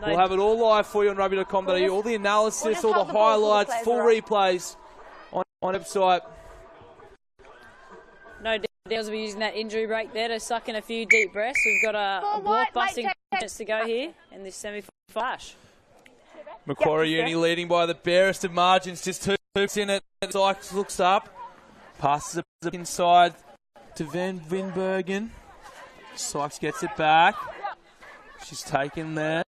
We'll have it all live for you on Rugby.com.au. All the analysis, all the highlights, full replays on website. No deals will be using that injury break there to suck in a few deep breaths. We've got a block-busting chance to go here in this semi-flash. Macquarie Uni leading by the barest of margins, just 2 hoops in it. Sykes looks up, passes it inside to Van Vinbergen. Sykes gets it back. She's taken there.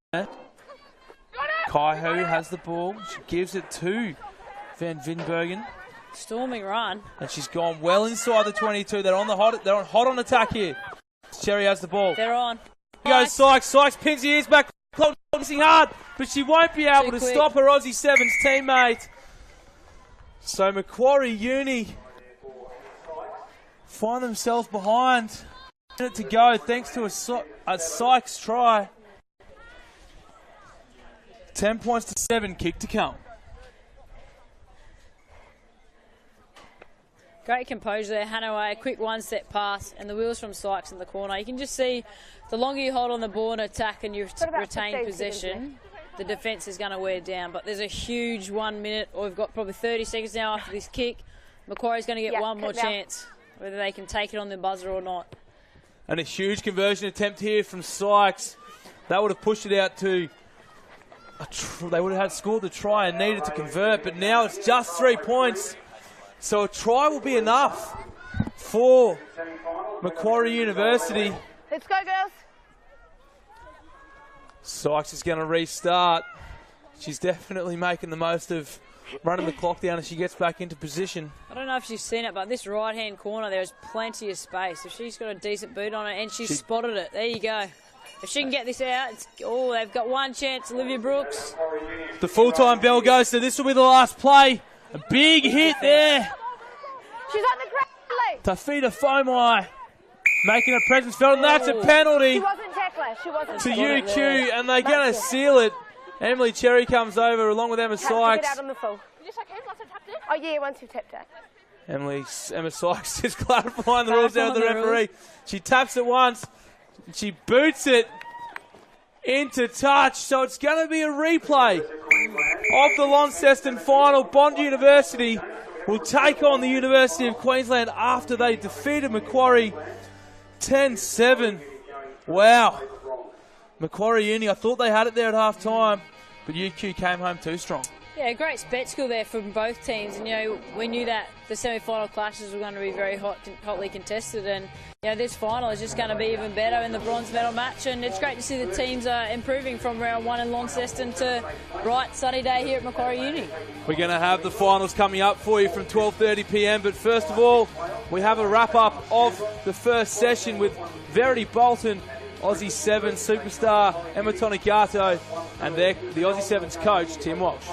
Kaihu has the ball. She gives it to Van Vinbergen. Storming run. And she's gone well inside the 22. They're on hot on attack here. Cherry has the ball. They're on. Here goes Sykes. Sykes pins the ears back. Clock missing hard, but she won't be able to stop her Aussie Sevens teammate. So Macquarie Uni find themselves behind. A minute to go thanks to a Sykes try. 10 points to 7, kick to come. Great composure there, Hanaway, a quick one-step pass, and the wheels from Sykes in the corner. You can just see the longer you hold on the ball and attack and you retain possession, the defence is going to wear down. But there's a huge 1 minute, or we've got probably 30 seconds now after this kick. Macquarie's going to get one more chance, whether they can take it on the buzzer or not. And a huge conversion attempt here from Sykes. That would have pushed it out to... They would have had scored the try and needed to convert, but now it's just 3 points. So a try will be enough for Macquarie University. Let's go, girls. Sykes is going to restart. She's definitely making the most of running the clock down as she gets back into position. I don't know if she's seen it, but this right-hand corner, there's plenty of space. If she's got a decent boot on it, and she spotted it, there you go. If she can get this out, they've got one chance, Olivia Brooks. The full-time bell goes, so this will be the last play. A big hit there. She's on the ground. Tafita Fomai making a presence felt, and that's a penalty. She wasn't tackler. She wasn't to UQ, and they're going to seal it. Emily Cherry comes over along with Emma Sykes. Get out on the full. Oh yeah, once you've tapped it. Emma Sykes is clarifying the rules down with the referee. She taps it once. She boots it into touch, so it's going to be a replay of the Launceston final. Bond University will take on the University of Queensland after they defeated Macquarie 10-7. Wow. Macquarie Uni, I thought they had it there at half time, but UQ came home too strong. Yeah, great spectacle there from both teams, and we knew that the semi-final clashes were going to be very hotly contested, and this final is just going to be even better in the bronze medal match, and it's great to see the teams are improving from round 1 in Launceston to bright sunny day here at Macquarie Uni. We're going to have the finals coming up for you from 12:30 p.m, but first of all, we have a wrap-up of the first session with Verity Bolton, Aussie Sevens superstar Emma Tonigato, and the Aussie Sevens coach, Tim Walsh.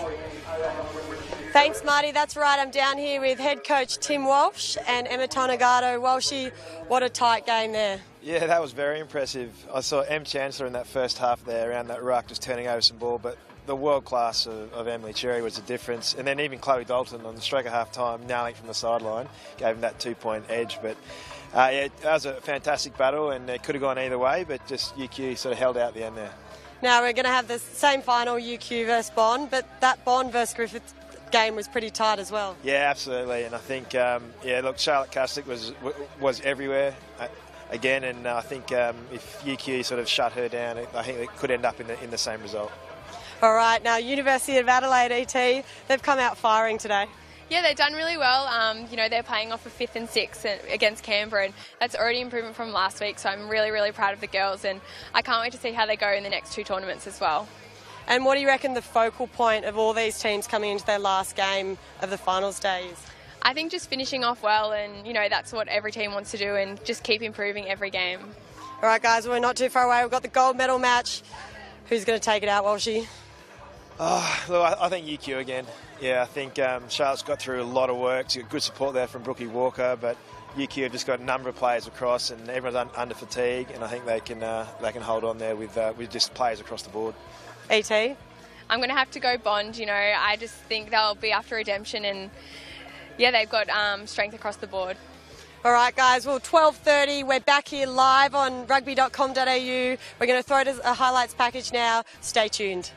Thanks, Marty. That's right. I'm down here with head coach Tim Walsh and Emma Tonigato. Walshy, what a tight game there. Yeah, that was very impressive. I saw Em Chancellor in that first half there around that ruck just turning over some ball, but the world class of Emily Cherry was the difference. And then even Chloe Dalton on the stroke of half time, nailing from the sideline, gave him that 2-point edge. But that was a fantastic battle, and it could have gone either way, but just UQ sort of held out at the end there. Now we're going to have the same final, UQ versus Bond, but that Bond versus Griffith game was pretty tight as well. Yeah, absolutely. And I think, look, Charlotte Castick was everywhere again, and I think if UQ sort of shut her down, I think it could end up in the same result. All right, now University of Adelaide ET, they've come out firing today. Yeah, they've done really well. They're playing off a 5th and 6th against Canberra, and that's already improvement from last week, so I'm really, really proud of the girls, and I can't wait to see how they go in the next 2 tournaments as well. And what do you reckon the focal point of all these teams coming into their last game of the finals day is? I think just finishing off well, and that's what every team wants to do, and just keep improving every game. All right, guys, we're not too far away. We've got the gold medal match. Who's going to take it out, Walshy? Look, I think UQ again. Yeah, I think Charlotte's got through a lot of work. She's got good support there from Brookie Walker, but UQ have just got a number of players across, and everyone's under fatigue, and I think they can hold on there with just players across the board. ET? I'm going to have to go Bond. I just think they'll be after redemption, and they've got strength across the board. All right, guys. Well, 12:30. We're back here live on Rugby.com.au. We're going to throw it as a highlights package now. Stay tuned.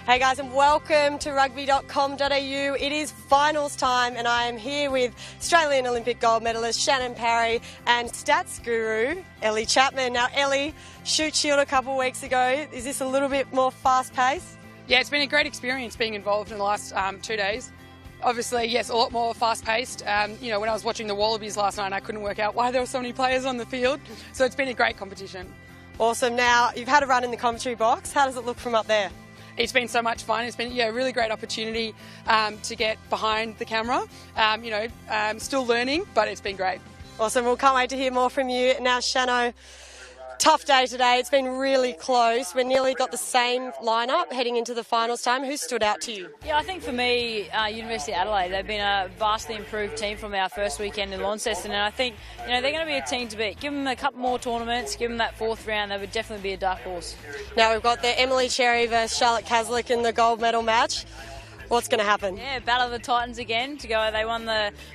Hey guys, and welcome to Rugby.com.au. It is finals time, and I am here with Australian Olympic gold medalist Shannon Parry and stats guru Ellie Chapman. Now, Ellie, Shoot Shield a couple of weeks ago. Is this a little bit more fast-paced? Yeah, it's been a great experience being involved in the last 2 days. Obviously, yes, a lot more fast-paced. When I was watching the Wallabies last night, I couldn't work out why there were so many players on the field. So it's been a great competition. Awesome. Now, you've had a run in the commentary box. How does it look from up there? It's been so much fun. It's been a really great opportunity to get behind the camera. Still learning, but it's been great. Awesome. We'll can't wait to hear more from you. Now, Shano, tough day today. It's been really close. We nearly got the same lineup heading into the finals time. Who stood out to you? Yeah, I think for me, University of Adelaide, they've been a vastly improved team from our first weekend in Launceston, and I think they're going to be a team to beat. Give them a couple more tournaments, give them that fourth round, they would definitely be a dark horse. Now we've got the Emily Cherry versus Charlotte Caslick in the gold medal match. What's going to happen? Yeah, Battle of the Titans again to go. They won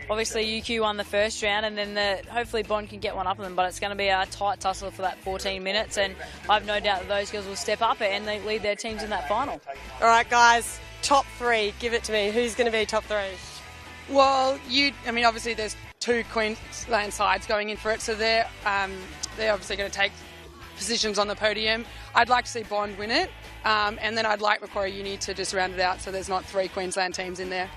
obviously UQ won the first round, and then hopefully Bond can get one up on them, but it's going to be a tight tussle for that 14 minutes, and I have no doubt that those girls will step up and they lead their teams in that final. All right, guys, top three, give it to me. Who's going to be top three? Well, obviously there's two Queensland sides going in for it, so they're obviously going to take positions on the podium. I'd like to see Bond win it, and then I'd like Macquarie Uni to just round it out so there's not three Queensland teams in there.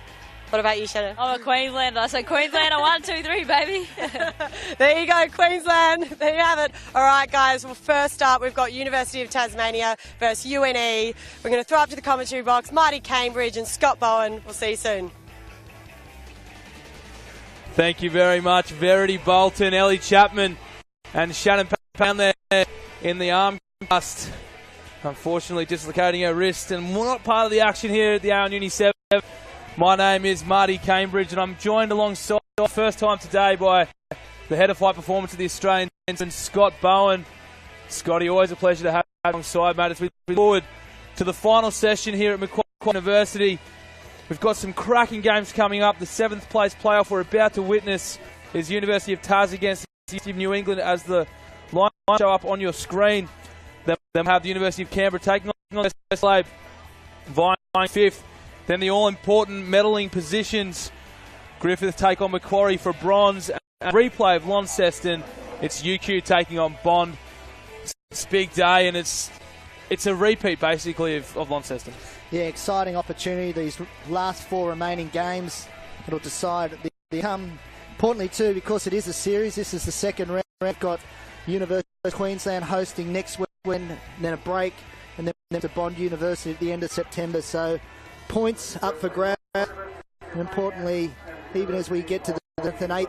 What about you, Shannon? I'm a Queenslander, so Queenslander 1, 2, 3, baby. There you go, Queensland. There you have it. All right, guys. Well, first up, we've got University of Tasmania versus UNE. We're going to throw up to the commentary box Marty Cambridge and Scott Bowen. We'll see you soon. Thank you very much, Verity Bolton, Ellie Chapman, and Shannon Pound there in the arm cast. Unfortunately, dislocating her wrist, and we're not part of the action here at the Uni7s. My name is Marty Cambridge, and I'm joined alongside for the first time today by the head of flight performance of the Australian and Scott Bowen. Scotty, always a pleasure to have you alongside, mate. As we look forward to the final session here at Macquarie University. We've got some cracking games coming up. The 7th place playoff we're about to witness is University of Tas against the University of New England, as the line show up on your screen. Then have the University of Canberra taking on the Slave, vying 5th. Then the all-important medaling positions. Griffith take on Macquarie for bronze. And replay of Launceston. It's UQ taking on Bond. It's a big day, and it's a repeat basically of Launceston. Yeah, exciting opportunity. These last 4 remaining games, it'll decide the outcome. Importantly too, because it is a series, this is the second round. We've got University of Queensland hosting next week, then a break, and then to Bond University at the end of September. So points up for grabs. And importantly, even as we get to the 8th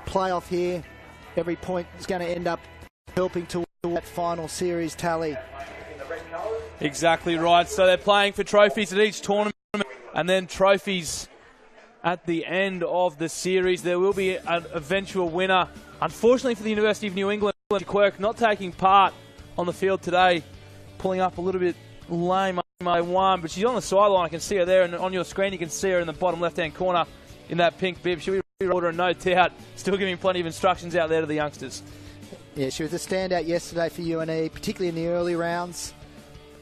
playoff here, every point is going to end up helping to that final series tally. Exactly right. So they're playing for trophies at each tournament, and then trophies at the end of the series. There will be an eventual winner. Unfortunately for the University of New England, Quirk not taking part on the field today, pulling up a little bit lame. But she's on the sideline. I can see her there, and on your screen you can see her in the bottom left-hand corner in that pink bib. She'll be order a no doubt, still giving plenty of instructions out there to the youngsters. Yeah, she was a standout yesterday for UNE, particularly in the early rounds.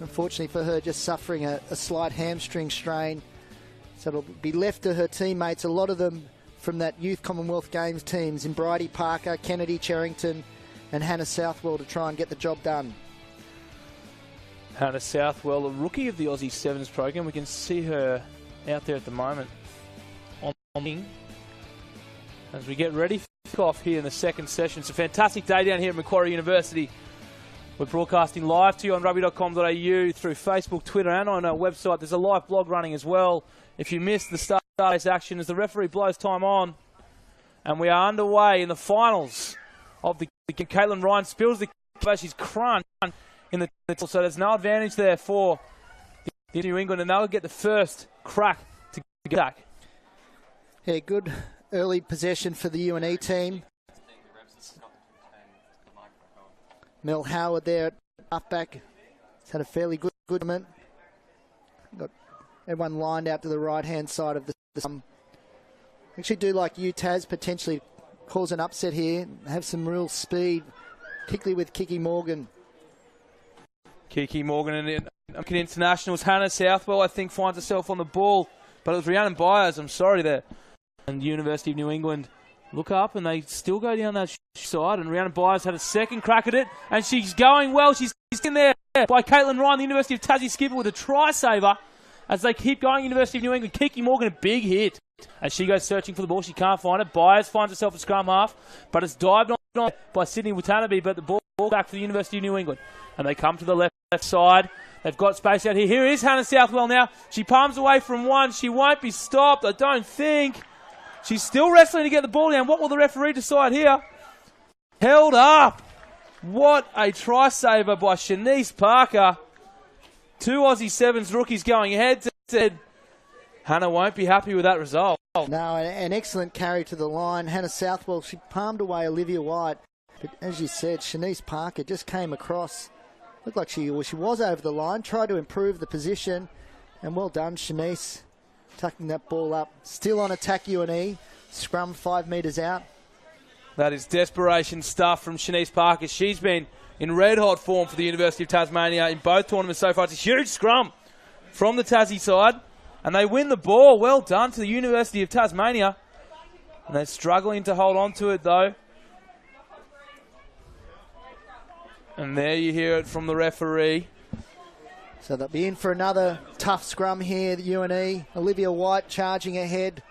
Unfortunately for her, just suffering a slight hamstring strain. So it'll be left to her teammates, a lot of them from that Youth Commonwealth Games teams in Bridie Parker, Kennedy Cherrington and Hannah Southwell to try and get the job done. Hannah Southwell, a rookie of the Aussie 7s program. We can see her out there at the moment on as we get ready for kickoff here in the second session. It's a fantastic day down here at Macquarie University. We're broadcasting live to you on Rugby.com.au through Facebook, Twitter and on our website. There's a live blog running as well. If you missed the start of this action as the referee blows time on, and we are underway in the finals of the Caitlin Ryan spills the but she's crunched in the so there's no advantage there for the New England, and they'll get the first crack to get back. Yeah, good early possession for the UNE team. Mel Howard there at halfback. He's had a fairly good moment. Got everyone lined out to the right-hand side of the actually do like UTAS potentially cause an upset here. Have some real speed, particularly with Kiki Morgan. Kiki Morgan and internationals. Hannah Southwell, I think, finds herself on the ball, but it was Rhiannon Byers, I'm sorry there. And University of New England look up and they still go down that side, and Rhiannon Byers had a second crack at it, and she's going well. She's in there by Caitlin Ryan, the University of Tassie skipper, with a try saver as they keep going. University of New England, Kiki Morgan, a big hit as she goes searching for the ball. She can't find it. Byers finds herself at scrum half, but it's dived on by Sydney Watanabe, but the ball back for the University of New England. And they come to the left side. They've got space out here. Here is Hannah Southwell now. She palms away from one. She won't be stopped, I don't think. She's still wrestling to get the ball down. What will the referee decide here? Held up. What a try saver by Shanice Parker. Two Aussie Sevens rookies going head to head. Hannah won't be happy with that result. No, an excellent carry to the line. Hannah Southwell, she palmed away Olivia White. But as you said, Shanice Parker just came across. Looked like she was over the line, tried to improve the position. And well done, Shanice, tucking that ball up. Still on attack, UNE. Scrum 5 metres out. That is desperation stuff from Shanice Parker. She's been in red-hot form for the University of Tasmania in both tournaments so far. It's a huge scrum from the Tassie side, and they win the ball. Well done to the University of Tasmania. And they're struggling to hold on to it, though. And there you hear it from the referee. So they'll be in for another tough scrum here, the UNE. Olivia White charging ahead,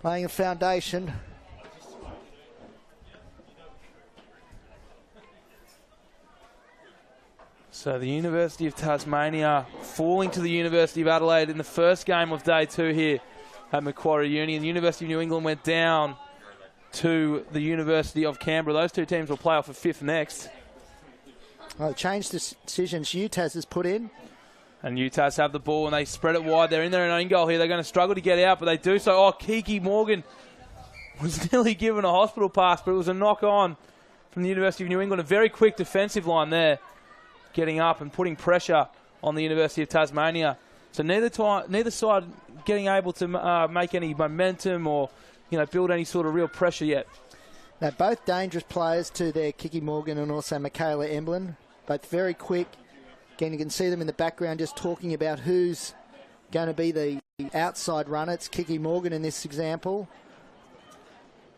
laying a foundation. So the University of Tasmania falling to the University of Adelaide in the first game of day 2 here at Macquarie Uni. And the University of New England went down to the University of Canberra. Those two teams will play off for 5th next. Well, changed decisions UTAS has put in. And UTAS have the ball and they spread it wide. They're in their own goal here. They're going to struggle to get out, but they do so. Oh, Kiki Morgan was nearly given a hospital pass, but it was a knock on from the University of New England. A very quick defensive line there, getting up and putting pressure on the University of Tasmania. So neither side getting able to make any momentum or build any sort of real pressure yet. Now both dangerous players to their Kiki Morgan and also Michaela Emblin. Both very quick. Again, you can see them in the background just talking about who's going to be the outside runner. It's Kiki Morgan in this example.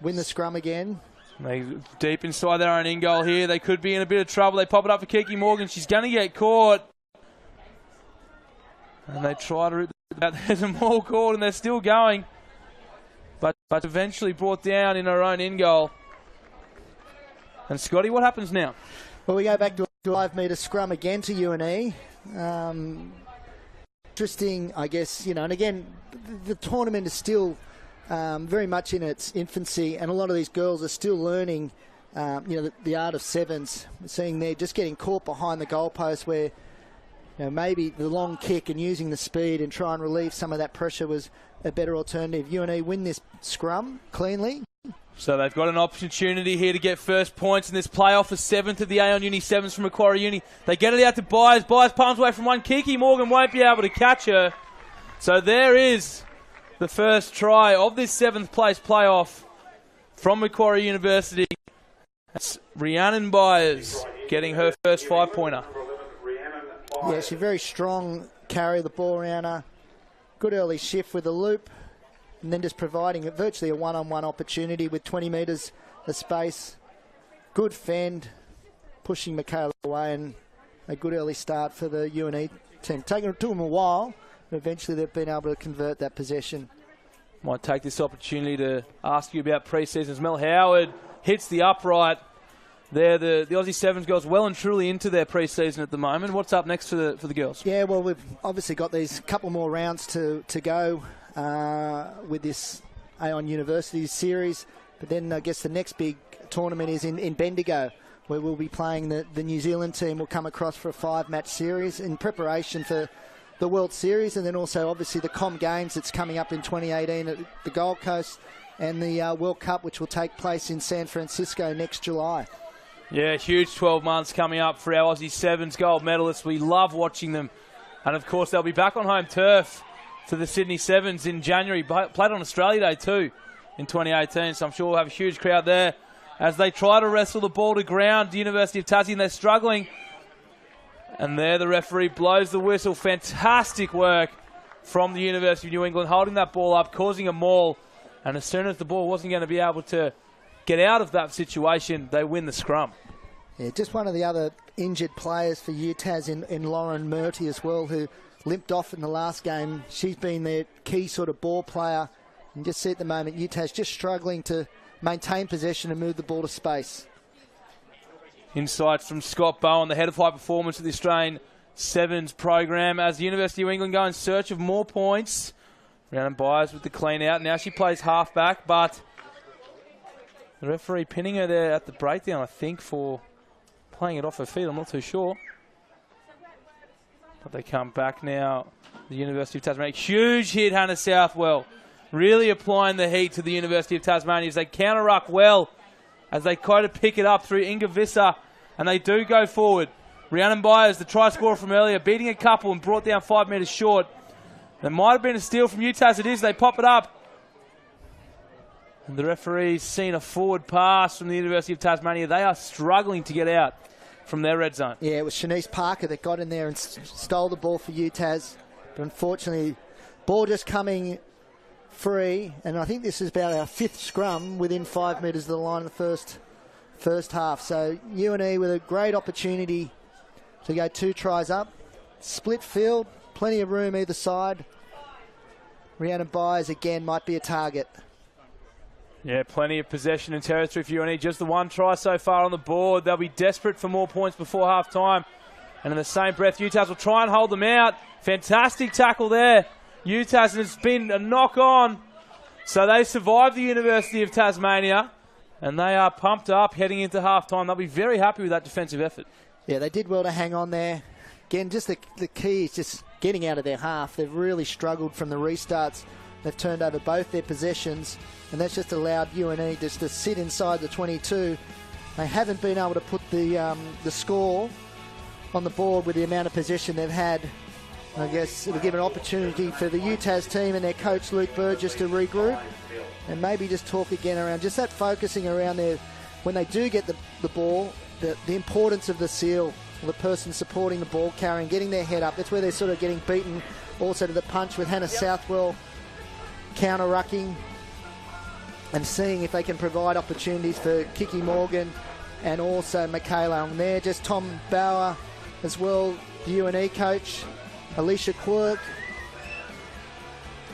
Win the scrum again. They deep inside their own in goal here. They could be in a bit of trouble. They pop it up for Kiki Morgan. She's going to get caught. And they try to root that. There's a maul called and they're still going. But eventually brought down in her own in goal. And Scotty, what happens now? Well, we go back to a 5-metre scrum again to UNE. Interesting, I guess, and again, the tournament is still very much in its infancy, and a lot of these girls are still learning, the art of sevens. We're seeing they're just getting caught behind the goalpost where, maybe the long kick and using the speed and try and relieve some of that pressure was a better alternative. UNE win this scrum cleanly. So they've got an opportunity here to get first points in this playoff for 7th of the Aon Uni7s from Macquarie Uni. They get it out to Byers. Byers palms away from one. Kiki Morgan won't be able to catch her. So there is the first try of this 7th place playoff from Macquarie University. That's Rhiannon Byers getting her first 5-pointer. Yeah, she's very strong, carry the ball around her. Good early shift with the loop. And then just providing virtually a one-on-one opportunity with 20 metres of space. Good fend, pushing Michaela away, and a good early start for the UNE team. Taking it to them a while, but eventually they've been able to convert that possession. Might take this opportunity to ask you about pre-seasons. Mel Howard hits the upright. There, the Aussie Sevens girls well and truly into their pre-season at the moment. What's up next for the girls? Yeah, well, we've obviously got these couple more rounds to go with this Aon University series. But then I guess the next big tournament is in Bendigo, where we'll be playing the New Zealand team. Will come across for a 5-match series in preparation for the World Series, and then also obviously the Com Games that's coming up in 2018 at the Gold Coast, and the World Cup, which will take place in San Francisco next July. Yeah, huge 12 months coming up for our Aussie Sevens gold medalists. We love watching them. And, of course, they'll be back on home turf for the Sydney Sevens in January. Played on Australia Day too in 2018, so I'm sure we'll have a huge crowd there as they try to wrestle the ball to ground. The University of Tassie, and they're struggling. And there the referee blows the whistle. Fantastic work from the University of New England, holding that ball up, causing a maul. And as soon as the ball wasn't going to be able to get out of that situation, they win the scrum. Yeah, just one of the other injured players for UTAS in Lauren Murty as well, who limped off in the last game. She's been their key sort of ball player. And just see at the moment, UTAS just struggling to maintain possession and move the ball to space. Insights from Scott Bowen, the head of high performance of the Australian Sevens program, as the University of England go in search of more points. Rhiannon Byers with the clean out. Now she plays halfback, but the referee pinning her there at the breakdown, I think, for playing it off her feet. I'm not too sure. But they come back now. The University of Tasmania. Huge hit, Hannah Southwell. Really applying the heat to the University of Tasmania as they counter-ruck well, as they kind of pick it up through Inga Visser, and they do go forward. Rhiannon Byers, the try scorer from earlier, beating a couple and brought down 5 metres short. There might have been a steal from UTAS. It is. They pop it up. And the referee's seen a forward pass from the University of Tasmania. They are struggling to get out from their red zone. Yeah, it was Shanice Parker that got in there and stole the ball for UTAS. But unfortunately, ball just coming free. And I think this is about our 5th scrum within 5 metres of the line of the first half. So UNE with a great opportunity to go 2 tries up. Split field, plenty of room either side. Rhiannon Byers again might be a target. Yeah, plenty of possession and territory for UNE. Just the 1 try so far on the board. They'll be desperate for more points before half-time. And in the same breath, UTAS will try and hold them out. Fantastic tackle there. UTAS, and it's been a knock-on. So they survived the University of Tasmania. And they are pumped up heading into half-time. They'll be very happy with that defensive effort. Yeah, they did well to hang on there. Again, just the key is just getting out of their half. They've really struggled from the restarts. They've turned over both their possessions, and that's just allowed UNE just to sit inside the 22. They haven't been able to put the score on the board with the amount of possession they've had. I guess it'll give an opportunity for the UTAS team and their coach Luke Burgess to regroup and maybe just talk again around just that focusing around there when they do get the ball, the importance of the seal, the person supporting the ball carrying, getting their head up. That's where they're sort of getting beaten also to the punch with Hannah Southwell counter-rucking and seeing if they can provide opportunities for Kiki Morgan and also Michaela on there. Just Tom Bauer as well, the UNE coach, Alicia Quirk.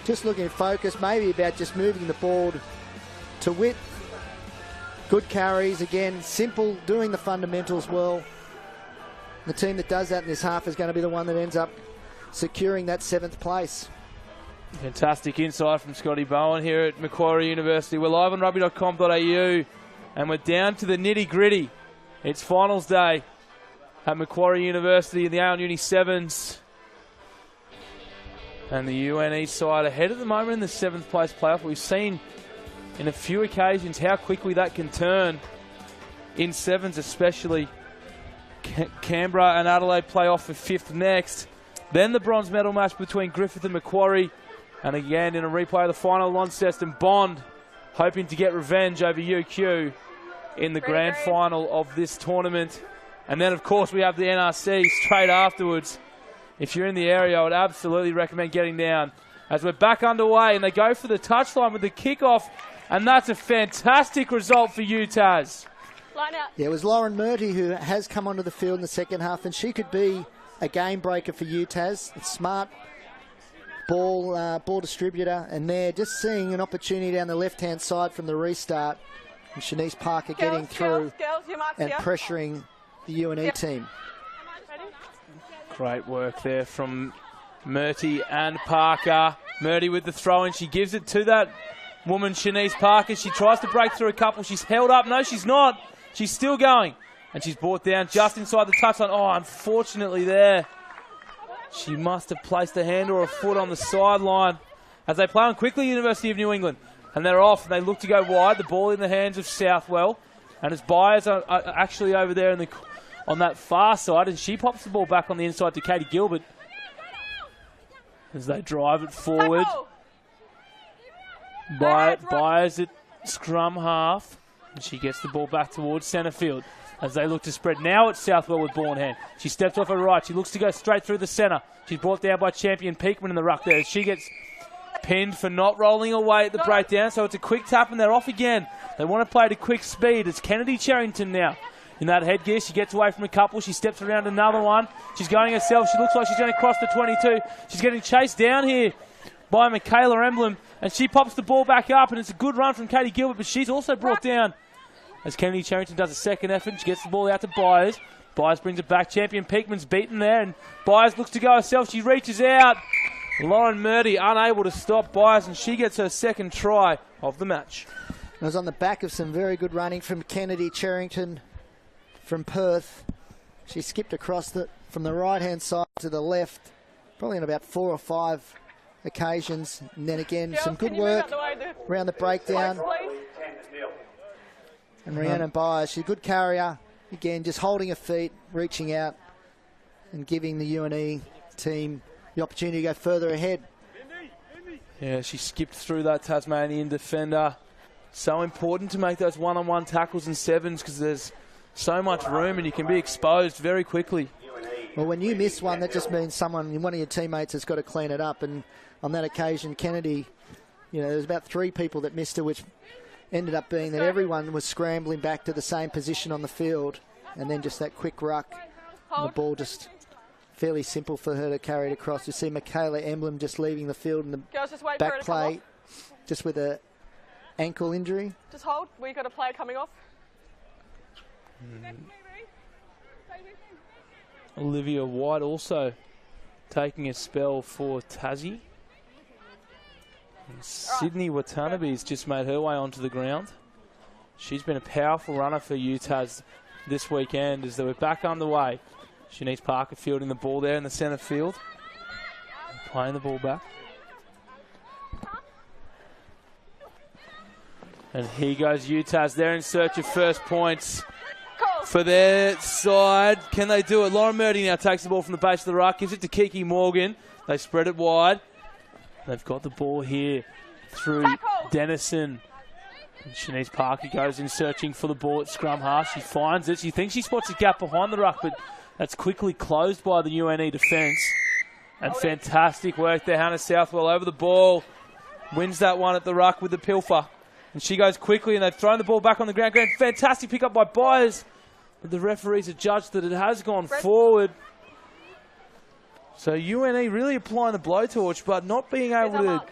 Just looking at focus, maybe about just moving the ball to width. Good carries, again, simple, doing the fundamentals well. The team that does that in this half is going to be the one that ends up securing that 7th place. Fantastic insight from Scotty Bowen here at Macquarie University. We're live on Rugby.com.au and we're down to the nitty-gritty. It's finals day at Macquarie University in the Uni7s. And the UNE side ahead at the moment in the 7th place playoff. We've seen in a few occasions how quickly that can turn in sevens, especially. Canberra and Adelaide play off for 5th next. Then the bronze medal match between Griffith and Macquarie. And again, in a replay of the final, Launceston Bond hoping to get revenge over UQ in the grand final of this tournament. And then, of course, we have the NRC straight afterwards. If you're in the area, I would absolutely recommend getting down. As we're back underway, and they go for the touchline with the kickoff. And that's a fantastic result for UTAS. Yeah, it was Lauren Murty who has come onto the field in the second half, and she could be a game breaker for UTAS. It's smart ball distributor, and they're just seeing an opportunity down the left-hand side from the restart. And Shanice Parker getting through and pressuring the UNE team. Great work there from Murty and Parker. Murty with the throw-in. She gives it to that woman, Shanice Parker. She tries to break through a couple. She's held up. No, she's not. She's still going. And she's brought down just inside the touchline. Oh, unfortunately there. She must have placed a hand or a foot on the sideline. As they play on quickly, University of New England. And they're off, and they look to go wide. The ball in the hands of Southwell. And as Byers are actually over there on that far side, and she pops the ball back on the inside to Katie Gilbert. As they drive it forward. Byers at scrum half. And she gets the ball back towards centre field as they look to spread. Now it's Southwell with ball in hand. She steps off her right. She looks to go straight through the centre. She's brought down by champion Peakman in the ruck there. She gets pinned for not rolling away at the breakdown, so it's a quick tap and they're off again. They want to play to quick speed. It's Kennedy Cherrington now in that headgear. She gets away from a couple. She steps around another one. She's going herself. She looks like she's going to cross the 22. She's getting chased down here by Michaela Emblem, and she pops the ball back up, and it's a good run from Katie Gilbert, but she's also brought down as Kennedy Cherrington does a second effort. She gets the ball out to Byers. Byers brings it back. Champion Peakman's beaten there, and Byers looks to go herself. She reaches out. Lauren Murdy unable to stop Byers, and she gets her second try of the match. It was on the back of some very good running from Kennedy Cherrington from Perth. She skipped across from the right-hand side to the left, probably on about 4 or 5 occasions. And then again, some good work around the breakdown. And Rhiannon Byers, she's a good carrier. Again, just holding her feet, reaching out, and giving the UNE team the opportunity to go further ahead. Yeah, she skipped through that Tasmanian defender. So important to make those one-on-one tackles and sevens because there's so much room and you can be exposed very quickly. Well, when you miss one, that just means one of your teammates has got to clean it up. And on that occasion, Kennedy, there's about 3 people that missed her, which ended up being that everyone was scrambling back to the same position on the field. And then just that quick ruck, and the ball just fairly simple for her to carry it across. You see Michaela Emblem just leaving the field in the back play, just with a ankle injury. Just hold. We've got a player coming off. Olivia White also taking a spell for Tassie. And Sydney Watanabe's just made her way onto the ground. She's been a powerful runner for UTAS this weekend as they were back underway. Shanice Parker fielding the ball there in the centre field. Playing the ball back. And here goes UTAS. They're in search of first points for their side. Can they do it? Lauren Murdy now takes the ball from the base of the ruck, gives it to Kiki Morgan. They spread it wide. They've got the ball here through Dennison. And Shanice Parker goes in searching for the ball at scrum half. She finds it. She thinks she spots a gap behind the ruck, but that's quickly closed by the UNE defence. And fantastic work there. Hannah Southwell over the ball. Wins that one at the ruck with the pilfer. And she goes quickly, and they've thrown the ball back on the ground. Fantastic pick up by Byers. But the referees have judged that it has gone forward. So UNE really applying the blowtorch, but not being able to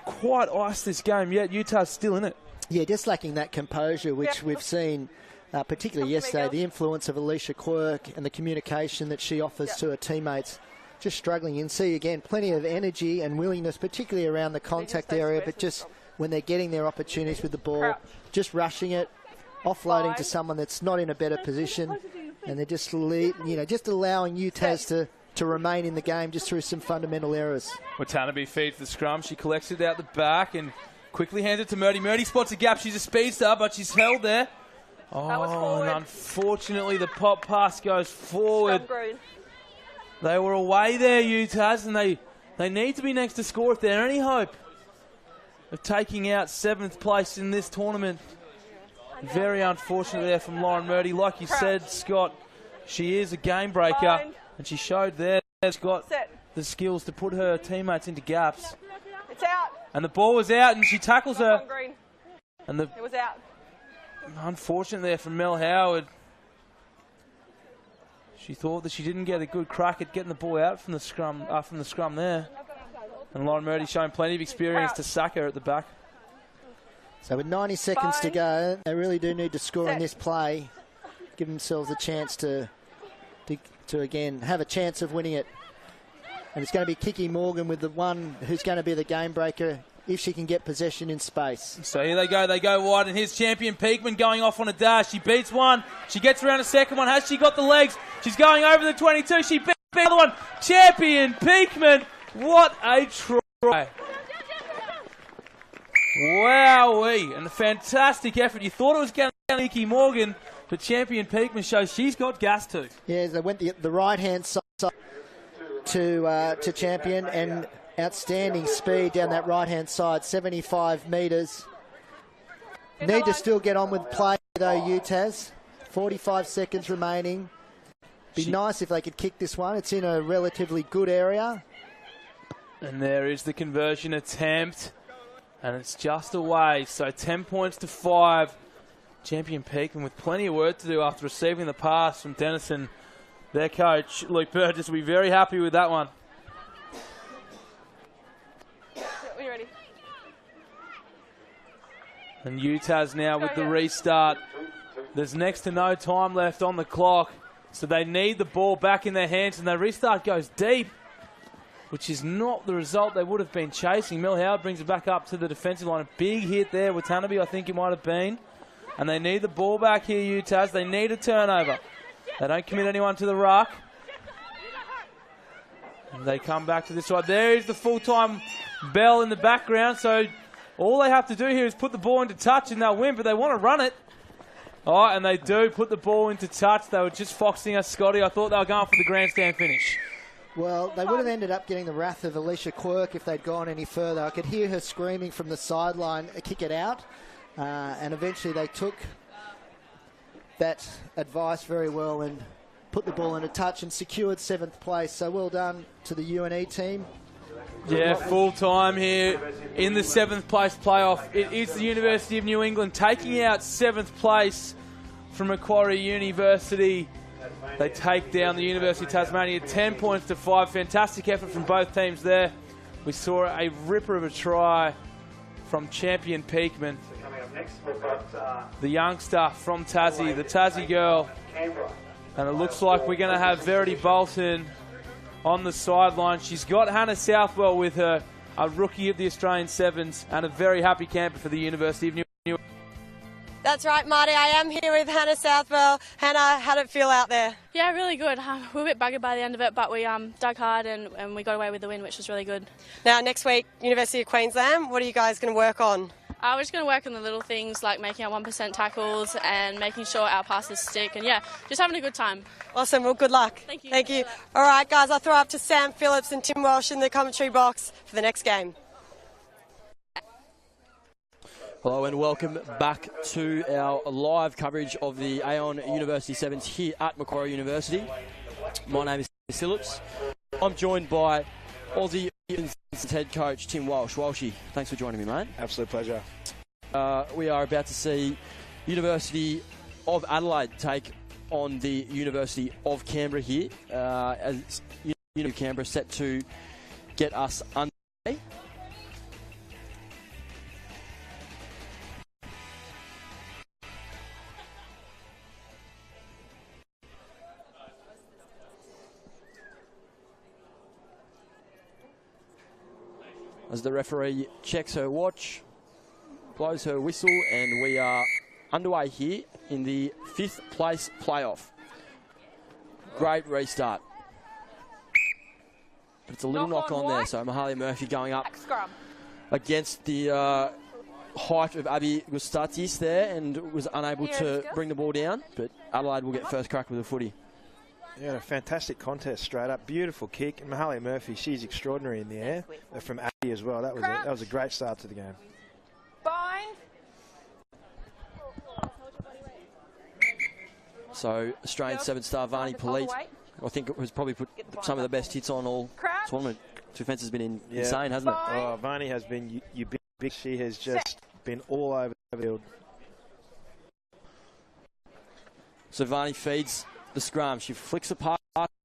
quite ice this game yet. Utah's still in it. Yeah, just lacking that composure, which we've seen, particularly yesterday, the influence of Alicia Quirk and the communication that she offers to her teammates. Just struggling. You can see, again, plenty of energy and willingness, particularly around the contact area, but just when they're getting their opportunities with the ball, just rushing it, offloading to someone that's not in a better position, and they're just, just allowing UTAS to remain in the game just through some fundamental errors. Watanabe feeds the scrum. She collects it out the back and quickly hands it to Murdy. Murdy spots a gap. She's a speedster, but she's held there. Oh, and unfortunately the pop pass goes forward. They were away there, UTAS, and they need to be next to score if they're any hope of taking out 7th place in this tournament. Very unfortunate there from Lauren Murdy. Like you said, Scott, she is a game breaker, and she showed there she's got the skills to put her teammates into gaps. It's out. And the ball was out, and she tackles her. And it was out. Unfortunate there from Mel Howard. She thought that she didn't get a good crack at getting the ball out from the scrum there. And Lauren Murdy showing plenty of experience to sack her at the back. So with 90 seconds to go, they really do need to score in this play, give themselves a chance to again have a chance of winning it. And it's going to be Kiki Morgan with the one who's going to be the game breaker if she can get possession in space. So here they go wide, and here's Champion Peakman going off on a dash. She beats one, she gets around a second one. Has she got the legs? She's going over the 22, she beats the other one. Champion Peakman, what a try. Wowee, and a fantastic effort. You thought it was going to be Kiki Morgan, but Champion Peakman shows she's got gas too. Yeah, they went the right-hand side to Champion, and outstanding speed down that right-hand side, 75 metres. Need to still get on with play. though, UTAS. 45 seconds remaining. Be nice if they could kick this one. It's in a relatively good area. And there is the conversion attempt. And it's just away. So 10 points to 5. Champion Peakman with plenty of work to do after receiving the pass from Denison. Their coach, Luke Burgess, will be very happy with that one. We ready? And UTAS now with the restart. There's next to no time left on the clock. So they need the ball back in their hands, and the restart goes deep, which is not the result they would have been chasing. Mel Howard brings it back up to the defensive line. A big hit there with Tanabe, I think it might have been. And they need the ball back here, UTAS. They need a turnover. They don't commit anyone to the ruck. And they come back to this side. There is the full-time bell in the background. So all they have to do here is put the ball into touch and they'll win, but they want to run it. Oh, and they do put the ball into touch. They were just foxing us, Scotty. I thought they were going for the grandstand finish. Well, they would have ended up getting the wrath of Alicia Quirk if they'd gone any further. I could hear her screaming from the sideline, kick it out. And eventually they took that advice very well and put the ball into touch and secured 7th place. So well done to the UNE team. Yeah, full time here in the 7th place playoff. It is the University of New England taking out 7th place from Macquarie University. They take down the University of Tasmania 10 points to 5. Fantastic effort from both teams there. We saw a ripper of a try from champion Peakman. The youngster from Tassie, the Tassie girl. And it looks like we're going to have Verity Bolton on the sideline. She's got Hannah Southwell with her, a rookie of the Australian Sevens, and a very happy camper for the University of New England. That's right, Marty. I am here with Hannah Southwell. Hannah, how did it feel out there? Yeah, really good. We were a bit buggered by the end of it, but we dug hard and we got away with the win, which was really good. Now, next week, University of Queensland, what are you guys going to work on? We're just going to work on the little things like making our 1% tackles and making sure our passes stick. And, yeah, just having a good time. Awesome. Well, good luck. Thank you. Thank you. All right, guys, I'll throw up to Sam Phillips and Tim Welsh in the commentary box for the next game. Hello and welcome back to our live coverage of the Aon University Sevens here at Macquarie University. My name is Phillips. I'm joined by Aussie head coach Tim Walsh. Walshy, thanks for joining me, mate. Absolute pleasure. We are about to see University of Adelaide take on the University of Canberra here. As University of Canberra set to get us underway. As the referee checks her watch, blows her whistle, and we are underway here in the 5th place playoff. Great restart. But it's a little knock on there, so Mahalia Murphy going up against the height of Abby Gustatis there and was unable to bring the ball down, but Adelaide will get first crack with the footy. Yeah, a fantastic contest straight up. Beautiful kick. And Mahalia Murphy, she's extraordinary in the air. From Abby as well. That was a great start to the game. Bind. So Australian 7-star Varney Polite, I think it was probably put some of the best hits on all tournament. Defence has been insane, hasn't it? Oh, Varney has been big. She has just been all over the field. So Varney feeds the scrum. She flicks a pass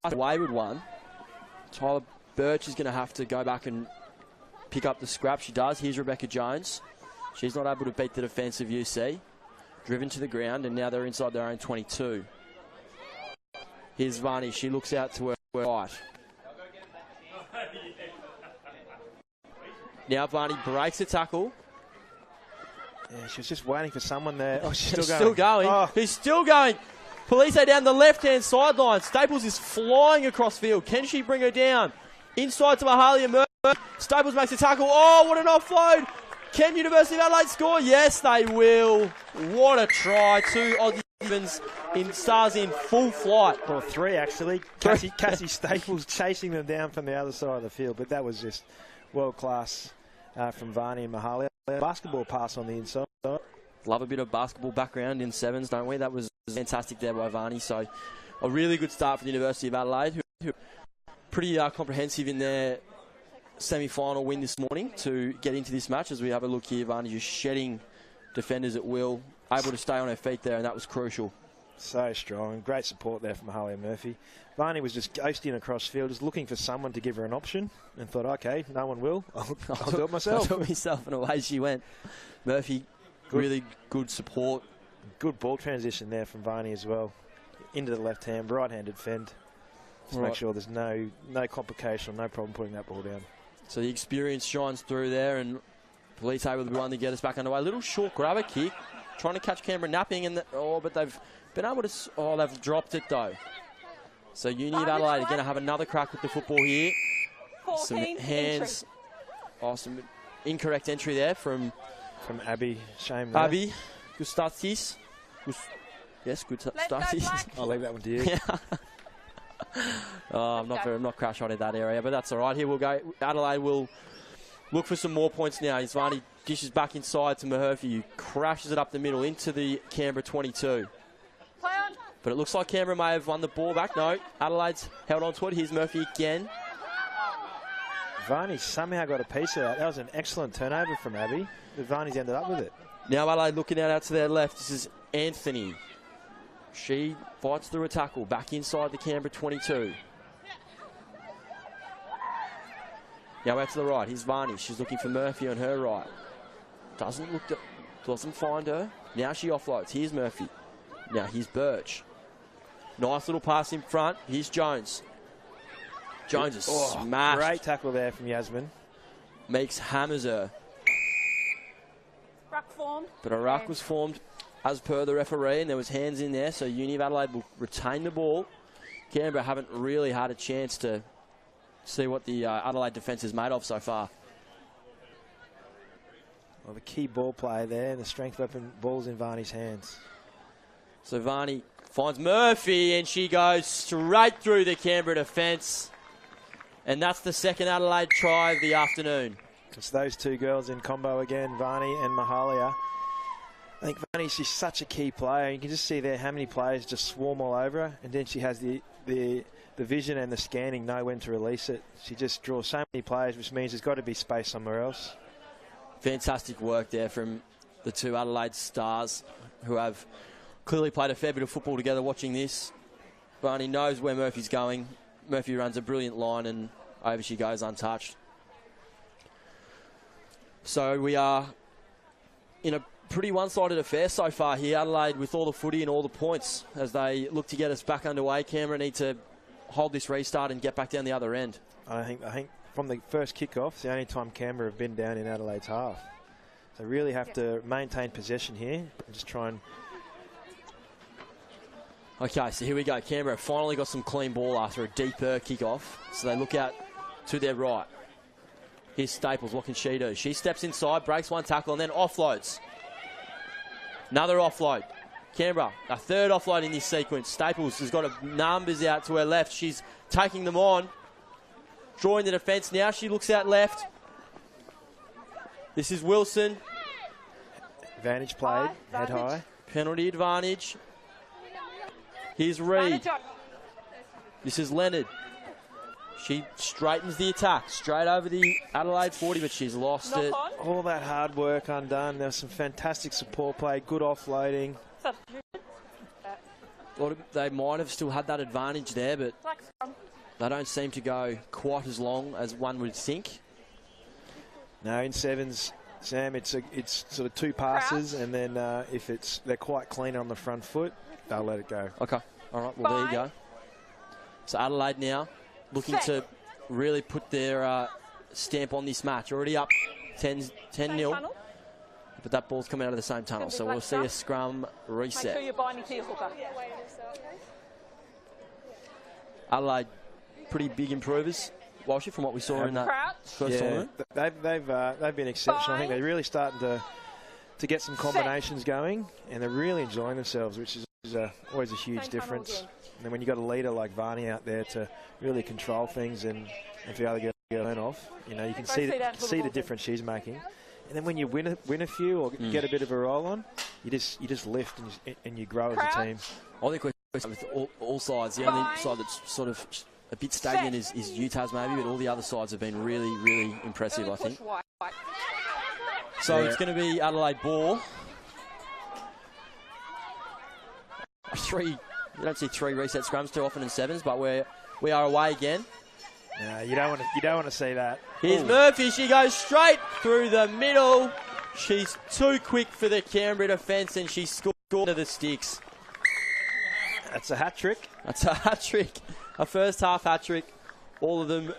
away with one. Tyler Birch is going to have to go back and pick up the scrap. She does. Here's Rebecca Jones. She's not able to beat the defence of UC. Driven to the ground, and now they're inside their own 22. Here's Varney. She looks out to her right. Now Varney breaks a tackle. Yeah, she was just waiting for someone there. Oh, she's still going. Oh. He's still going. Police are down the left-hand sideline. Staples is flying across field. Can she bring her down? Inside to Mahalia Murphy. Staples makes a tackle. Oh, what an offload. Can University of Adelaide score? Yes, they will. What a try. 2 Aussie Uni7s in stars in full flight. Or 3, actually. Cassie Staples chasing them down from the other side of the field. But that was just world-class from Varney and Mahalia. Basketball pass on the inside. love a bit of basketball background in sevens, don't we? That was fantastic there by Varney. So a really good start for the University of Adelaide, who pretty comprehensive in their semi-final win this morning to get into this match. As we have a look here, Varney just shedding defenders at will, able to stay on her feet there, and that was crucial. So strong. Great support there from Mahalia Murphy. Varney was just ghosting across field, just looking for someone to give her an option, and thought, okay, no one will. I'll do it myself. I'll do it myself, and away she went. Murphy, really good support. Good ball transition there from Varney as well. Into the left hand, right-handed fend. Just make sure there's no complication, no problem putting that ball down. So the experience shines through there, and Police able to be one to get us back underway. A little short grabber kick, trying to catch Canberra napping, and but they've been able to. They've dropped it though. So Uni of Adelaide are going to have another crack with the football here. Some hands. Some incorrect entry there from Abby. Shame there. Abby. Gustatis. Yes, Gustatis. I'll leave that one to you. I'm not crash hot in that area, but that's all right. Here we'll go. Adelaide will look for some more points now. Isvani dishes back inside to Murphy, who crashes it up the middle into the Canberra 22. But it looks like Canberra may have won the ball back. No, Adelaide's held on to it. Here's Murphy again. Varney somehow got a piece of that. That was an excellent turnover from Abby, but Varney's ended up with it. Now Adelaide looking out to their left. This is Anthony. She fights through a tackle back inside the Canberra 22. Now out to the right. Here's Varney. She's looking for Murphy on her right. Doesn't find her. Now she offloads. Here's Murphy. Now here's Birch. Nice little pass in front. Here's Jones. Jones is smashed. Great tackle there from Yasmin. Meeks hammers her. Ruck formed. But a ruck was formed as per the referee, and there was hands in there, so Uni of Adelaide will retain the ball. Canberra haven't really had a chance to see what the Adelaide defence is made of so far. Well, the key ball play there, and the strength weapon ball's in Varney's hands. So Varney finds Murphy, and she goes straight through the Canberra defence. And that's the second Adelaide try of the afternoon. It's those two girls in combo again, Varney and Mahalia. I think Varney, she's such a key player. You can just see there how many players just swarm all over her, and then she has the vision and the scanning, know when to release it. She just draws so many players, which means there's got to be space somewhere else. Fantastic work there from the two Adelaide stars, who have clearly played a fair bit of football together watching this. Varney knows where Murphy's going. Murphy runs a brilliant line, and over she goes untouched. So we are in a pretty one-sided affair so far here. Adelaide with all the footy and all the points as they look to get us back underway. Canberra need to hold this restart and get back down the other end. I think from the first kick-off, it's the only time Canberra have been down in Adelaide's half. So really have to maintain possession here and just try and... Okay, so here we go. Canberra finally got some clean ball after a deeper kick-off. So they look out to their right. Here's Staples. What can she do? She steps inside, breaks one tackle, and then offloads. Another offload. Canberra, a third offload in this sequence. Staples has got numbers out to her left. She's taking them on. Drawing the defence now. She looks out left. This is Wilson. Advantage played. Head high. Penalty advantage. Here's Reid. This is Leonard. She straightens the attack straight over the Adelaide 40, but she's lost it. All that hard work undone. There was some fantastic support play, good offloading. They might have still had that advantage there, but they don't seem to go quite as long as one would think. No, in sevens, Sam, it's sort of two passes, and then if they're quite clean on the front foot, they'll let it go. Okay. All right. Well, there you go. So Adelaide now looking to really put their stamp on this match. Already up 10-0. But that ball's coming out of the same tunnel. So we'll see a scrum reset. Make sure you're binding to your hooker. Adelaide, pretty big improvers, Walshy, from what we saw in that first tournament. They've been exceptional. I think they're really starting to get some combinations going, and they're really enjoying themselves, which is always a huge difference. And then when you've got a leader like Varney out there to really control things and for the other girl to learn off, you know, you can see the difference she's making. And then when you win a few or get a bit of a roll on, you just lift and you grow as a team. I think we're with all sides. The only side that's sort of a bit stagnant is UTAS maybe, but all the other sides have been really, really impressive, I think. So it's going to be Adelaide ball. You don't see 3 reset scrums too often in 7s, but we are away again. You don't want to see that. Here's Murphy. She goes straight through the middle. She's too quick for the Canberra defence, and she scored to the sticks. That's a hat trick. That's a hat trick. A first half hat trick. All of them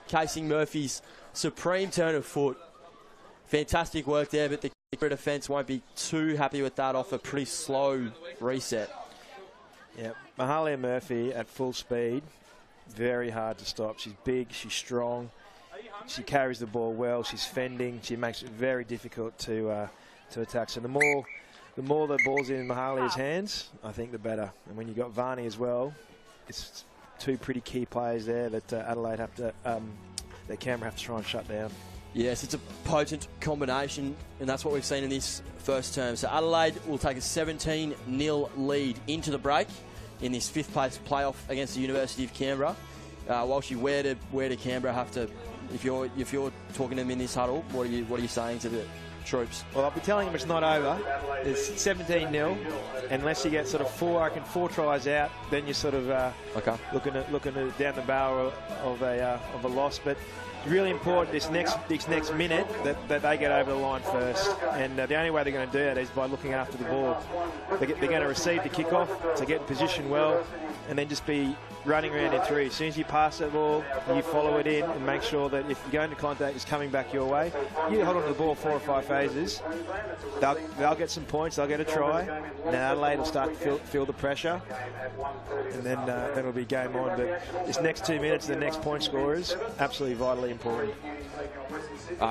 casing Murphy's supreme turn of foot. Fantastic work there, but the Canberra defence won't be too happy with that off a pretty slow reset. Yeah, Mahalia Murphy at full speed. Very hard to stop. She's big, she's strong, she carries the ball well, she's fending, she makes it very difficult to attack. So the more the ball's in Mahalia's hands, I think the better. And when you've got Varney as well, it's 2 pretty key players there that Adelaide have to, that Canberra have to try and shut down. Yes, it's a potent combination, and that's what we've seen in this first term. So Adelaide will take a 17-0 lead into the break in this 5th place playoff against the University of Canberra. Walshy, where do Canberra have to? If you're talking to them in this huddle, what are you saying to the troops? Well, I'll be telling them it's not over. It's 17-0. Unless you get sort of 4 tries out, then you're sort of looking at down the barrel of a loss. But it's really important this next minute that they get over the line first. And the only way they're going to do that is by looking after the ball. They're going to receive the kickoff to get in position well, and then just be running around in 3. As soon as you pass that ball, you follow it in and make sure that if you go into contact, it's coming back your way. You hold on to the ball 4 or 5 phases, they'll get some points, they'll get a try. Now Adelaide will start to feel the pressure, and then it'll be game on. But this next 2 minutes, the next point scorers, absolutely vitally important.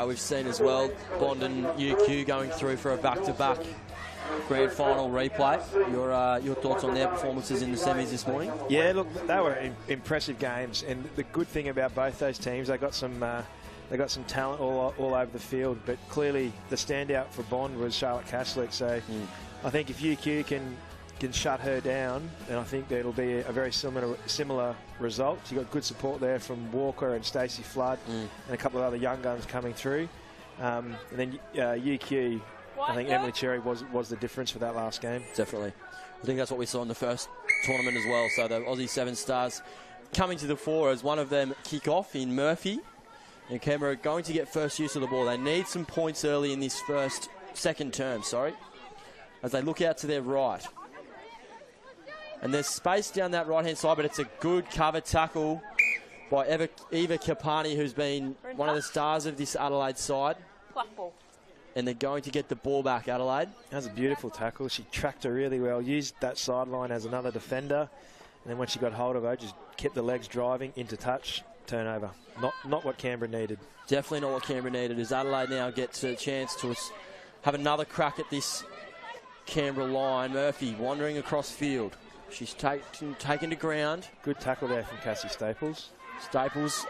We've seen as well Bond and UQ going through for a back-to-back grand final replay. Your thoughts on their performances in the semis this morning? Yeah, look, they were impressive games, and the good thing about both those teams, they got some talent all over the field. But clearly, the standout for Bond was Charlotte Caslick. So I think if UQ can shut her down, then I think it'll be a very similar result. You got good support there from Walker and Stacey Flood, and a couple of other young guns coming through. And then UQ. I think Emily Cherry was the difference for that last game. Definitely. I think that's what we saw in the first tournament as well. So the Aussie 7 stars coming to the fore as one of them kick off in Murphy. And Canberra going to get first use of the ball. They need some points early in this second term, as they look out to their right. And there's space down that right-hand side, but it's a good cover tackle by Eva Kapani, who's been one of the stars of this Adelaide side. And they're going to get the ball back, Adelaide. That was a beautiful tackle. She tracked her really well, used that sideline as another defender, and then when she got hold of her, just kept the legs driving into touch, turnover. Not what Canberra needed. Definitely not what Canberra needed, as Adelaide now gets a chance to have another crack at this Canberra line. Murphy wandering across field. She's taken to ground. Good tackle there from Cassie Staples. Staples,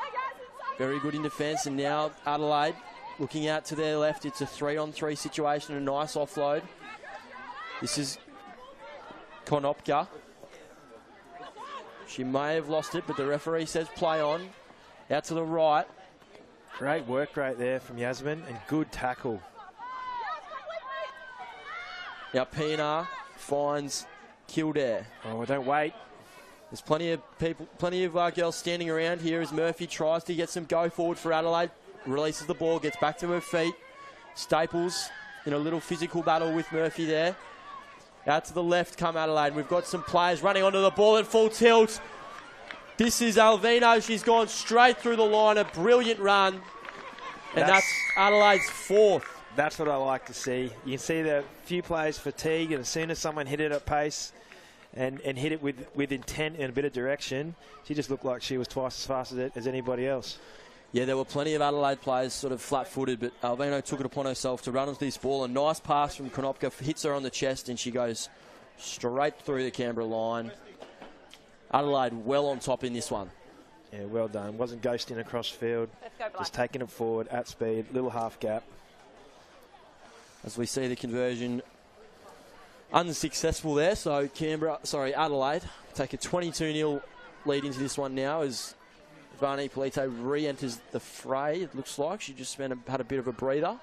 very good in defence, and now Adelaide looking out to their left. It's a 3-on-3 situation, a nice offload. This is Konopka. She may have lost it, but the referee says play on. Out to the right. Great work rate there from Yasmin, and good tackle. Now Pienaar finds Kildare. Oh, don't wait. There's plenty of girls standing around here as Murphy tries to get some go forward for Adelaide. Releases the ball, gets back to her feet. Staples in a little physical battle with Murphy there. Out to the left come Adelaide. We've got some players running onto the ball at full tilt. This is Alvino. She's gone straight through the line. A brilliant run. And that's Adelaide's 4th. That's what I like to see. You can see the few players fatigue, and as soon as someone hit it at pace and hit it with intent and a bit of direction, she just looked like she was twice as fast as anybody else. Yeah, there were plenty of Adelaide players sort of flat-footed, but Alvino took it upon herself to run onto this ball. A nice pass from Konopka hits her on the chest, and she goes straight through the Canberra line. Adelaide well on top in this one. Yeah, well done. Wasn't ghosting across field. Just taking it forward at speed, little half gap. as we see the conversion unsuccessful there. So Adelaide take a 22-0 lead into this one now as Vani Polite re-enters the fray. It looks like she just had a bit of a breather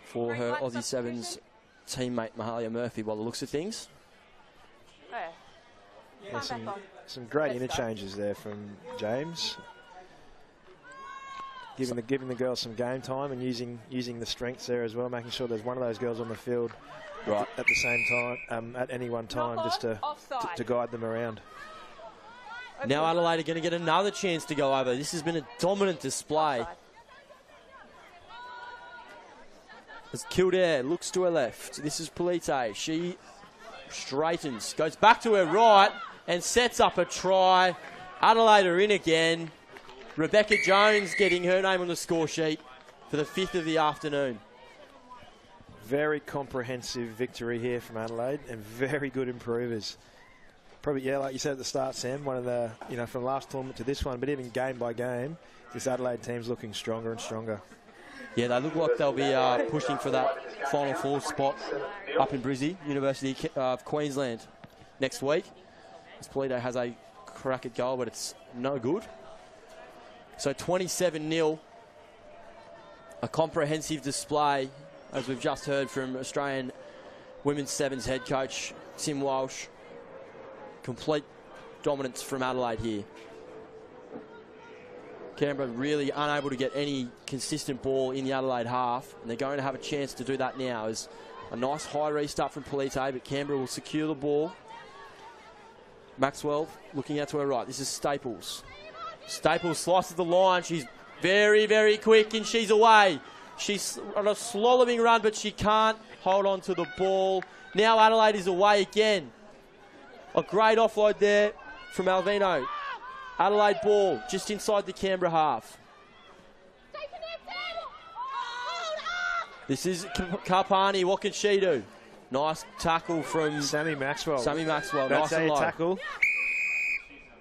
for her Aussie Sevens teammate Mahalia Murphy by the looks of things. Yeah, some great interchanges there from James. Giving the girls some game time and using the strengths there as well, making sure there's one of those girls on the field right at the same time, at any one time, just to guide them around. Now Adelaide are going to get another chance to go over. This has been a dominant display. As Kildare looks to her left, this is Polite. She straightens, goes back to her right and sets up a try. Adelaide are in again. Rebecca Jones getting her name on the score sheet for the 5th of the afternoon. Very comprehensive victory here from Adelaide and very good improvers. Probably, yeah, like you said at the start, Sam, one of the, from last tournament to this one, but even game by game, this Adelaide team's looking stronger and stronger. Yeah, they look like they'll be pushing for that Final Four spot up in Brizzy, University of Queensland, next week. As Polito has a crack at goal, but it's no good. So 27-0, a comprehensive display, as we've just heard from Australian Women's Sevens head coach Tim Walsh. Complete dominance from Adelaide here. Canberra really unable to get any consistent ball in the Adelaide half, and they're going to have a chance to do that now. As a nice high restart from Polite, but Canberra will secure the ball. Maxwell looking out to her right. This is Staples. Staples slices the line. She's very, very quick, and she's away. She's on a slaloming run, but she can't hold on to the ball. Now Adelaide is away again. A great offload there from Alvino. Adelaide ball just inside the Canberra half. This is Karpani. What can she do? Nice tackle from Sammy Maxwell. Sammy Maxwell. That's nice and low. tackle.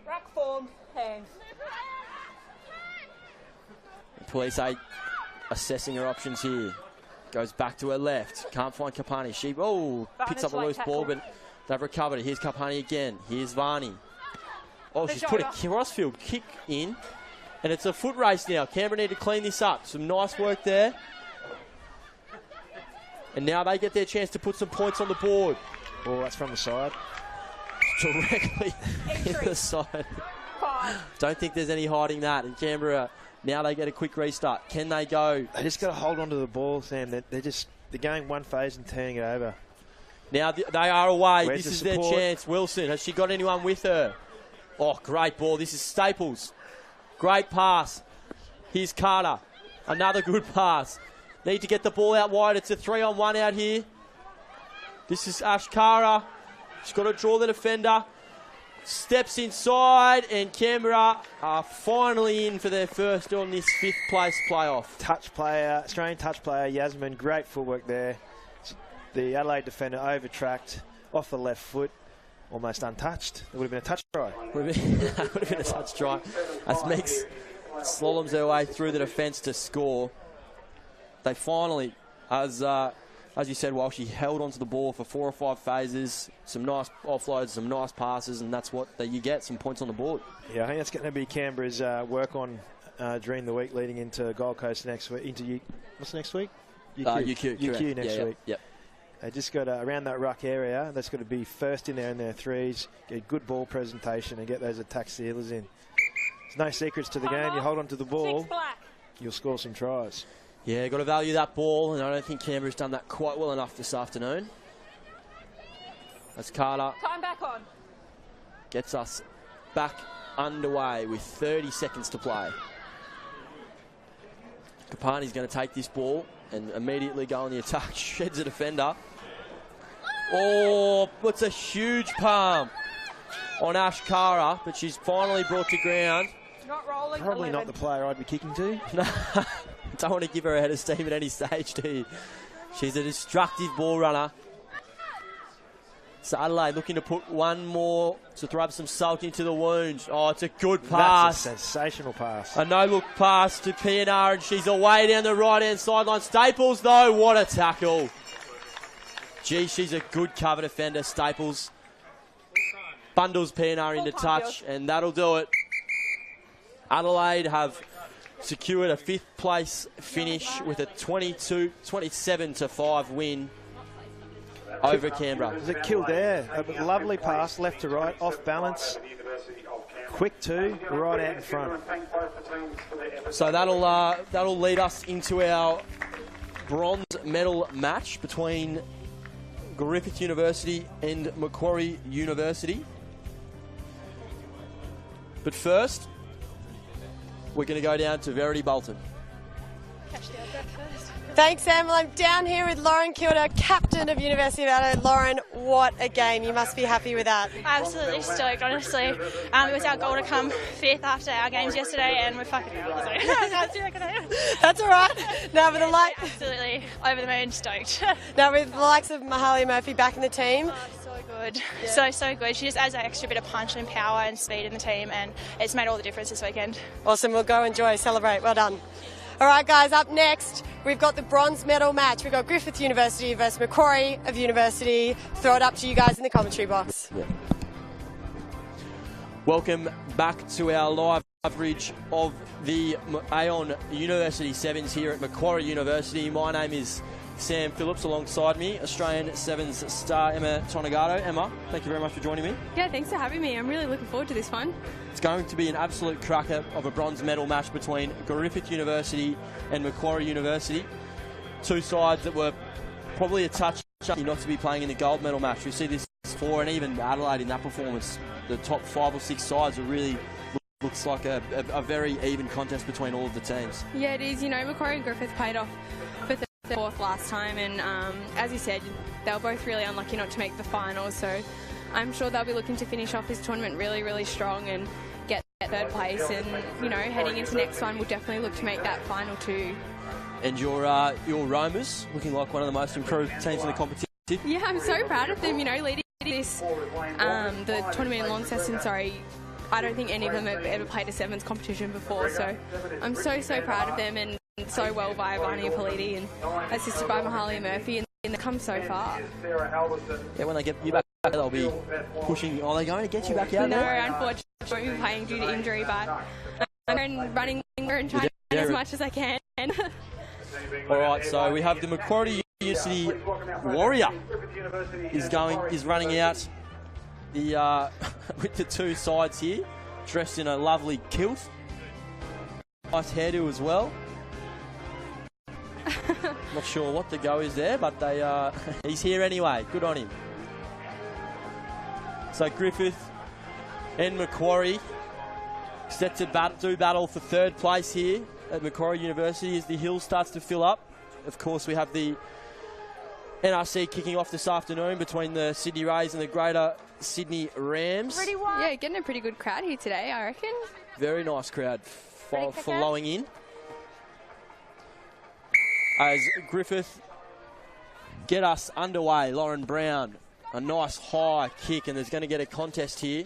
Rack form, hands. Police assessing her options here. Goes back to her left. Can't find Kapani. She picks up a loose ball, but they've recovered it. Here's Kapani again. Here's Varney. Oh, she's put a crossfield kick in, and it's a foot race now. Canberra need to clean this up. Some nice work there. And now they get their chance to put some points on the board. Oh, that's from the side. Directly in the side. Don't think there's any hiding that. And Canberra, now they get a quick restart. Can they go? They just got to hold on to the ball, Sam. They're going one phase and turning it over. Now they are away. Where's this is support? their chance. Wilson, has she got anyone with her? Oh, great ball. This is Staples. Great pass. Here's Carter. Another good pass. Need to get the ball out wide. It's a 3-on-1 out here. This is Ash Kara. She's got to draw the defender. Steps inside, and Canberra are finally in for their first on this 5th place playoff. Australian touch player, Yasmin. Great footwork there. The Adelaide defender overtracked off the left foot. Almost untouched. It would have been a touch try. Would have been a touch try. As Meeks slaloms her way through the defence to score. They finally, as you said, while she held onto the ball for 4 or 5 phases, some nice offloads, some nice passes, and that's what you get, some points on the board. Yeah, I think that's going to be Canberra's work on during the week leading into Gold Coast next week. What's next week? UQ next week. Yep. They just got around that ruck area. That's got to be first in there in their threes, get good ball presentation, and get those attack sealers in. There's no secrets to the game. You hold on to the ball, you'll score some tries. Yeah, got to value that ball, and I don't think Canberra's done that quite well enough this afternoon. That's Carter. Time back on. Gets us back underway with 30 seconds to play. Kapani's going to take this ball and immediately go on the attack. Sheds a defender. Oh, puts a huge palm on Ash Kara, but she's finally brought to ground. Not rolling. Probably 11. not the player I'd be kicking to. No, don't want to give her a head of steam at any stage, do you? She's a destructive ball runner. So Adelaide looking to put one more to throw some salt into the wound. Oh, it's a good pass. That's a sensational pass. A no-look pass to PNR, and she's away down the right-hand sideline. Staples, though, what a tackle. Gee, she's a good cover defender, Staples. Bundles PNR into touch, and that'll do it. Adelaide have secured a 5th place finish with a 27-5 win over Canberra. Was it Kildare? A lovely pass, left to right, off balance. Quick two, right out in front. So that'll lead us into our bronze medal match between Griffith University and Macquarie University. But first, we're going to go down to Verity Bolton. Thanks, Sam. Well, I'm down here with Lauren Kilda, captain of University of Adelaide. Lauren, what a game. You must be happy with that. Absolutely stoked, honestly. It was our goal to come 5th after our games yesterday, and we're fucking I can't see that. That's all right. Now with the absolutely over the moon, stoked. Now with the likes of Mahalia Murphy back in the team. So good. So good. She just adds that extra bit of punch and power and speed in the team, and it's made all the difference this weekend. Awesome. We'll go enjoy, celebrate. Well done. All right, guys, up next, we've got the bronze medal match. We've got Griffith University versus Macquarie of University. Throw it up to you guys in the commentary box. Yeah. Welcome back to our live coverage of the Aon University Sevens here at Macquarie University. My name is Sam Phillips. Alongside me, Australian Sevens star Emma Tonagato. Emma, thank you very much for joining me. Yeah, thanks for having me. I'm really looking forward to this one. It's going to be an absolute cracker of a bronze medal match between Griffith University and Macquarie University. Two sides that were probably a touch lucky not to be playing in the gold medal match. We see this before, and even Adelaide in that performance. The top 5 or 6 sides are really looks like a very even contest between all of the teams. Yeah, it is. You know, Macquarie and Griffith played off for 4th last time, and as you said, they were both really unlucky not to make the finals, so I'm sure they'll be looking to finish off this tournament really, really strong and get 3rd place, and, you know, heading into next one, we'll definitely look to make that final 2. And your Romers looking like one of the most improved teams in the competition. Yeah, I'm so proud of them, you know, leading this, the tournament in Launceston, I don't think any of them have ever played a Sevens competition before, so I'm so proud of them, and so well by Vania Politi and assisted by Mahalia Murphy, and they've come so far. Yeah, when they get you back, they'll be pushing. Are they going to get you back out there? there? No, unfortunately, I won't be playing due to injury, but I'm running and trying as much as I can. All right, so we have the Macquarie University Warrior is running out the with the two sides here, dressed in a lovely kilt. Nice hairdo as well. Not sure what the go is there, but he's here anyway. Good on him. So Griffith and Macquarie set to do battle for 3rd place here at Macquarie University as the hill starts to fill up. Of course, we have the NRC kicking off this afternoon between the Sydney Rays and the Greater Sydney Rams. Yeah, getting a pretty good crowd here today, I reckon. Very nice crowd following in. As Griffith get us underway, Lauren Brown, a nice high kick, and there's going to get a contest here.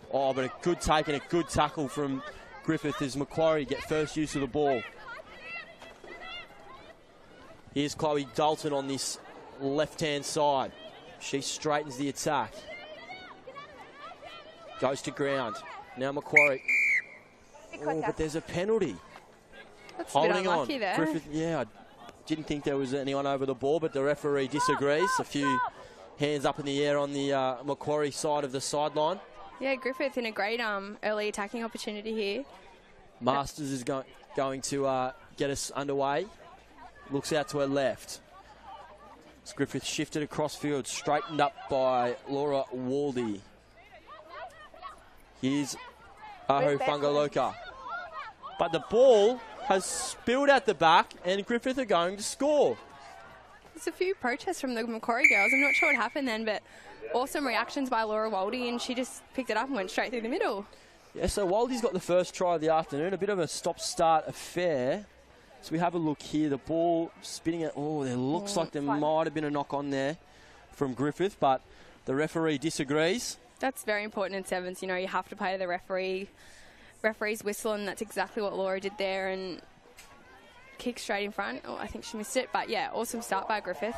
Oh, but a good take and a good tackle from Griffith as Macquarie get first use of the ball. Here's Chloe Dalton on this left-hand side. She straightens the attack. Goes to ground. Now Macquarie. Oh, but there's a penalty. That's holding a bit unlucky on. there. Griffith, yeah, I didn't think there was anyone over the ball, but the referee disagrees. A few hands up in the air on the Macquarie side of the sideline. Yeah, Griffith in a great early attacking opportunity here. Masters is going to get us underway. Looks out to her left. As Griffith shifted across field, straightened up by Laura Waldy. Here's Ahu Fungaloka. But the ball has spilled at the back, and Griffith are going to score. There's a few protests from the Macquarie girls. I'm not sure what happened then, but awesome reactions by Laura Waldy, and she just picked it up and went straight through the middle. Yeah, so Waldy's got the first try of the afternoon. A bit of a stop-start affair. So we have a look here. The ball spinning it. Oh, there looks like there might have been a knock on there from Griffith, but The referee disagrees. That's very important in sevens. You know, you have to play the referee's whistle, and that's exactly what Laura did there, and kick straight in front. Oh, I think she missed it, but yeah, awesome start by Griffith.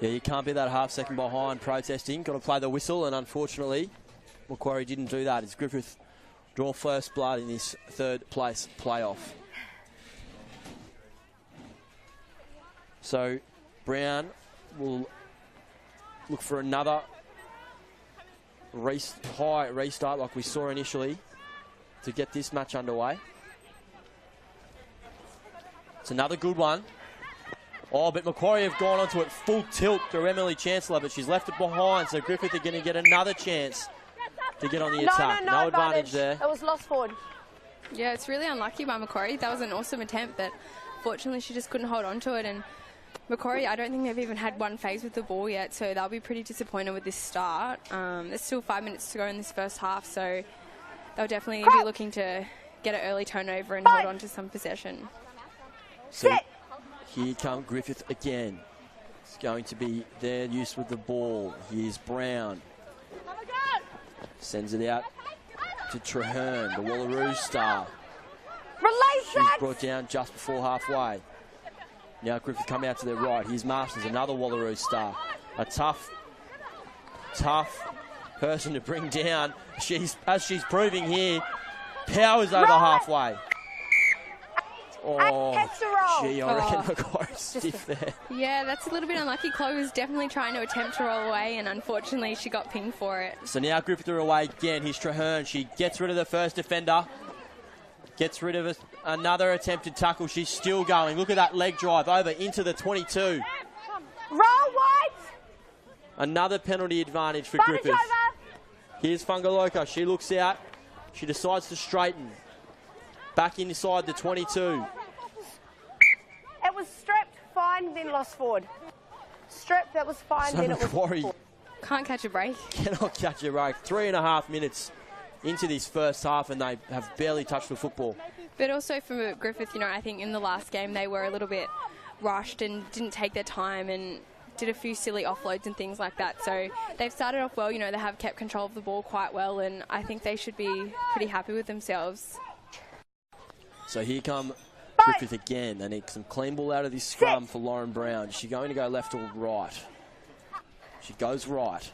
Yeah, you can't be that half second behind protesting. Got to play the whistle, and unfortunately, Macquarie didn't do that. As Griffith draw first blood in this third place playoff. So Brown will look for another high restart like we saw initially to get this match underway. It's another good one. Oh, but Macquarie have gone onto it full tilt through Emily Chancellor, but she's left it behind, so Griffith are going to get another chance to get on the attack. No advantage there. It was lost forward. Yeah, it's really unlucky by Macquarie. That was an awesome attempt, but fortunately she just couldn't hold on to it. And Macquarie, I don't think they've even had one phase with the ball yet, so they'll be pretty disappointed with this start. There's still 5 minutes to go in this first half, so they'll definitely be looking to get an early turnover and hold on to some possession. So here comes Griffith again. It's going to be their use with the ball. Here's Brown. Sends it out to Traherne, the Wallaroo star. She's brought down just before halfway. Now Griffith come out to their right. Here's Marstons, another Wallaroo star. A tough person to bring down. As she's proving here, powers over halfway. Oh, gee, I reckon Macquarie's stiff there. Yeah, that's a little bit unlucky. Chloe was definitely trying to attempt to roll away, and unfortunately she got pinged for it. So now Griffith are away again. Here's Traherne. She gets rid of the first defender. Gets rid of another attempted tackle. She's still going. Look at that leg drive over into the 22. Roll wide. Another penalty advantage for Griffith. Here's Fungaloka. She looks out. She decides to straighten. Back inside the 22. It was stripped, fine, then lost forward. Stripped, that was fine, So then it was Macquarie forward. Can't catch a break. cannot catch a break. 3.5 minutes into this first half, and they have barely touched the football. But also for Griffith, you know, I think in the last game they were a little bit rushed and didn't take their time and did a few silly offloads and things like that. So they've started off well, you know, they have kept control of the ball quite well, and I think they should be pretty happy with themselves. So here come Griffith again. They need some clean ball out of this scrum for Lauren Brown. Is she going to go left or right? She goes right.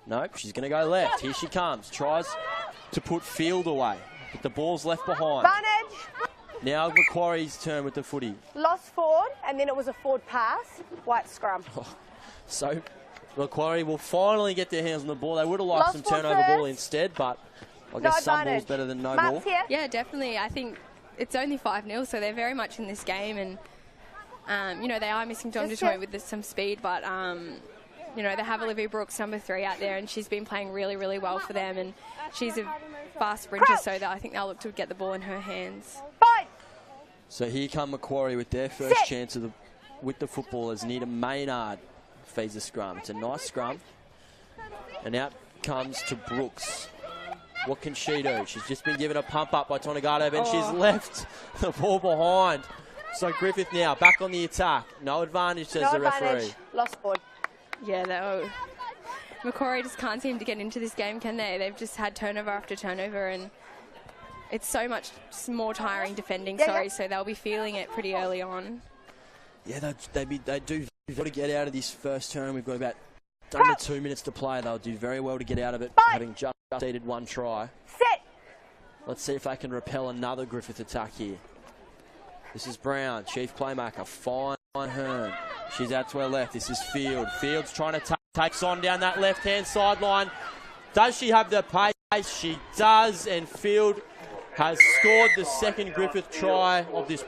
Nope, she's going to go left. Here she comes. Tries to put field away, but the ball's left behind. Advantage. Now Macquarie's turn with the footy. Lost forward, and then it was a forward pass. White scrum. So Macquarie will finally get their hands on the ball. They would have liked some turnover ball instead, but I guess some ball's better than no ball. Yeah, definitely. I think it's only 5-0, so they're very much in this game, and you know, they are missing Dom Detroit with some speed, but you know, they have Olivia Brooks, number 3, out there, and she's been playing really, really well for them, and she's a fast sprinter, so that I think they'll look to get the ball in her hands. So here come Macquarie with their first chance with the football as Nita Maynard feeds the scrum. It's a nice scrum, and out comes to Brooks. What can she do? She's just been given a pump up by Tonegata, and she's left the ball behind. So Griffith now back on the attack. No advantage, says the referee. Lost board. Yeah, Macquarie just can't seem to get into this game, can they? They've just had turnover after turnover, and it's so much more tiring defending, so they'll be feeling it pretty early on. Yeah, they do got to get out of this first term. We've got about under 2 minutes to play. They'll do very well to get out of it, having just needed one try. Let's see if they can repel another Griffith attack here. This is Brown, chief playmaker, fine Hearn. She's out to her left. This is Field. Field's trying to take on down that left-hand sideline. Does she have the pace? She does, and Field has scored the second Griffith try of this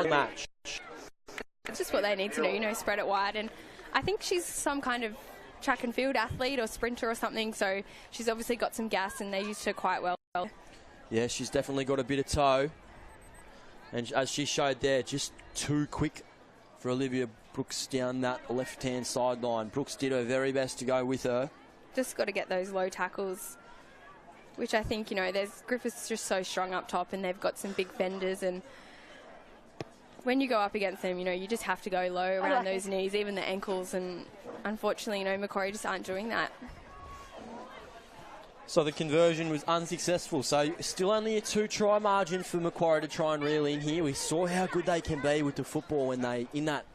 match. It's just what they need to do, you know, spread it wide. And I think she's some kind of track and field athlete or sprinter or something, so she's obviously got some gas, and they used her quite well. Yeah, she's definitely got a bit of toe. And as she showed there, just too quick for Olivia Brooks down that left-hand sideline. Brooks did her very best to go with her. Just got to get those low tackles, which I think, you know, Griffith's just so strong up top, and they've got some big fenders, and when you go up against them, you just have to go low around those knees, even the ankles, and unfortunately, Macquarie just aren't doing that. So the conversion was unsuccessful. So still only a 2-try margin for Macquarie to try and reel in here. We saw how good they can be with the football when they in that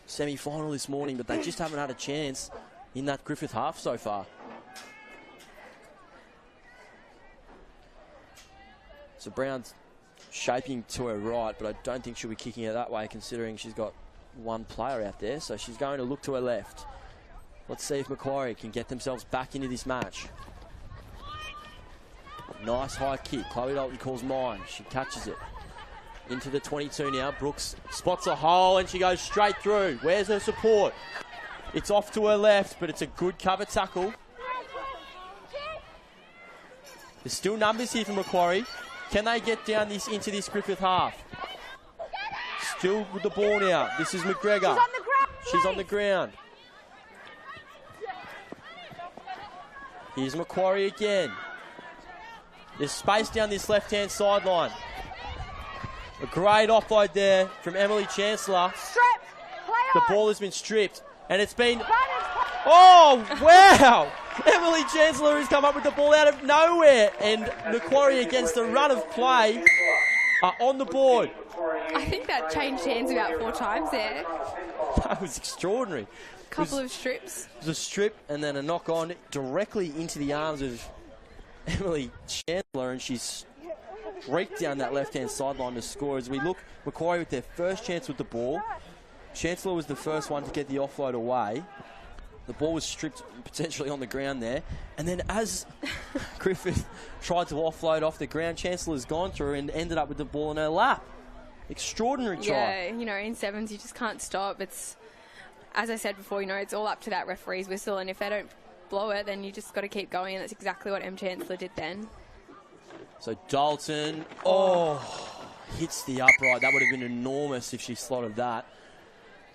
semi-final this morning, but they just haven't had a chance in that Griffith half so far. So Brown's shaping to her right, but I don't think she'll be kicking it that way considering she's got one player out there. So she's going to look to her left. Let's see if Macquarie can get themselves back into this match. Nice high kick. Chloe Dalton calls mine. She catches it. Into the 22 now. Brooks spots a hole and she goes straight through. Where's her support? It's off to her left, but it's a good cover tackle. There's still numbers here for Macquarie. Can they get down this into this Griffith half? Still with the ball now. This is McGregor. She's on the ground. Here's Macquarie again. There's space down this left-hand sideline. A great offload there from Emily Chancellor. The ball has been stripped, and it's been... Oh, wow! Emily Chancellor has come up with the ball out of nowhere, and Macquarie, against the run of play, are on the board. I think that changed hands about 4 times there. That was extraordinary. Couple of strips. It was a strip and then a knock on directly into the arms of Emily Chancellor, and she's streaked down that left-hand sideline to score. As we look, Macquarie with their first chance with the ball. Chancellor was the first one to get the offload away. The ball was stripped potentially on the ground there. And then as Griffith tried to offload off the ground, Chancellor's gone through and ended up with the ball in her lap. Extraordinary try. Yeah, in sevens you just can't stop. It's, as I said before, it's all up to that referee's whistle, and if they don't blow it, then you just got to keep going, and that's exactly what M. Chancellor did then. So Dalton, hits the upright. That would have been enormous if she slotted that.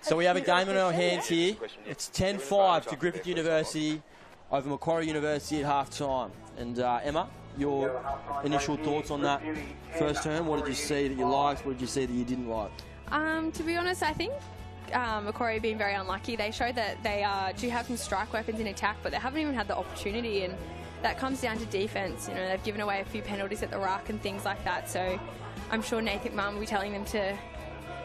So we have a game in our hands here. It's 10-5 to Griffith University over Macquarie University at half-time. And Emma, your initial thoughts on that first term? What did you see that you liked? What did you see that you didn't like? To be honest, I think Macquarie being very unlucky. They showed that they do have some strike weapons in attack, but they haven't even had the opportunity, and that comes down to defence. They've given away a few penalties at the ruck and things like that, so I'm sure Nathan Mum will be telling them to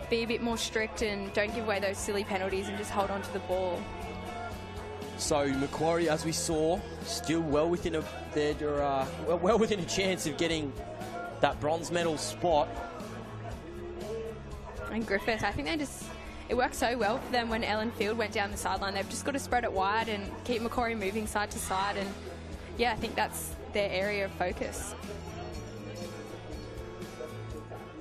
be a bit more strict and don't give away those silly penalties and just hold on to the ball. So Macquarie, as we saw, still well within a chance of getting that bronze medal spot. And Griffith, I think it worked so well for them when Ellen Field went down the sideline. They've just got to spread it wide and keep Macquarie moving side to side, and yeah, I think that's their area of focus.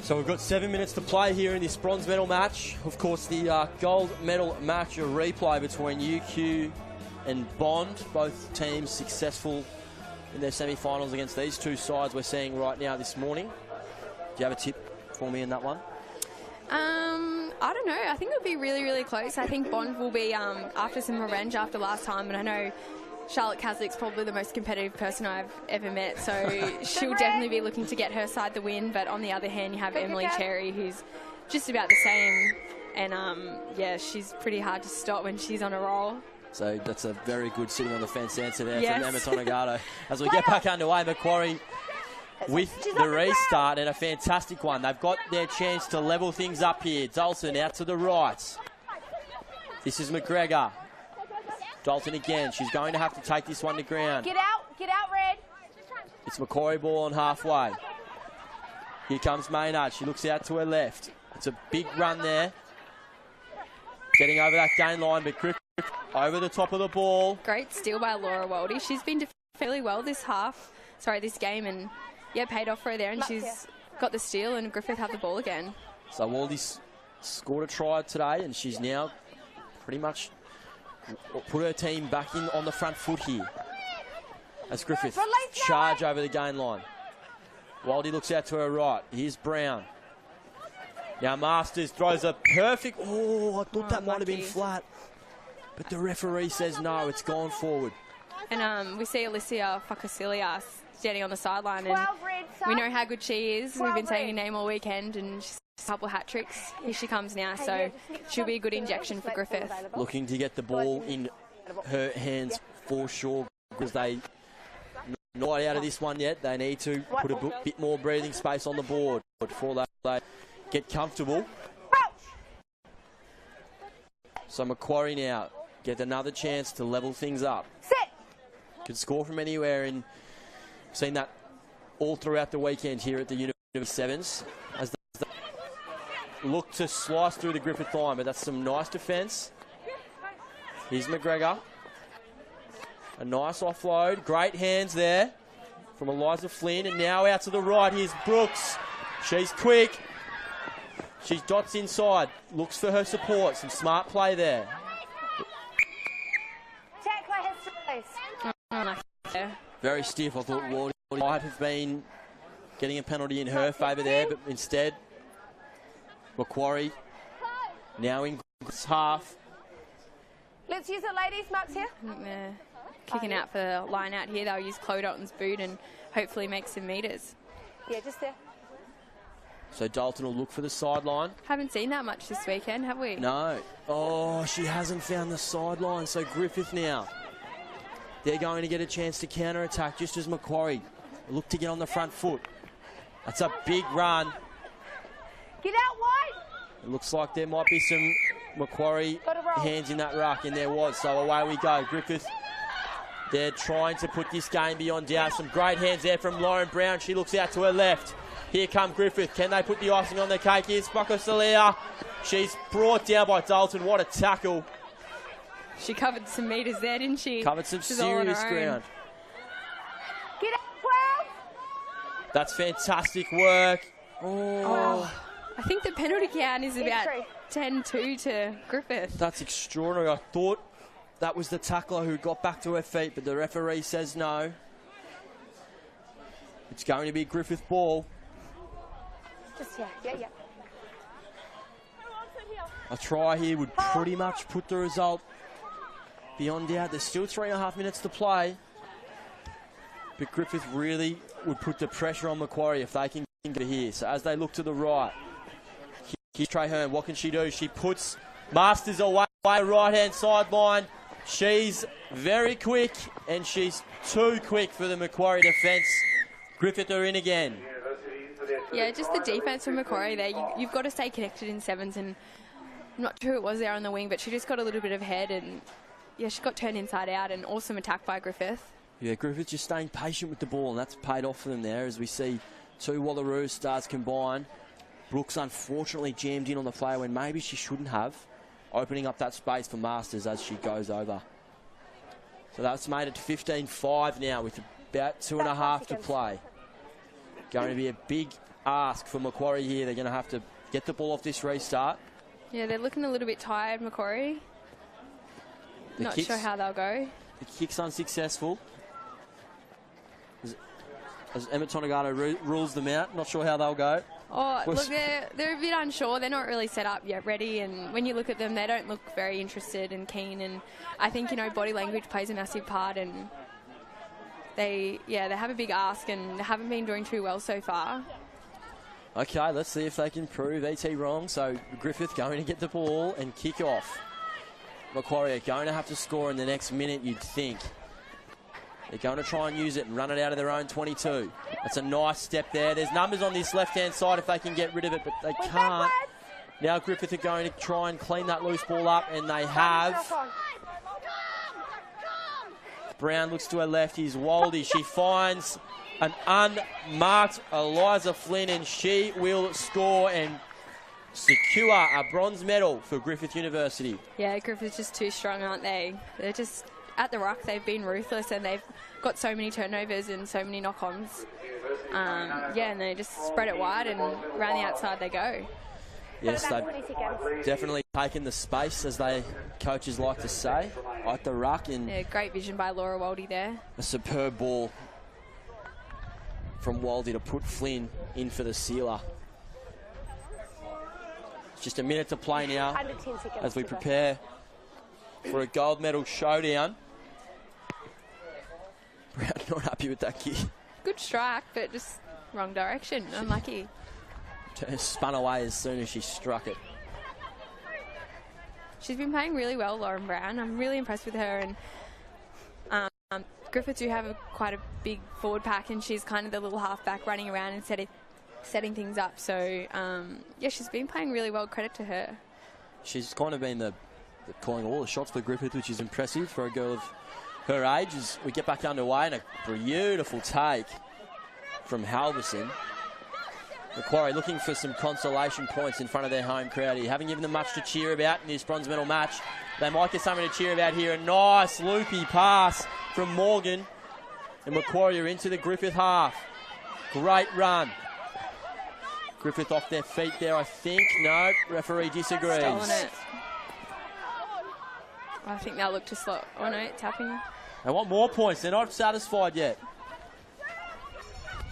So we've got 7 minutes to play here in this bronze medal match. Of course, the gold medal match, a replay between UQ and Bond. Both teams successful in their semi-finals against these two sides we're seeing right now this morning. Do you have a tip for me in that one? I don't know. I think it'll be really, really close. I think Bond will be after some revenge after last time, and I know Charlotte Caslick's probably the most competitive person I've ever met, so she'll definitely be looking to get her side the win. But on the other hand, you have Emily Cherry, who's just about the same, and she's pretty hard to stop when she's on a roll. So that's a very good sitting on the fence answer there from Emma Tonagato. As we get back underway, Macquarie with the restart, and a fantastic one. They've got their chance to level things up here. Dalton out to the right. This is McGregor. Dalton again. She's going to have to take this one to ground. Get out, Red. It's Macquarie ball on halfway. Here comes Maynard. She looks out to her left. It's a big run there. Getting over that gain line, but Griffith over the top of the ball. Great steal by Laura Waldy. She's been defending fairly well this game, and paid off for her there, and she's got the steal, and Griffith have the ball again. So Waldy's scored a try today, and she's now pretty much put her team back in on the front foot here. As Griffith charge over the gain line. Waldy looks out to her right. Here's Brown. Now Masters throws a perfect... Oh, I thought that might have been flat. But the referee says no, it's gone forward. And we see Alicia Fakasilia standing on the sideline, and we know how good she is. We've been saying her name all weekend, and she's a couple hat tricks. Here she comes now, so she'll be a good injection for Griffith. Looking to get the ball in her hands for sure, because they not out of this one yet. They need to put a bit more breathing space on the board before they get comfortable. So Macquarie now get another chance to level things up. Could score from anywhere, and seen that all throughout the weekend here at the Uni7s as they look to slice through the Griffith line, but that's some nice defence. Here's McGregor. A nice offload. Great hands there from Eliza Flynn, and now out to the right. Here's Brooks. She's quick. She dots inside, looks for her support. Some smart play there. Very stiff. I thought Wardy might have been getting a penalty in her favour there, but instead Macquarie now in half. Let's use it, ladies. Mark's here. They're kicking out for the line out here. They'll use Chloe Dalton's boot and hopefully make some metres. Yeah, just there. So Dalton will look for the sideline. Haven't seen that much this weekend, have we? No. Oh, she hasn't found the sideline. So Griffith now. They're going to get a chance to counter-attack just as Macquarie look to get on the front foot. That's a big run. Get out wide. It looks like there might be some Macquarie hands in that ruck, and there was. So away we go. Griffith, they're trying to put this game beyond doubt. Some great hands there from Lauren Brown. She looks out to her left. Here come Griffith. Can they put the icing on the cake? Here's Spokosalia. She's brought down by Dalton. What a tackle. She covered some metres there, didn't she? Covered some serious ground. Get out, 12. That's fantastic work. Oh, I think the penalty count is about 10-2 to Griffith. That's extraordinary. I thought that was the tackler who got back to her feet, but the referee says no. It's going to be Griffith ball. Just yeah. A try here would pretty much put the result beyond doubt. There's still 3.5 minutes to play. But Griffith really would put the pressure on Macquarie if they can get it here. So as they look to the right, here's Traherne. What can she do? She puts Masters away, right-hand sideline. She's very quick, and she's too quick for the Macquarie defence. Griffith are in again. Yeah, just the defence from Macquarie there. You've got to stay connected in sevens, and I'm not sure who it was there on the wing, but she just got a little bit of head, and yeah, she got turned inside out, and awesome attack by Griffith. Yeah, Griffith just staying patient with the ball, and that's paid off for them there as we see two Wallaroos stars combine. Brooks unfortunately jammed in on the player when maybe she shouldn't have, opening up that space for Masters as she goes over. So that's made it to 15-5 now with about 2.5 to play. Going to be a big ask for Macquarie here. They're going to have to get the ball off this restart. Yeah, they're looking a little bit tired, Macquarie. Not sure how they'll go. The kick's unsuccessful. As Emma Tonegano rules them out, not sure how they'll go. Oh, look, they're a bit unsure. They're not really set up yet, ready. And when you look at them, they don't look very interested and keen. And I think, body language plays a massive part. And they have a big ask and they haven't been doing too well so far. Okay, let's see if they can prove ET wrong. So Griffith going to get the ball and kick off. Macquarie are going to have to score in the next minute, you'd think. They're going to try and use it and run it out of their own 22. That's a nice step there. There's numbers on this left-hand side if they can get rid of it, but they can't. Now Griffith are going to try and clean that loose ball up, and they have. Brown looks to her left. Here's Waldy. She finds an unmarked Eliza Flynn, and she will score and secure a bronze medal for Griffith University. Yeah, Griffith's just too strong, aren't they? They're just at the ruck. They've been ruthless, and they've got so many turnovers and so many knock-ons. And they just spread it wide, and around the outside they go. Yes, they've definitely taken the space, as they coaches like to say, at the ruck. And yeah, great vision by Laura Waldy there. A superb ball from Waldy to put Flynn in for the sealer. Just a minute to play now as we prepare for a gold medal showdown. Brown not happy with that kick. Good strike, but just wrong direction. Unlucky. spun away as soon as she struck it. She's been playing really well, Lauren Brown. I'm really impressed with her. And Griffith do have quite a big forward pack, and she's kind of the little halfback running around and setting things up. So, yeah, she's been playing really well. Credit to her. She's kind of been the calling all the shots for Griffith, which is impressive for a girl of her age. As we get back underway, and a beautiful take from Halverson. Macquarie looking for some consolation points in front of their home crowd here. Haven't given them much to cheer about in this bronze medal match. They might get something to cheer about here. A nice loopy pass from Morgan. And Macquarie are into the Griffith half. Great run. Griffith off their feet there, I think. No, referee disagrees. Stolen it. I think they'll look to slow. Oh no, tapping. They want more points. They're not satisfied yet.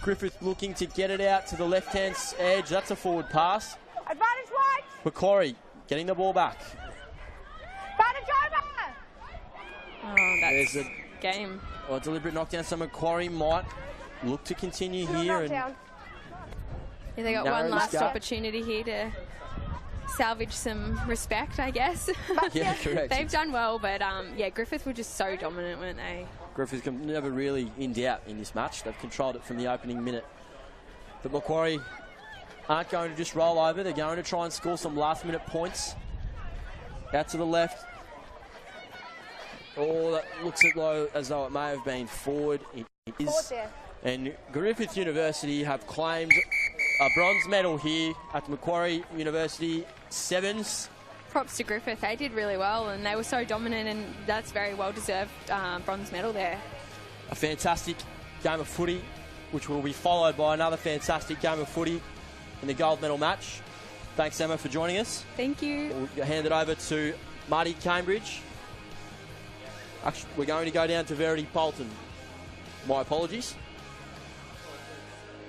Griffith looking to get it out to the left-hand edge. That's a forward pass. Advantage white. Macquarie getting the ball back. Advantage over. Oh, that's There's a game. A deliberate knockdown, so Macquarie might look to continue here. And Yeah, they got narrow one last gap. opportunity here to salvage some respect, I guess. Yeah, correct. They've done well, but yeah, Griffith were just so dominant, weren't they? Griffith never really in doubt in this match. They've controlled it from the opening minute. But Macquarie aren't going to just roll over. They're going to try and score some last-minute points. Out to the left. Oh, that looks as though it may have been forward. It is. And Griffith University have claimed a bronze medal here at Macquarie University Sevens. Props to Griffith. They did really well, and they were so dominant, and that's very well-deserved bronze medal there. A fantastic game of footy, which will be followed by another fantastic game of footy in the gold medal match. Thanks, Emma, for joining us. Thank you. We'll hand it over to Marty Cambridge. Actually, we're going to go down to Verity Bolton. My apologies.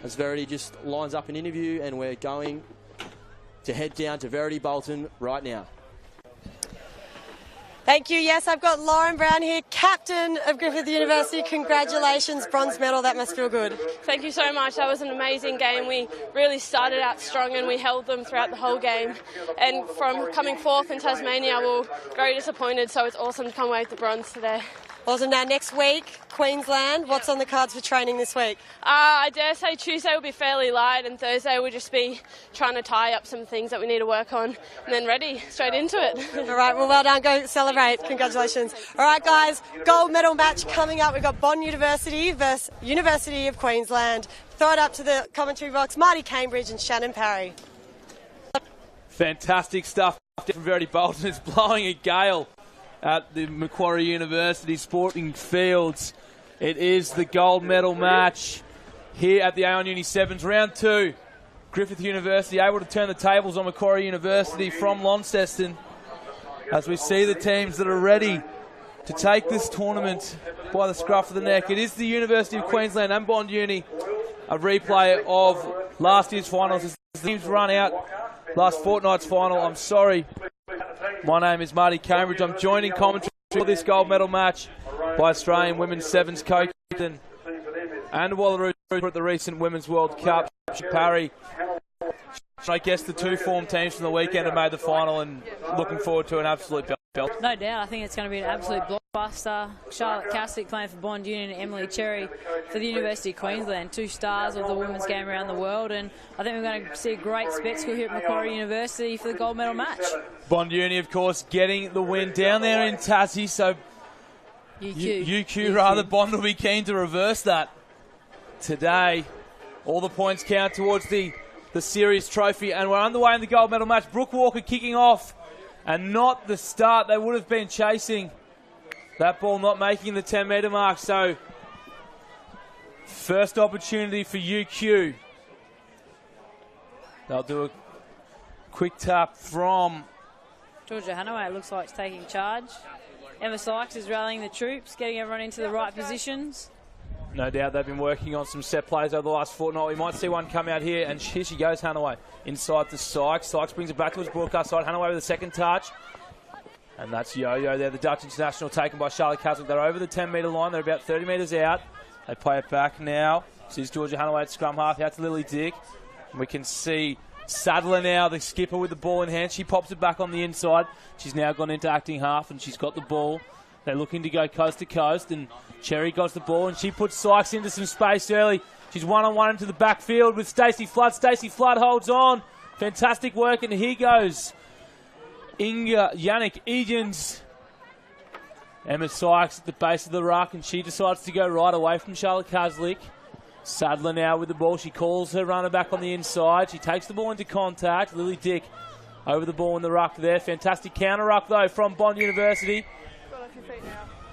As Verity just lines up an interview, and we're going to head down to Verity Bolton right now. Thank you. Yes, I've got Lauren Brown here, captain of Griffith University. Congratulations, bronze medal. That must feel good. Thank you so much. That was an amazing game. We really started out strong and we held them throughout the whole game. And from coming fourth in Tasmania, we were very disappointed, so it's awesome to come away with the bronze today. Awesome. Now, next week, Queensland. What's on the cards for training this week? I dare say Tuesday will be fairly light, and Thursday we'll just be trying to tie up some things that we need to work on, and then ready, straight into it. All right, well done. Go celebrate. Congratulations. All right, guys, gold medal match coming up. We've got Bond University versus University of Queensland. Throw it up to the commentary box. Marty Cambridge and Shannon Parry. Fantastic stuff from Verity Bolton. It's blowing a gale at the Macquarie University Sporting Fields. It is the gold medal match here at the Uni7s. Round 2. Griffith University able to turn the tables on Macquarie University from Launceston, as we see the teams that are ready to take this tournament by the scruff of the neck. It is the University of Queensland and Bond Uni. A replay of last year's finals as the teams run out last fortnight's final. I'm sorry. My name is Marty Cambridge. I'm joining commentary for this gold medal match by Australian Women's Sevens co-captain and Wallaroo at the recent Women's World Cup, Parry. I guess the two form teams from the weekend have made the final, and looking forward to an absolute belt. No doubt. I think it's going to be an absolute blockbuster. Charlotte Cassick playing for Bond Union and Emily Cherry for the University of Queensland, two stars of the women's game around the world, and I think we're going to see a great spectacle here at Macquarie University for the gold medal match. Bond Uni, of course, getting the win down there in Tassie, so UQ rather. Bond will be keen to reverse that today. All the points count towards the series trophy, and we're underway in the gold medal match. Brooke Walker kicking off, and not the start they would have been chasing. That ball not making the 10-metre mark, so first opportunity for UQ. They'll do a quick tap from Georgia Hanaway, it looks like, is taking charge. Emma Sykes is rallying the troops, getting everyone into the right positions. No doubt they've been working on some set plays over the last fortnight. We might see one come out here, and here she goes, Hanaway. Inside to Sykes. Sykes brings it back towards broadcast side. Hanaway with a second touch. And that's Yo-Yo there, the Dutch international, taken by Charlotte Castle. They're over the 10-metre line. They're about 30 metres out. They play it back now. This is Georgia Hanaway at scrum half. Out to Lily Dick. And we can see Sadler now, the skipper with the ball in hand. She pops it back on the inside. She's now gone into acting half and she's got the ball. They're looking to go coast to coast, and Cherry got the ball and she puts Sykes into some space early. She's one-on-one into the backfield with Stacey Flood. Stacey Flood holds on. Fantastic work, and here goes Yannick Egan's. Emma Sykes at the base of the ruck, and she decides to go right away from Charlotte Kaslik. Sadler now with the ball. She calls her runner back on the inside. She takes the ball into contact. Lily Dick over the ball in the ruck there. Fantastic counter ruck, though, from Bond University.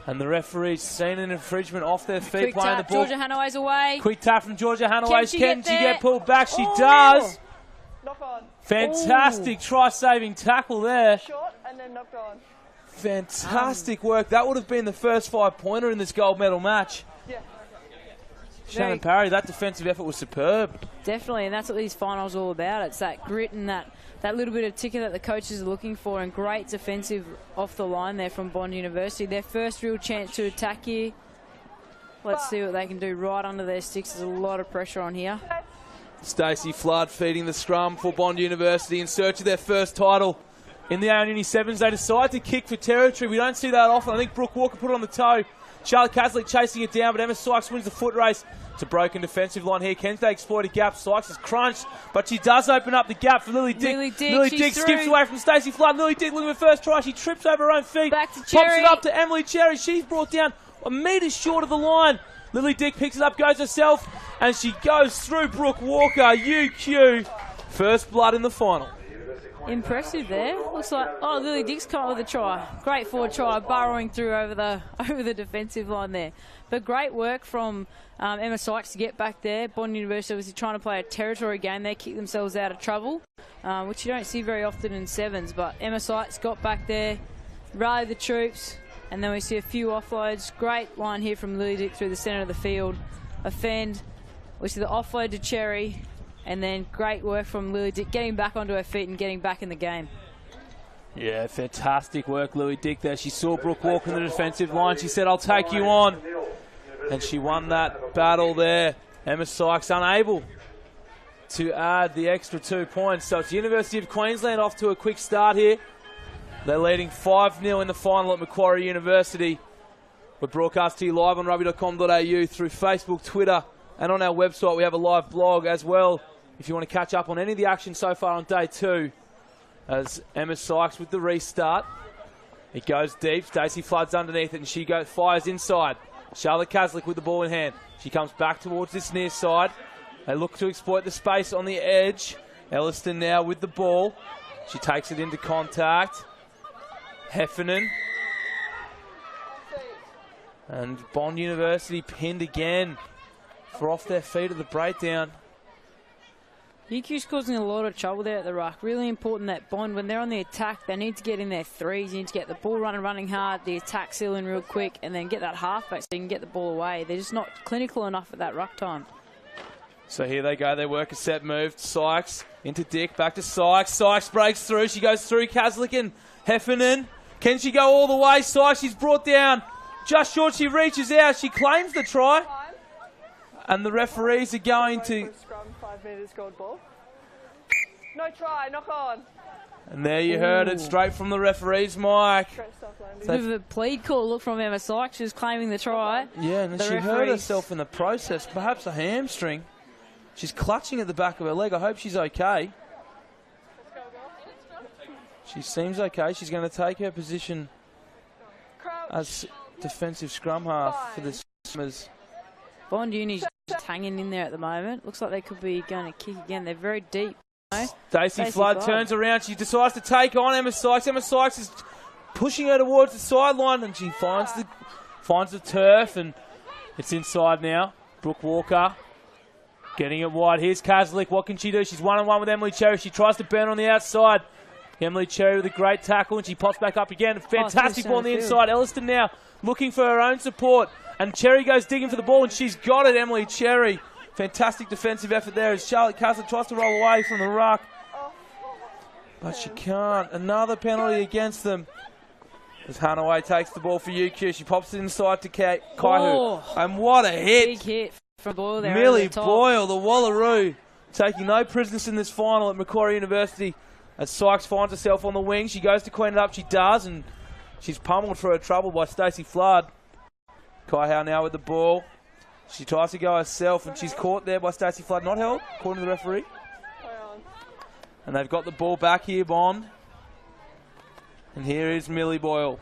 And the referee's seen an infringement off their feet. Quick playing tap, the ball. Georgia Hanaway's away. Quick tap from Georgia Hanaway. Can she get get pulled back? She Oh. does. Knock on. Fantastic try-saving tackle there. Short and then knocked on. Fantastic work. That would have been the first 5-pointer in this gold medal match. Yeah. Shannon Parry, that defensive effort was superb. Definitely, and that's what these finals are all about. It's that grit and that little bit of ticker that the coaches are looking for, and great defensive off the line there from Bond University. Their first real chance to attack here. Let's see what they can do right under their sticks. There's a lot of pressure on here. Stacey Flood feeding the scrum for Bond University in search of their first title. In the Uni7s, they decide to kick for territory. We don't see that often. I think Brooke Walker put it on the toe. Charlotte Kaslik chasing it down, but Emma Sykes wins the foot race. It's a broken defensive line here. Can they exploit a gap? Sykes is crunched, but she does open up the gap for Lily Dick. Lily Dick skips away from Stacey Flood. Lily Dick looking for first try. She trips over her own feet. Back to Pops Cherry. it up to Emily Cherry. She's brought down a metre short of the line. Lily Dick picks it up, goes herself, and she goes through Brooke Walker. UQ. First blood in the final. Impressive there. Looks like, oh, Lily Dick's come up with a try. Great forward try, burrowing through over the defensive line there. But great work from Emma Sykes to get back there. Bond University was trying to play a territory game. They kicked themselves out of trouble, which you don't see very often in sevens. But Emma Sykes got back there, rallied the troops, and then we see a few offloads. Great line here from Lily Dick through the centre of the field. A fend. We see the offload to Cherry. And then great work from Lily Dick, getting back onto her feet and getting back in the game. Yeah, fantastic work, Lily Dick there. She saw Brooke walk in the defensive line. She said, I'll take you on. And she won that battle there. Emma Sykes unable to add the extra 2 points. So it's University of Queensland off to a quick start here. They're leading 5-0 in the final at Macquarie University. We're broadcast to you live on Rugby.com.au through Facebook, Twitter, and on our website. We have a live blog as well if you want to catch up on any of the action so far on day 2. As Emma Sykes with the restart. It goes deep. Stacey Flood's underneath it, and she fires inside. Charlotte Kaslik with the ball in hand. She comes back towards this near side. They look to exploit the space on the edge. Elliston now with the ball. She takes it into contact. Heffernan. And Bond University pinned again for off their feet at the breakdown. UQ's causing a lot of trouble there at the ruck. Really important that Bond, when they're on the attack, they need to get in their threes. You need to get the ball running hard, the attack seal in real quick, and then get that halfback so you can get the ball away. They're just not clinical enough at that ruck time. So here they go. They work a set move. Sykes into Dick, back to Sykes. Sykes breaks through. She goes through Kaslik and Heffernan. Can she go all the way? Sykes, she's brought down just short. She reaches out. She claims the try. And the referees are going to... Scrum, 5 metres, gold ball. No try, knock on. And there you heard it straight from the referee's mic. Bit of a plead call look from Emma Sykes. She was claiming the try. Yeah, and she hurt herself in the process, perhaps a hamstring. She's clutching at the back of her leg. I hope she's okay. She seems okay. She's going to take her position as defensive scrum half for the Summers. Bond Uni's just hanging in there at the moment. Looks like they could be going to kick again. They're very deep. Stacey Flood turns around. She decides to take on Emma Sykes. Emma Sykes is pushing her towards the sideline, and she finds the turf, and it's inside now. Brooke Walker getting it wide. Here's Kaslik. What can she do? She's one-on-one with Emily Cherry. She tries to burn on the outside. Emily Cherry with a great tackle, and she pops back up again. Fantastic ball on the inside. Elliston now looking for her own support, and Cherry goes digging for the ball, and she's got it, Emily Cherry. Fantastic defensive effort there as Charlotte Kaslik tries to roll away from the ruck. But she can't. Another penalty against them. As Hanaway takes the ball for UQ. She pops it inside to Kaihu. And what a hit. Big hit from Boyle there. Millie Boyle, the Wallaroo, taking no prisoners in this final at Macquarie University. As Sykes finds herself on the wing, she goes to clean it up. She does, and she's pummeled for her trouble by Stacey Flood. Kai Howe now with the ball. She tries to go herself, and she's caught there by Stacey Flood. Not held, according to the referee. And they've got the ball back here, Bond. And here is Millie Boyle.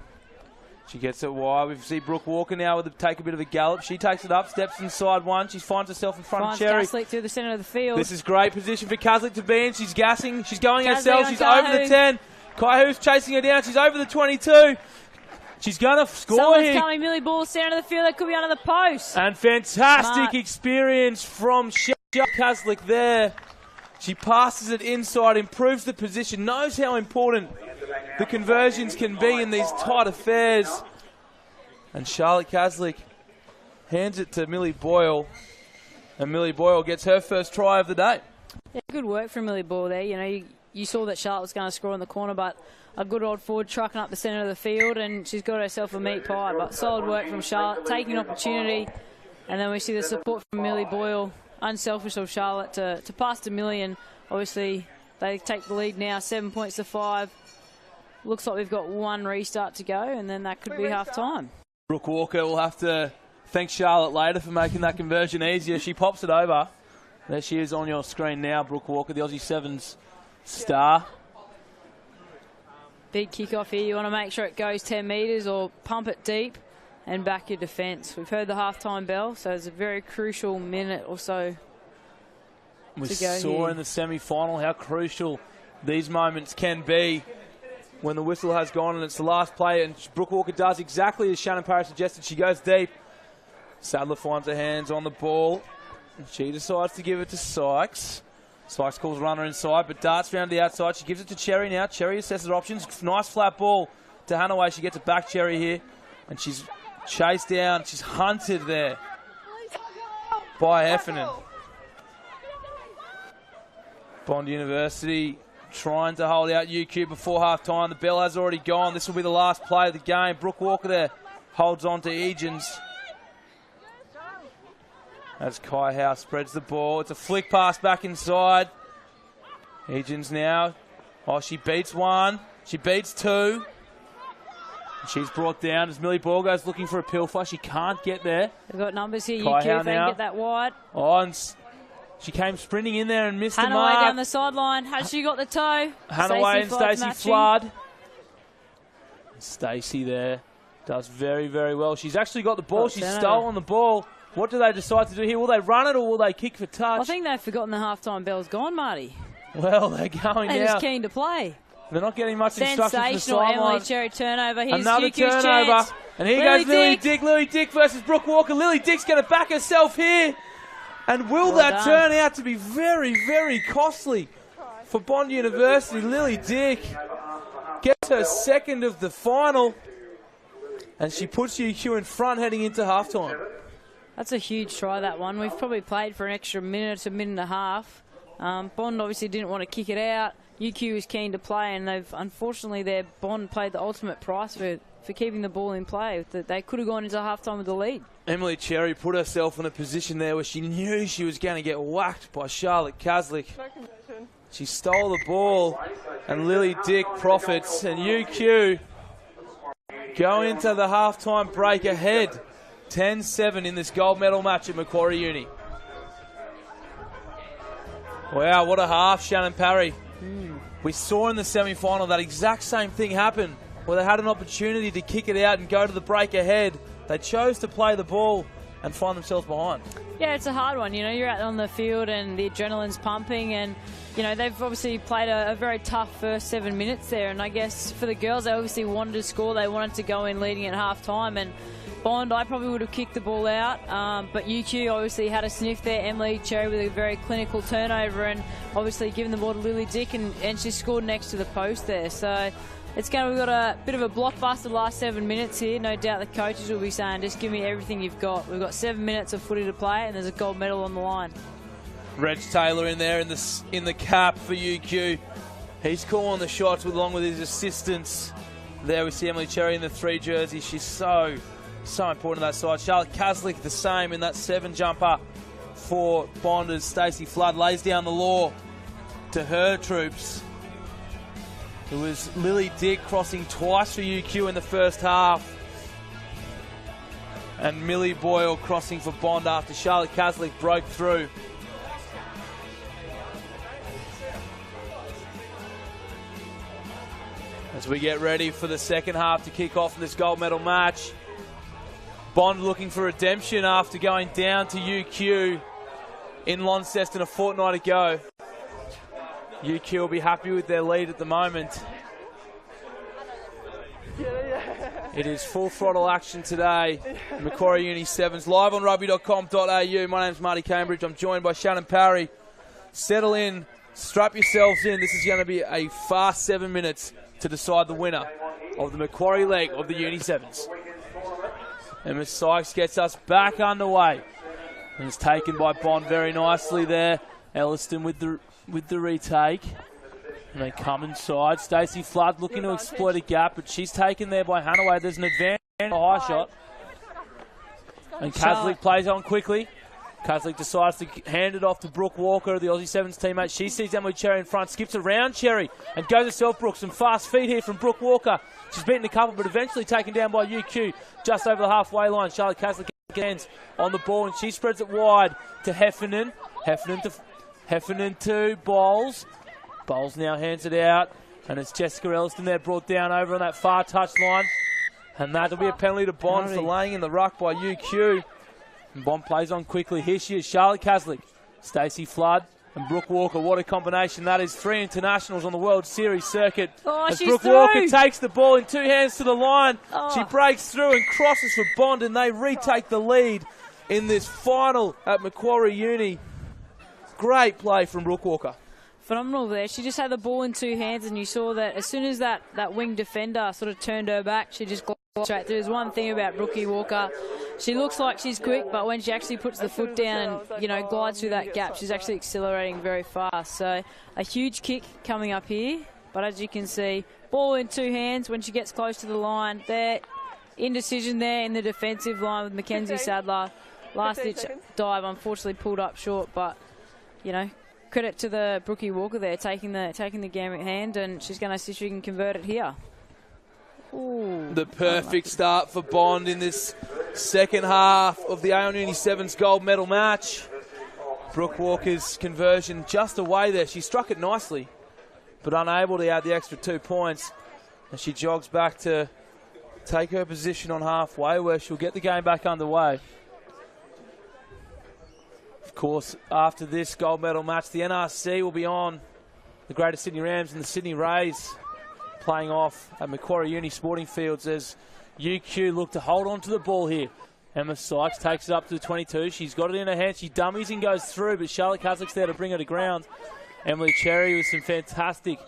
She gets it wide. We see Brooke Walker now take a bit of a gallop. She takes it up, steps inside one. She finds herself in front of Cherry. Kaslik through the centre of the field. This is great position for Kaslik to be in. She's gassing. She's going herself. She's over the 10. Kai Ho's chasing her down. She's over the 22. She's going to score Someone's here. coming. Millie Ball, centre of the field. That could be under the post. And fantastic experience from Kaslik there. She passes it inside, improves the position, knows how important the conversions can be in these tight affairs. And Charlotte Kaslik hands it to Millie Boyle. And Millie Boyle gets her first try of the day. Yeah, good work from Millie Boyle there. You know, you saw that Charlotte was going to score in the corner, but a good old forward trucking up the centre of the field, and she's got herself a meat pie. But solid work from Charlotte, taking an opportunity. And then we see the support from Millie Boyle. Unselfish of Charlotte to pass to Millie, and obviously they take the lead now, 7 points to 5. Looks like we've got one restart to go, and then that could be half time. Brooke Walker will have to thank Charlotte later for making that conversion easier. She pops it over. There she is on your screen now, Brooke Walker, the Aussie Sevens star. Big kick-off here. You want to make sure it goes 10 metres or pump it deep and back your defence. We've heard the half-time bell, so it's a very crucial minute or so we to go saw here. In the semi-final how crucial these moments can be when the whistle has gone and it's the last play, and Brooke Walker does exactly as Shannon Parrish suggested. She goes deep. Sadler finds her hands on the ball, and she decides to give it to Sykes. Sykes calls runner inside, but darts round the outside. She gives it to Cherry now. Cherry assesses options. Nice flat ball to Hanaway. She gets it back, Cherry here, and she's chased down. She's hunted there by Heffernan. Bond University trying to hold out UQ before half-time. The bell has already gone. This will be the last play of the game. Brooke Walker there holds on to Egens. As Kai Howe spreads the ball. It's a flick pass back inside. Egens now. Oh, she beats one. She beats two. She's brought down as Millie Ball goes looking for a pilfer. She can't get there. We've got numbers here. Kai UQ, Howe if they can now. get that wide. Oh, and she came sprinting in there and missed the Hanaway mark. down the sideline. Has she got the toe? Hanaway and Flood's Stacey matching. Flood. Stacey there does very, very well. She's actually got the ball. She's stolen the ball. What do they decide to do here? Will they run it or will they kick for touch? I think they've forgotten the half-time bell's gone, Marty. Well, they're going They're now. just keen to play. They're not getting much instruction from the Sensational Emily sideline. Cherry turnover. Here's Another UQ's turnover. chance. And here goes Lily Dick. Lily Dick versus Brooke Walker. Lily Dick's going to back herself here. And will that turn out to be very, very costly for Bond University? Lily Dick gets her second of the final. And she puts UQ in front heading into halftime. That's a huge try, that one. We've probably played for an extra minute to minute and a half. Bond obviously didn't want to kick it out. UQ is keen to play, and they've unfortunately their Bond paid the ultimate price for keeping the ball in play. They could have gone into halftime with the lead. Emily Cherry put herself in a position there where she knew she was going to get whacked by Charlotte Kaslik. She stole the ball, and Lily Dick profits, and UQ go into the halftime break ahead 10-7 in this gold medal match at Macquarie Uni. Wow, what a half, Shannon Parry. We saw in the semi-final that exact same thing happen, where they had an opportunity to kick it out and go to the break ahead. They chose to play the ball and find themselves behind. Yeah, it's a hard one. You know, you're out on the field and the adrenaline's pumping, and you know they've obviously played a very tough first 7 minutes there. And I guess for the girls, they obviously wanted to score. They wanted to go in leading at half-time, and Bond, I probably would have kicked the ball out, but UQ obviously had a sniff there. Emily Cherry with a very clinical turnover, and obviously given the ball to Lily Dick, and she scored next to the post there. So we've got a bit of a blockbuster last 7 minutes here. No doubt the coaches will be saying, just give me everything you've got. We've got 7 minutes of footy to play, and there's a gold medal on the line. Reg Taylor in there in the cap for UQ. He's calling the shots along with his assistants. There we see Emily Cherry in the 3 jersey. She's so important on that side. Charlotte Kaslik the same in that 7 jumper for Bond as Stacey Flood lays down the law to her troops. It was Lily Dick crossing twice for UQ in the first half. And Millie Boyle crossing for Bond after Charlotte Caslick broke through. As we get ready for the second half to kick off in this gold medal match. Bond looking for redemption after going down to UQ in Launceston a fortnight ago. UQ will be happy with their lead at the moment. It is full throttle action today. Macquarie Uni7s live on Rugby.com.au. My name's Marty Cambridge. I'm joined by Shannon Parry. Settle in, strap yourselves in. This is going to be a fast 7 minutes to decide the winner of the Macquarie leg of the Uni7s. Emma Sykes gets us back underway. And it's taken by Bond very nicely there. Elliston with the retake. And they come inside. Stacey Flood looking to exploit a gap, but she's taken there by Hanaway. There's an advantage, a high shot. And Caslick plays on quickly. Caslick decides to hand it off to Brooke Walker, the Aussie Sevens teammate. She sees Emily Cherry in front, skips around Cherry and goes herself. Brooke. Some fast feet here from Brooke Walker. She's beaten a couple, but eventually taken down by UQ just over the halfway line. Charlotte Caslick hands on the ball, and she spreads it wide to Heffernan. Heffernan to Bowles. Bowles now hands it out, and it's Jessica Elliston there brought down over on that far touch line. And that'll be a penalty to Bond for laying in the ruck by UQ. And Bond plays on quickly. Here she is, Charlotte Caslick, Stacey Flood, and Brooke Walker. What a combination that is. 3 internationals on the World Series circuit. As Brooke Walker takes the ball in 2 hands to the line. She breaks through and crosses for Bond, and they retake the lead in this final at Macquarie Uni. Great play from Brooke Walker. Phenomenal there. She just had the ball in 2 hands, and you saw that as soon as that wing defender sort of turned her back, she just glided straight through. There's one thing about Brookie Walker. She looks like she's quick, but when she actually puts the foot down and, glides through that gap, she's actually accelerating very fast. So a huge kick coming up here. But as you can see, ball in 2 hands when she gets close to the line. There, indecision there in the defensive line with Mackenzie Sadler. Last-ditch dive, unfortunately pulled up short, but, credit to the Brookie Walker there, taking the game at hand, and she's going to see if she can convert it here. Ooh, the perfect start for Bond in this second half of the Aon Uni7s gold medal match. Brooke Walker's conversion just away there. She struck it nicely, but unable to add the extra 2 points. And she jogs back to take her position on halfway, where she'll get the game back underway. Of course, after this gold medal match, the NRC will be on. The Greater Sydney Rams and the Sydney Rays playing off at Macquarie Uni Sporting Fields as UQ look to hold on to the ball here. Emma Sykes takes it up to the 22. She's got it in her hand. She dummies and goes through, but Charlotte Caslick's there to bring her to ground. Emily Cherry with some fantastic.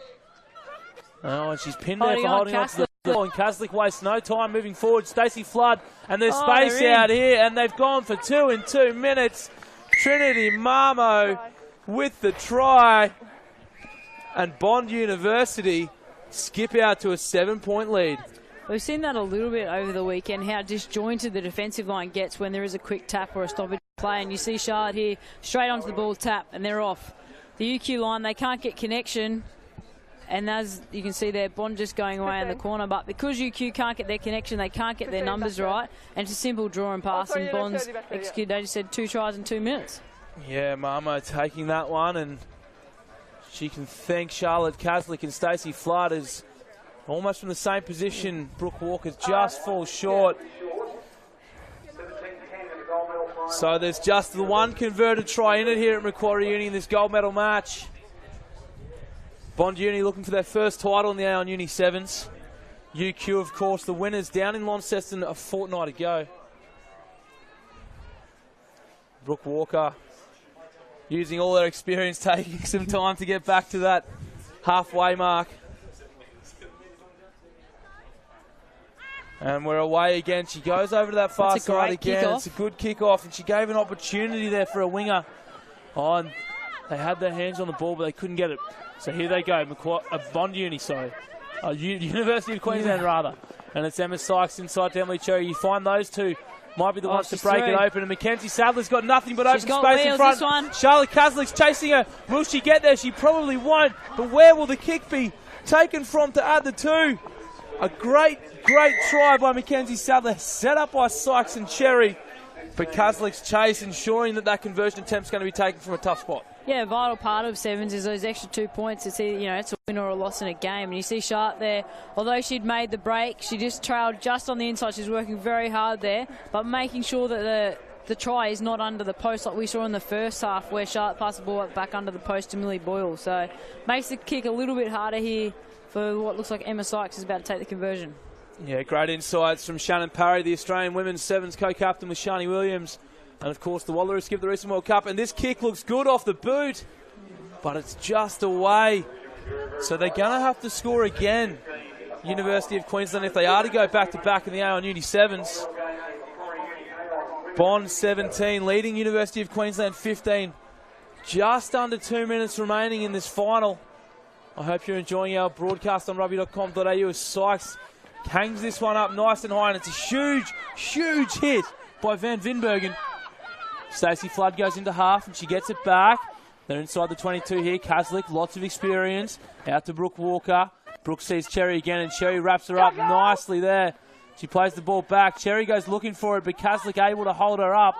And she's pinned there for holding on to the ball. And Caslick wastes no time moving forward. Stacey Flood, and there's space out here, and they've gone for 2 in 2 minutes. Trinity Marmo with the try, and Bond University skip out to a 7-point lead. We've seen that a little bit over the weekend, how disjointed the defensive line gets when there is a quick tap or a stoppage play. And you see Charlotte here straight onto the ball, tap, and they're off. The UQ line, they can't get connection. And as you can see there, Bond just going away in the corner. But because UQ can't get their connection, they can't get their numbers right. And it's a simple draw and pass. And Bond's executed, they just said 2 tries in 2 minutes. Yeah, Marmo taking that one. And she can thank Charlotte Caslick, and Stacey Flood is almost from the same position. Brooke Walker just falls short. So there's just the one converted try in it here at Macquarie Uni in this gold medal match. Bond Uni looking for their first title in the Aon Uni7s. UQ, of course, the winners down in Launceston a fortnight ago. Brooke Walker using all their experience, taking some time to get back to that halfway mark. And we're away again. She goes over to that far side again. It's a good kick-off, and she gave an opportunity there for a winger. And they had their hands on the ball, but they couldn't get it. So here they go, Bond Uni, University of Queensland rather. And it's Emma Sykes inside to Emily Cherry. You find those two might be the ones to break through. it open. And Mackenzie Sadler's got nothing but open She's got space in wheels, front. this one. Charlotte Caslick's chasing her. Will she get there? She probably won't. But where will the kick be taken from to add the 2? A great try by Mackenzie Sadler, set up by Sykes and Cherry. But Caslick's chase ensuring that conversion attempt's going to be taken from a tough spot. Yeah, a vital part of sevens is those extra 2 points. It's either, it's a win or a loss in a game. And you see Charlotte there, although she'd made the break, she just trailed just on the inside. She's working very hard there, but making sure that the try is not under the post like we saw in the first half where Charlotte passed the ball back under the post to Millie Boyle. So makes the kick a little bit harder here for what looks like Emma Sykes is about to take the conversion. Yeah, great insights from Shannon Parry, the Australian Women's Sevens co-captain with Shani Williams. And, of course, the Wallaroos give the recent World Cup. And this kick looks good off the boot, but it's just away. So they're going to have to score again, University of Queensland, if they are to go back-to-back in the A on Uni7s. Bond 17, leading University of Queensland 15. Just under 2 minutes remaining in this final. I hope you're enjoying our broadcast on Rugby.com.au as Sykes hangs this one up nice and high, and it's a huge hit by Van Vinbergen. Stacey Flood goes into half and she gets it back. They're inside the 22 here. Caslick, lots of experience. Out to Brooke Walker. Brooke sees Cherry again and Cherry wraps her up nicely there. She plays the ball back. Cherry goes looking for it, but Caslick able to hold her up.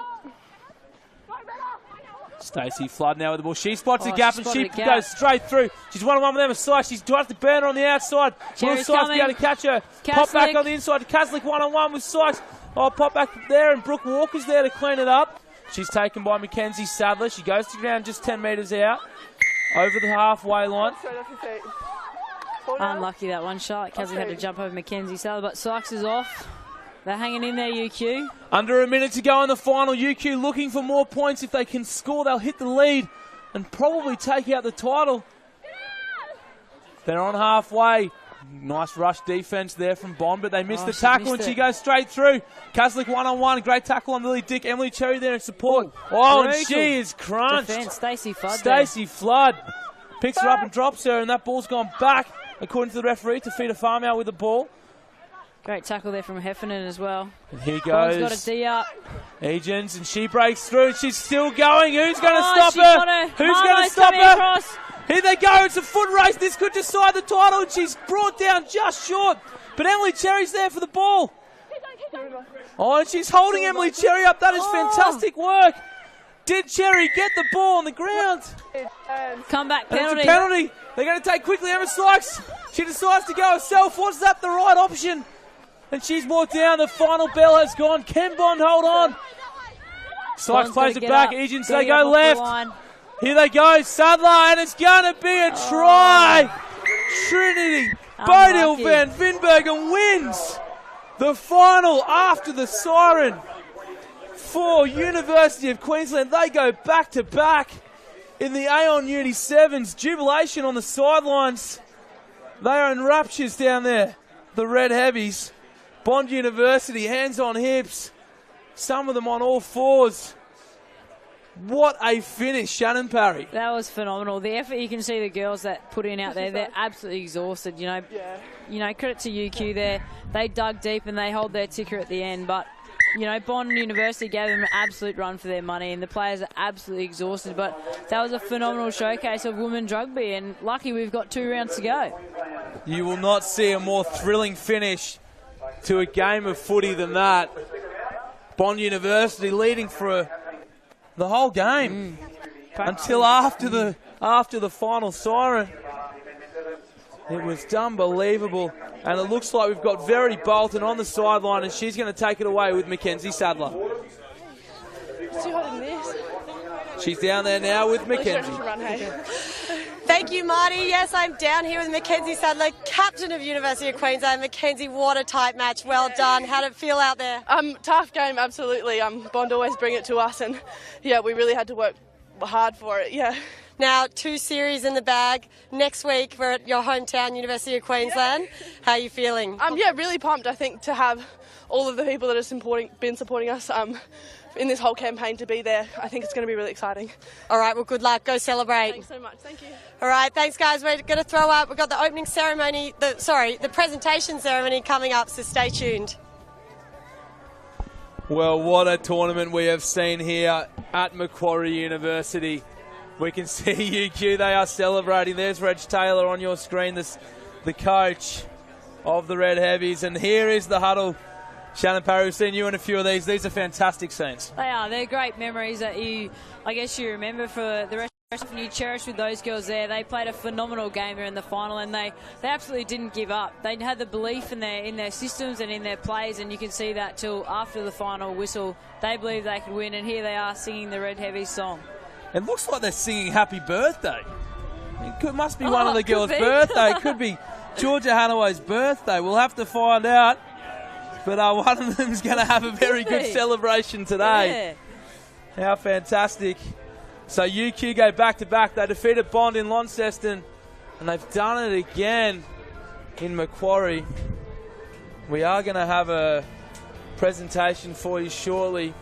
Stacey Flood now with the ball. She spots a gap and she goes straight through. She's one-on-one with Emma Sykes. She's trying to burn her on the outside. Will Sykes be able to catch her? Pop back on the inside. Caslick one-on-one with Sykes. Oh, pop back there and Brooke Walker's there to clean it up. She's taken by Mackenzie Sadler. She goes to ground just 10 metres out. Over the halfway line. Unlucky that one. Charlotte Caslick had to jump over Mackenzie Sadler, but Sykes is off. They're hanging in there, UQ. Under a minute to go in the final. UQ looking for more points. If they can score, they'll hit the lead and probably take out the title. They're on halfway. Nice rush defence there from Bond, but they missed the tackle and she goes straight through. Caslick one-on-one. Great tackle on Lily Dick. Emily Cherry there in support. And she is crunched. Defense, Stacey Flood. Stacey Flood picks her up and drops her, and that ball's gone back, according to the referee, to feed a farm out with the ball. Great tackle there from Heffernan as well. And here Bond's goes got a D up. Egens, and she breaks through. She's still going. Who's going to stop her? Who's going to stop her? Across. Here they go. It's a foot race. This could decide the title, and she's brought down just short. But Emily Cherry's there for the ball. Oh, and she's holding Emily Cherry up. That is fantastic work. Did Cherry get the ball on the ground? Comeback penalty. It's a penalty. They're going to take quickly. Emma Sykes. She decides to go herself. Was that the right option? And she's walked down. The final bell has gone. Can Bond hold on? Sykes plays it back. Egens, they go left. Here they go. Sadler, and it's going to be a try. Trinity Bodil Van Vinbergen wins the final after the siren for University of Queensland. They go back-to-back in the Aon Uni7s. Jubilation on the sidelines. They are in raptures down there, the Red Heavies. Bond University, hands on hips. Some of them on all fours. What a finish, Shannon Parry. That was phenomenal. The effort you can see the girls that put in out there, they're absolutely exhausted. You know, credit to UQ there. They dug deep and they hold their ticker at the end. But, Bond University gave them an absolute run for their money, and the players are absolutely exhausted. But that was a phenomenal showcase of women's rugby, and lucky we've got 2 rounds to go. You will not see a more thrilling finish to a game of footy than that. Bond University leading for the whole game until after the final siren. It was unbelievable, and it looks like we've got Verity Bolton on the sideline, and she's going to take it away with Mackenzie Sadler. It's too hot in this. She's down there now with Mackenzie. Thank you, Marty. Yes, I'm down here with Mackenzie Sadler, captain of University of Queensland. Mackenzie, what a tight match. Well done. How did it feel out there? Tough game, absolutely. Bond always bring it to us, and we really had to work hard for it. Now, 2 series in the bag. Next week, we're at your hometown, University of Queensland. How are you feeling? Really pumped. I think to have all of the people that have been supporting us in this whole campaign to be there, I think it's going to be really exciting. All right, well, good luck. Go celebrate. Thanks so much. Thank you. All right, thanks, guys. We're going to throw up. We've got the opening ceremony, the presentation ceremony coming up, so stay tuned. Well, what a tournament we have seen here at Macquarie University. We can see UQ, they are celebrating. There's Reg Taylor on your screen, the coach of the Red Heavies. And here is the huddle. Shannon Parry, we've seen you in a few of these. These are fantastic scenes. They are. They're great memories that I guess you remember for the rest of you cherish with those girls there. They played a phenomenal game there in the final, and they absolutely didn't give up. They had the belief in their systems and in their plays, and you can see that till after the final whistle. They believed they could win, and here they are singing the Red Heavies song. It looks like they're singing Happy Birthday. It must be one of the girls' birthday. It could be Georgia Hanaway's birthday. We'll have to find out. But one of them's going to have a very good celebration today. Yeah. How fantastic. So UQ go back-to-back. They defeated Bond in Launceston, and they've done it again in Macquarie. We are going to have a presentation for you shortly.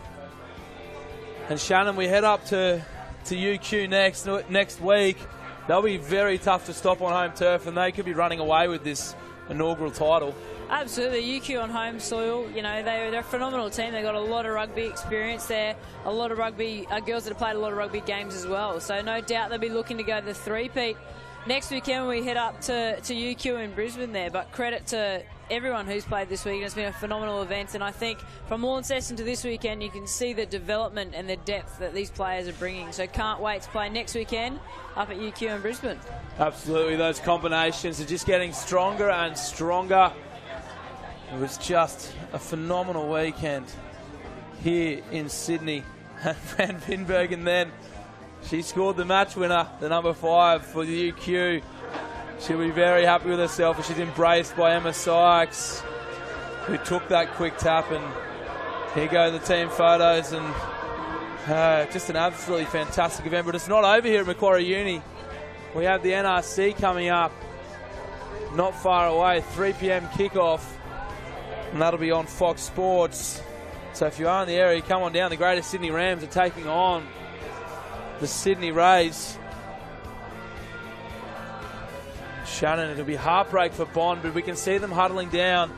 And Shannon, we head up to UQ next week. They'll be very tough to stop on home turf, and they could be running away with this inaugural title. Absolutely, UQ on home soil, you know, they're a phenomenal team. They've got a lot of rugby experience there, a lot of rugby girls that have played a lot of rugby games as well. So no doubt they'll be looking to go the three-peat. Next weekend we head up to UQ in Brisbane there, but credit to everyone who's played this weekend. It's been a phenomenal event, and I think from Launceston to this weekend you can see the development and the depth that these players are bringing. So can't wait to play next weekend up at UQ in Brisbane. Absolutely, those combinations are just getting stronger and stronger. It was just a phenomenal weekend here in Sydney. And Van Vinbergen then, she scored the match winner, the number 5 for the UQ. She'll be very happy with herself as she's embraced by Emma Sykes, who took that quick tap. And here go the team photos, and just an absolutely fantastic event. But it's not over here at Macquarie Uni. We have the NRC coming up not far away, 3 p.m. kickoff. And that'll be on Fox Sports. So if you are in the area, come on down. The Greater Sydney Rams are taking on the Sydney Rays. Shannon, it'll be heartbreak for Bond, but we can see them huddling down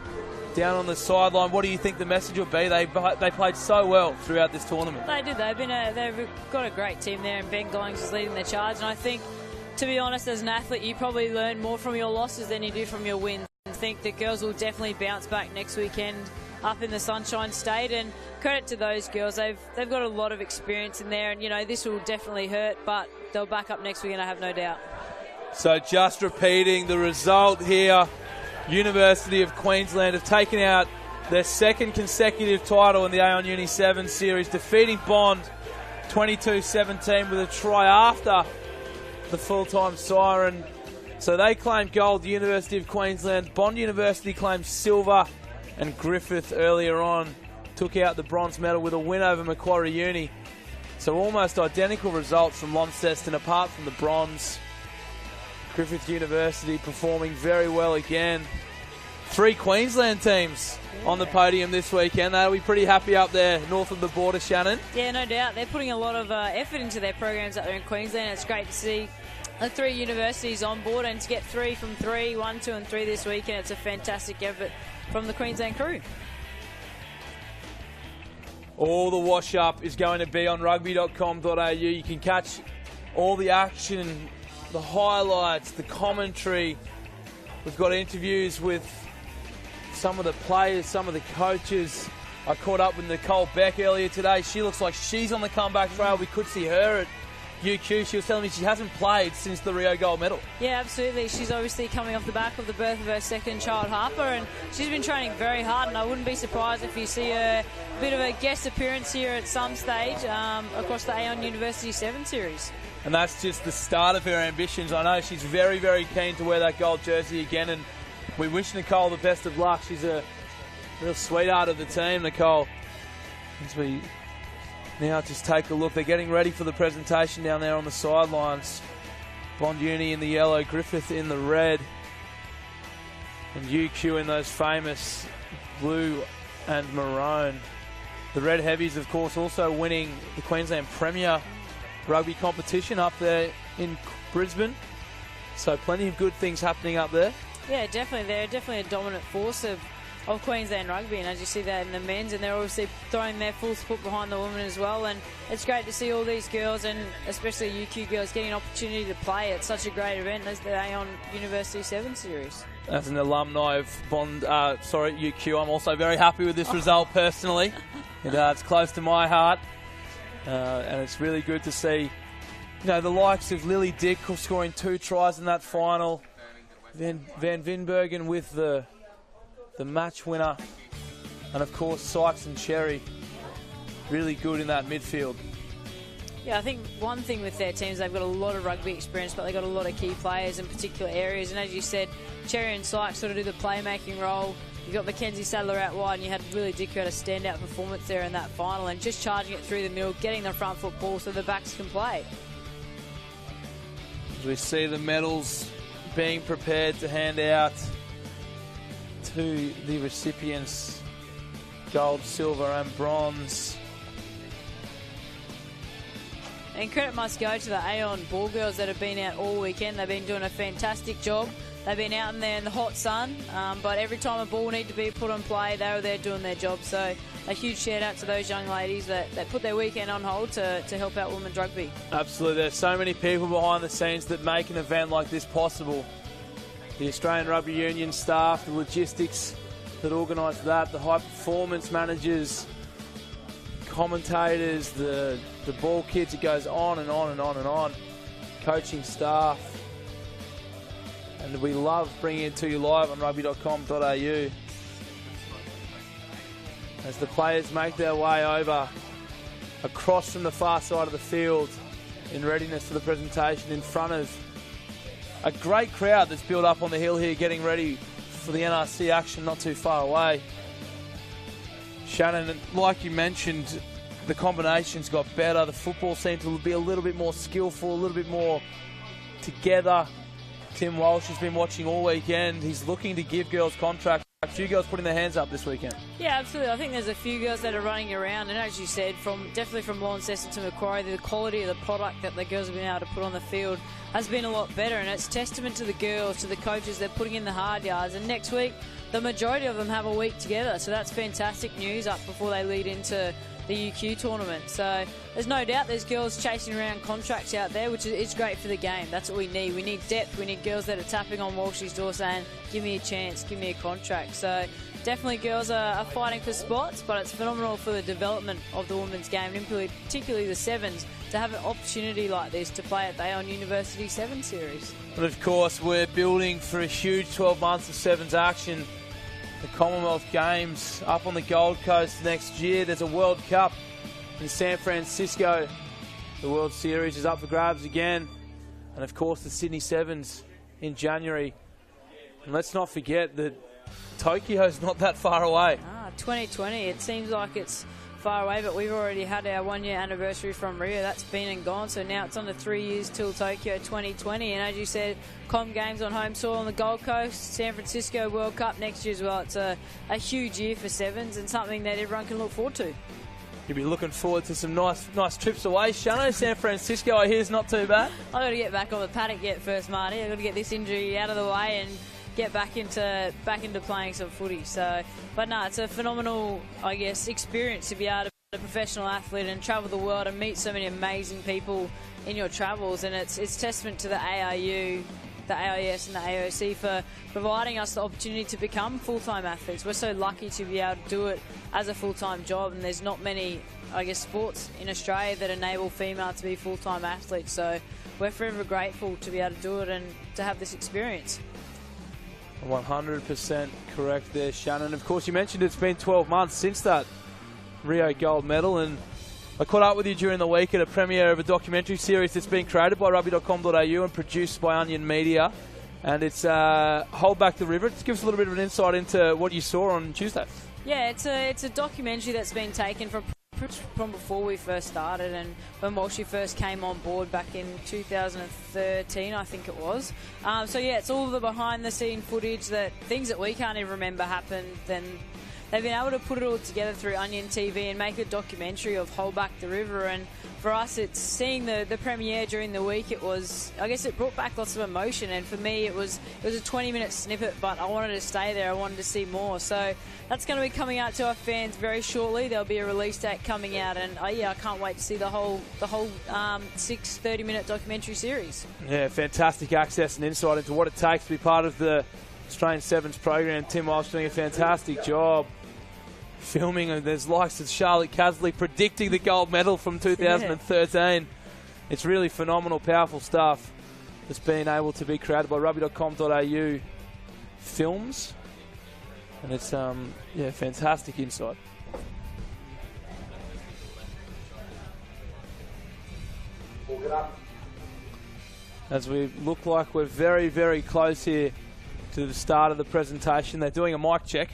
on the sideline. What do you think the message will be? They played so well throughout this tournament. They did. They've got a great team there, and Ben Gollings is leading the charge. And I think, to be honest, as an athlete, you probably learn more from your losses than you do from your wins. I think the girls will definitely bounce back next weekend up in the Sunshine State, and credit to those girls. They've got a lot of experience in there, and you know this will definitely hurt, but they'll back up next weekend, I have no doubt. So just repeating the result here, University of Queensland have taken out their second consecutive title in the Aon Uni7s series, defeating Bond 22-17 with a try after the full-time siren. So they claimed gold, the University of Queensland. Bond University claimed silver, and Griffith earlier on took out the bronze medal with a win over Macquarie Uni. So almost identical results from Launceston apart from the bronze. Griffith University performing very well again. 3 Queensland teams on the podium this weekend. They'll be pretty happy up there north of the border, Shannon. Yeah, no doubt. They're putting a lot of effort into their programs up there in Queensland. It's great to see the 3 universities on board, and to get 3 from 3, 1, 2 and 3 this weekend, it's a fantastic effort from the Queensland crew. All the wash-up is going to be on Rugby.com.au. You can catch all the action, the highlights, the commentary. We've got interviews with some of the players, some of the coaches. I caught up with Nicole Beck earlier today. She looks like she's on the comeback trail. We could see her at UQ. She was telling me she hasn't played since the Rio gold medal. Yeah, absolutely. She's obviously coming off the back of the birth of her second child, Harper, and she's been training very hard, and I wouldn't be surprised if you see a bit of a guest appearance here at some stage across the Aon University 7 series. And that's just the start of her ambitions. I know she's very, very keen to wear that gold jersey again, and we wish Nicole the best of luck. She's a real sweetheart of the team, Nicole. As we now just take a look, they're getting ready for the presentation down there on the sidelines. Bond Uni in the yellow, Griffith in the red, and UQ in those famous blue and maroon. The Red Heavies, of course, also winning the Queensland Premier Rugby competition up there in Brisbane. So plenty of good things happening up there. Yeah, definitely. They're definitely a dominant force of Queensland rugby, and as you see that in the men's, and they're obviously throwing their full support behind the women as well, and it's great to see all these girls, and especially UQ girls, getting an opportunity to play at such a great event as the Aon University 7 Series. As an alumni of UQ, I'm also very happy with this result personally. It's close to my heart, and it's really good to see, the likes of Lily Dick scoring 2 tries in that final, Van Vinbergen with the match winner, and of course Sykes and Cherry really good in that midfield. Yeah, I think one thing with their teams, they've got a lot of rugby experience, but they've got a lot of key players in particular areas. And as you said, Cherry and Sykes sort of do the playmaking role. You've got Mackenzie Sadler out wide, and you had Lily Dick who had a standout performance there in that final, and just charging it through the middle, getting the front foot ball so the backs can play. As we see the medals being prepared to hand out to the recipients, gold, silver and bronze. And credit must go to the Aon ball girls that have been out all weekend. They've been doing a fantastic job. They've been out in there in the hot sun, but every time a ball needed to be put on play, they were there doing their job. So a huge shout out to those young ladies that put their weekend on hold to help out women's rugby. Absolutely. There's so many people behind the scenes that make an event like this possible. The Australian Rugby Union staff, the logistics that organise that, the high performance managers, commentators, the ball kids, it goes on and on and on and on. Coaching staff. And we love bringing it to you live on Rugby.com.au. As the players make their way over across from the far side of the field in readiness for the presentation in front of a great crowd that's built up on the hill here, getting ready for the NRC action not too far away. Shannon, like you mentioned, the combinations got better. The football seemed to be a little bit more skillful, a little bit more together. Tim Walsh has been watching all weekend. He's looking to give girls contracts. A few girls putting their hands up this weekend. Yeah, absolutely. I think there's a few girls that are running around, and as you said, definitely from Launceston to Macquarie, the quality of the product that the girls have been able to put on the field has been a lot better, and it's testament to the girls, to the coaches. They're putting in the hard yards, and next week the majority of them have a week together, so that's fantastic news up before they lead into the UQ tournament. So there's no doubt there's girls chasing around contracts out there, which is great for the game. That's what we need. We need depth. We need girls that are tapping on Walsh's door saying, give me a chance, give me a contract. So definitely girls are fighting for spots, but it's phenomenal for the development of the women's game, and particularly the sevens, to have an opportunity like this to play at the Aon University 7 Series. But of course, we're building for a huge 12 months of sevens action. The Commonwealth Games up on the Gold Coast next year. There's a World Cup in San Francisco. The World Series is up for grabs again. And of course the Sydney Sevens in January. And let's not forget that Tokyo's not that far away. 2020, it seems like it's far away, but we've already had our 1 year anniversary from Rio. That's been and gone, so now it's on to 3 years till Tokyo 2020. And as you said, Com Games on home soil on the Gold Coast, San Francisco World Cup next year as well. It's a huge year for sevens and something that everyone can look forward to. You'll be looking forward to some nice trips away, Shannon. San Francisco, I hear, is not too bad. I've got to get back on the paddock yet first, Marty. I've got to get this injury out of the way and get back into playing some footy. So, but no, it's a phenomenal, I guess, experience to be able to be a professional athlete and travel the world and meet so many amazing people in your travels. And it's testament to the ARU, the AIS and the AOC for providing us the opportunity to become full-time athletes. We're so lucky to be able to do it as a full-time job, and there's not many, I guess, sports in Australia that enable females to be full-time athletes. So we're forever grateful to be able to do it and to have this experience. 100% correct there, Shannon. Of course, you mentioned it's been 12 months since that Rio gold medal, and I caught up with you during the week at a premiere of a documentary series that's been created by Rugby.com.au and produced by Onion Media, and it's Hold Back the River. Just give us a little bit of an insight into what you saw on Tuesday. Yeah, it's a documentary that's been taken from before we first started, and when Walshy first came on board back in 2013, I think it was. So yeah, it's all the behind the scene footage, that things that we can't even remember happened, then they've been able to put it all together through Onion TV and make a documentary of Hold Back the River. And for us, it's seeing the premiere during the week. It brought back lots of emotion, and for me it was a 20-minute snippet, but I wanted to stay there. I wanted to see more. So that's going to be coming out to our fans very shortly. There'll be a release date coming out, and I can't wait to see the whole 6 30-minute documentary series. Yeah, fantastic access and insight into what it takes to be part of the Australian Sevens program. Tim Walsh doing a fantastic job filming, and there's likes of Charlotte Casley predicting the gold medal from 2013. Yeah. It's really phenomenal, powerful stuff that's been able to be created by Rugby.com.au films, and it's fantastic insight. As we look like we're very, very close here to the start of the presentation. They're doing a mic check,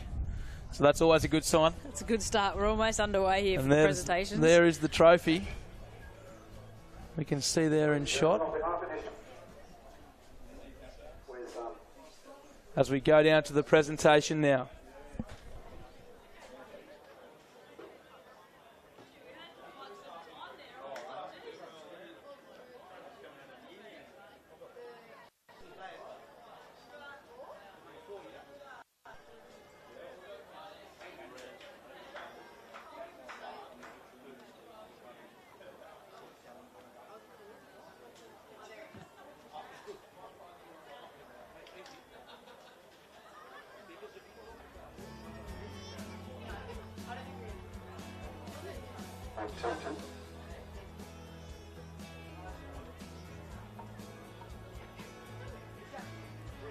so that's always a good sign. It's a good start. We're almost underway here for the presentations. There is the trophy. We can see there in shot. As we go down to the presentation now.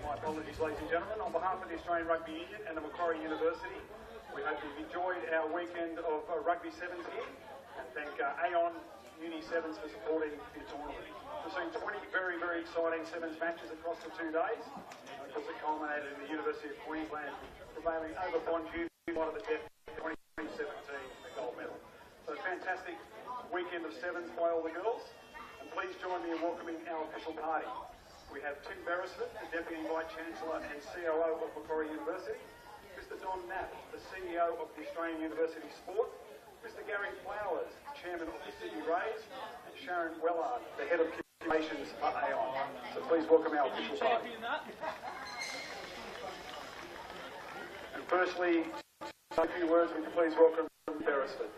My apologies, ladies and gentlemen. On behalf of the Australian Rugby Union and the Macquarie University, we hope you've enjoyed our weekend of Rugby Sevens here, and thank Aon Uni7s for supporting the tournament. We've seen 20 very, very exciting Sevens matches across the 2 days. Of course, it culminated in the University of Queensland prevailing over Bond Uni of the depth 2017, the gold medal. So fantastic weekend of Sevens by all the girls. And please join me in welcoming our official party. We have Tim Beresford, the Deputy Vice-Chancellor and COO of Macquarie University, Mr Don Knapp, the CEO of the Australian University Sport, Mr Gary Flowers, Chairman of the Sydney Rays, and Sharon Wellard, the Head of Communications for Aon. So please welcome our official party. And firstly, a few words, would you please welcome Beresford.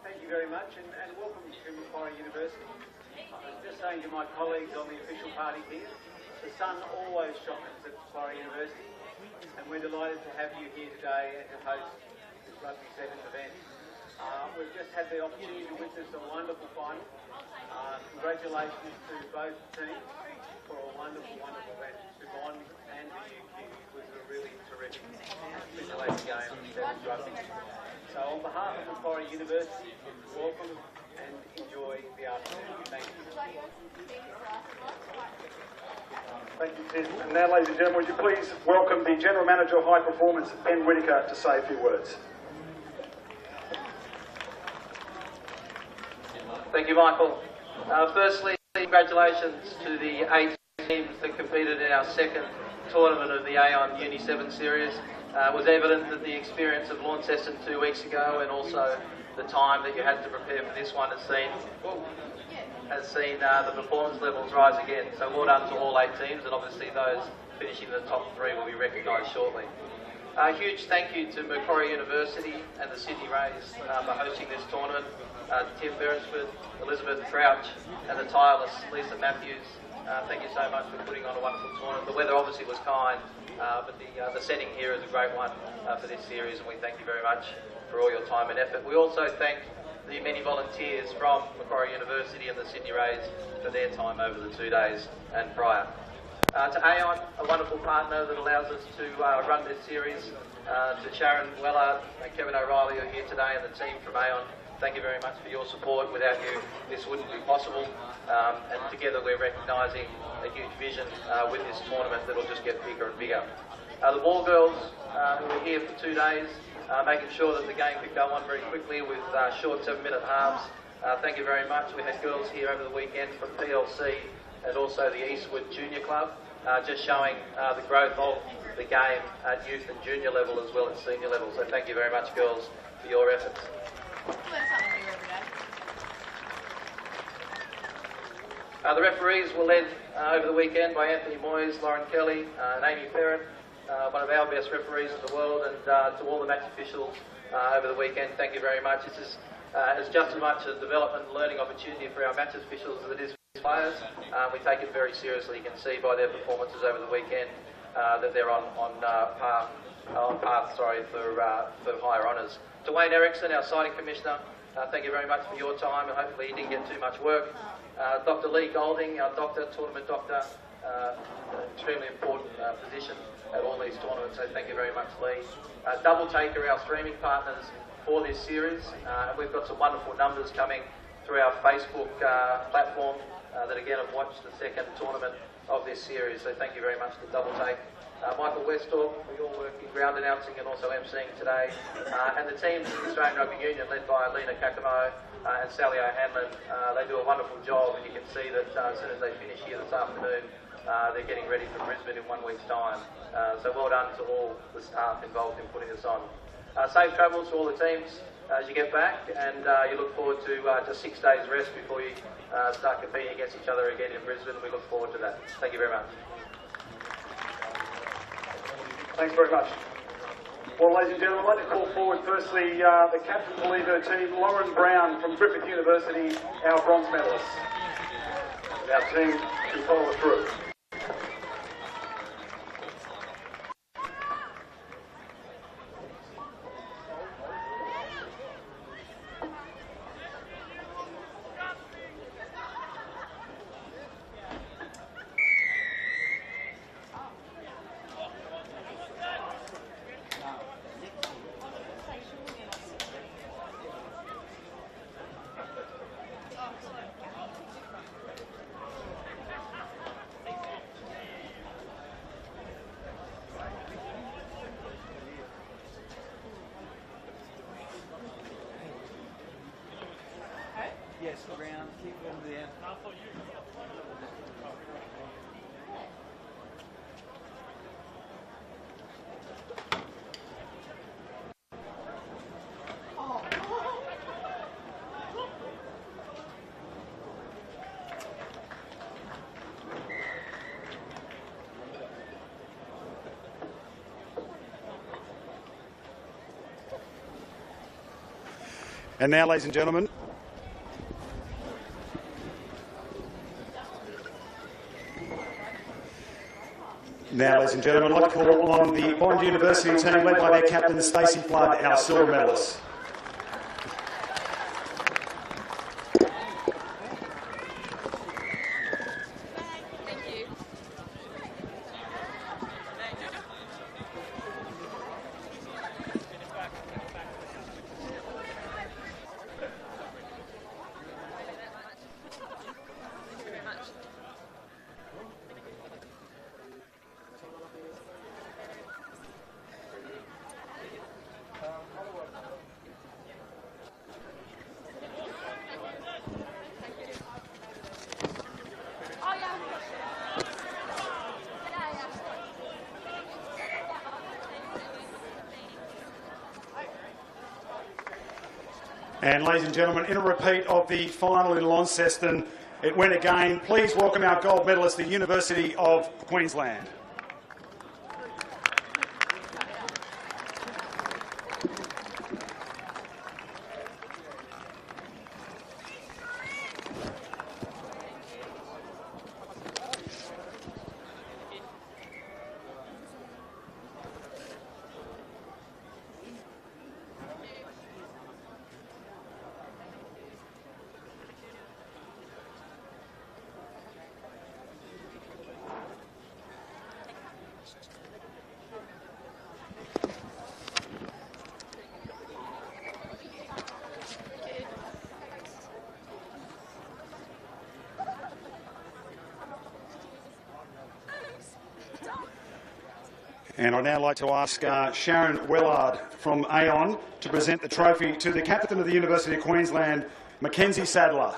Thank you very much, and welcome to Macquarie University. I was just saying to my colleagues on the official party here, the sun always shines at Macquarie University, and we're delighted to have you here today to host this Rugby Sevens event. We've just had the opportunity to witness a wonderful final. Congratulations to both teams for a wonderful, wonderful match. To Bond and to UQ was a really terrific scintillating game of Sevens rugby. So on behalf of Macquarie University, welcome and enjoy the afternoon. Thank you. Thank you, Tim. And now, ladies and gentlemen, would you please welcome the General Manager of High Performance, Ben Whittaker, to say a few words. Thank you, Michael. Firstly, congratulations to the 8 teams that competed in our second tournament of the Aon Uni7 series. It was evident that the experience of Launceston 2 weeks ago, and also the time that you had to prepare for this one, has seen the performance levels rise again. So well done to all 8 teams, and obviously those finishing in the top 3 will be recognised shortly. A huge thank you to Macquarie University and the Sydney Rays for hosting this tournament. Tim Beresford, Elizabeth Crouch, and the tireless Lisa Matthews. Thank you so much for putting on a wonderful tournament. The weather obviously was kind, but the setting here is a great one for this series, and we thank you very much for all your time and effort. We also thank the many volunteers from Macquarie University and the Sydney Rays for their time over the 2 days and prior. To Aon, a wonderful partner that allows us to run this series. To Sharon Wellard and Kevin O'Reilly who are here today, and the team from Aon, thank you very much for your support. Without you, this wouldn't be possible. And together we're recognising a huge vision with this tournament that will just get bigger and bigger. The ball girls who were here for 2 days, making sure that the game could go on very quickly with short 7-minute halves. Thank you very much. We had girls here over the weekend from PLC and also the Eastwood Junior Club. just showing the growth of the game at youth and junior level as well as senior level. So thank you very much, girls, for your efforts. The referees were led over the weekend by Anthony Moyes, Lauren Kelly and Amy Ferret, one of our best referees in the world, and to all the match officials over the weekend, thank you very much. This is just as much a development and learning opportunity for our match officials as it is for players. We take it very seriously. You can see by their performances over the weekend that they're on path for higher honours. To Wayne Erickson, our citing commissioner, thank you very much for your time, and hopefully you didn't get too much work. Dr. Lee Golding, our doctor, tournament doctor, extremely important position at all these tournaments, so thank you very much, Lee. Double Taker, our streaming partners for this series, and we've got some wonderful numbers coming through our Facebook platform that again have watched the second tournament of this series, so thank you very much to Double Take. Michael Westorp, we all work in ground announcing and also emceeing today, and the teams in the Australian Rugby Union led by Lena Kakamo and Sally O'Hanlon, they do a wonderful job, and you can see that as soon as they finish here this afternoon, they're getting ready for Brisbane in 1 week's time. So well done to all the staff involved in putting this on. Safe travels to all the teams as you get back, and you look forward to just 6 days rest before you start competing against each other again in Brisbane. We look forward to that. Thank you very much. Thanks very much. Well, ladies and gentlemen, I'd like to call forward firstly the captain to lead her team, Lauren Brown from Griffith University, our bronze medalist. Our team to follow through. Yes, around, keep them there. And now, ladies and gentlemen, I'd like to call on the Bond University team led by their captain, Stacey Flood, our silver medalist. And ladies and gentlemen, in a repeat of the final in Launceston, it went again. Please welcome our gold medalist, the University of Queensland. And I'd now like to ask Sharon Wellard from Aon to present the trophy to the captain of the University of Queensland, Mackenzie Sadler,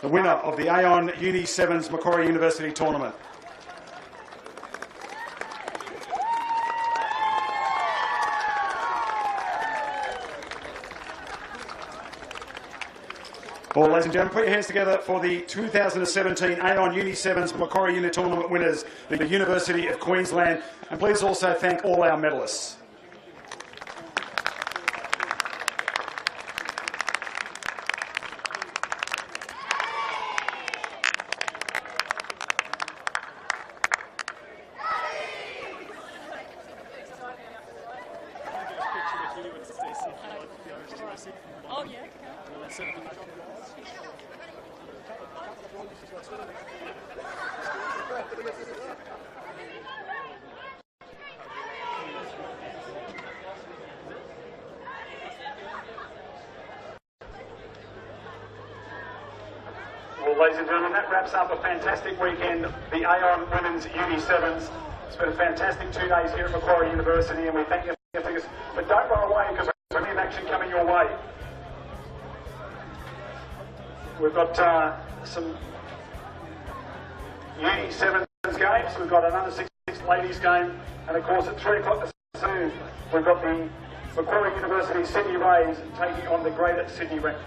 the winner of the Aon Uni7s Macquarie University tournament. Well, ladies and gentlemen, put your hands together for the 2017 Aon Uni7s Macquarie Uni Tournament winners, the University of Queensland. And please also thank all our medallists. Oh, yeah. Well, ladies and gentlemen, that wraps up a fantastic weekend. The Aon Women's Uni7s. It's been a fantastic 2 days here at Macquarie University, and we thank you for your figures. But don't go away, because there's plenty of action coming your way. We've got some Uni7s games. We've got an under-16 ladies game, and of course at 3 o'clock this afternoon, we've got the Macquarie University Sydney Rays taking on the Greater Sydney Rams.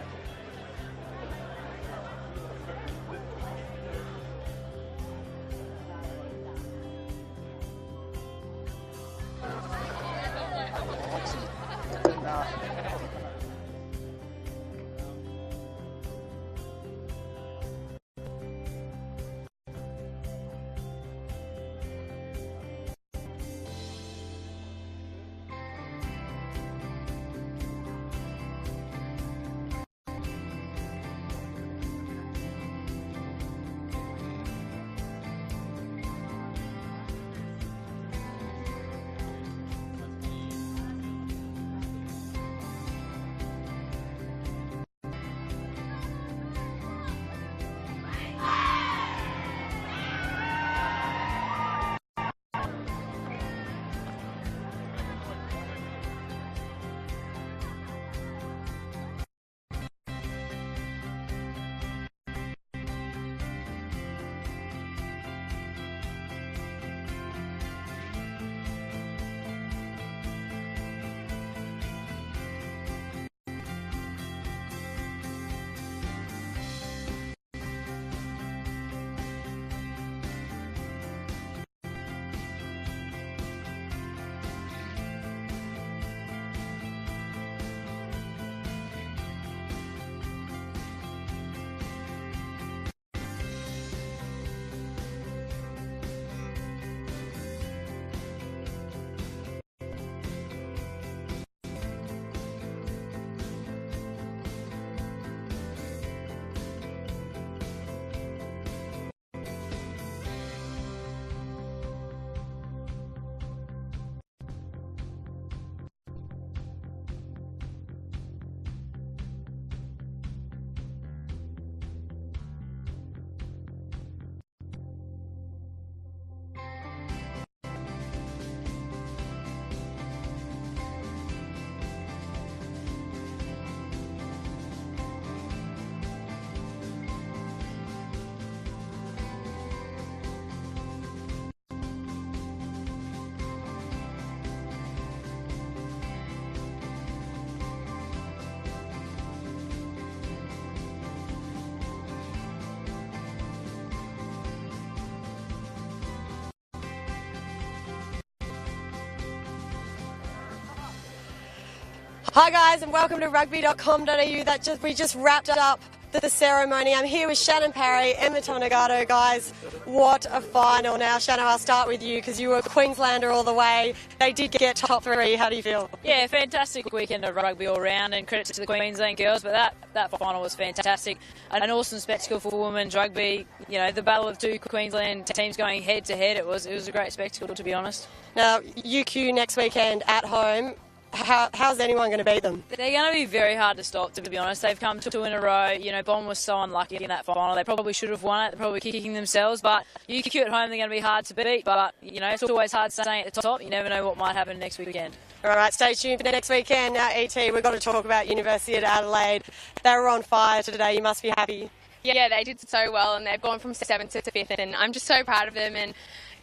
Hi guys, and welcome to Rugby.com.au. We just wrapped up the ceremony. I'm here with Shannon Parry, Emma Tonagato. Guys, what a final. Now, Shannon, I'll start with you because you were a Queenslander all the way. They did get top 3. How do you feel? Yeah, fantastic weekend of rugby all round, and credit to the Queensland girls, but that final was fantastic. An awesome spectacle for women's rugby. You know, the battle of 2 Queensland teams going head to head. It was a great spectacle, to be honest. Now, UQ next weekend at home. How's anyone going to beat them? They're going to be very hard to stop, to be honest. They've come 2 in a row. You know, Bond was so unlucky in that final. They probably should have won it. They're probably kicking themselves. But UQ at home, they're going to be hard to beat. But, you know, it's always hard staying at the top. You never know what might happen next weekend. All right, stay tuned for next weekend. Now, ET, we've got to talk about University of Adelaide. They were on fire today. You must be happy. Yeah, they did so well, and they've gone from 7th to 5th, and I'm just so proud of them. And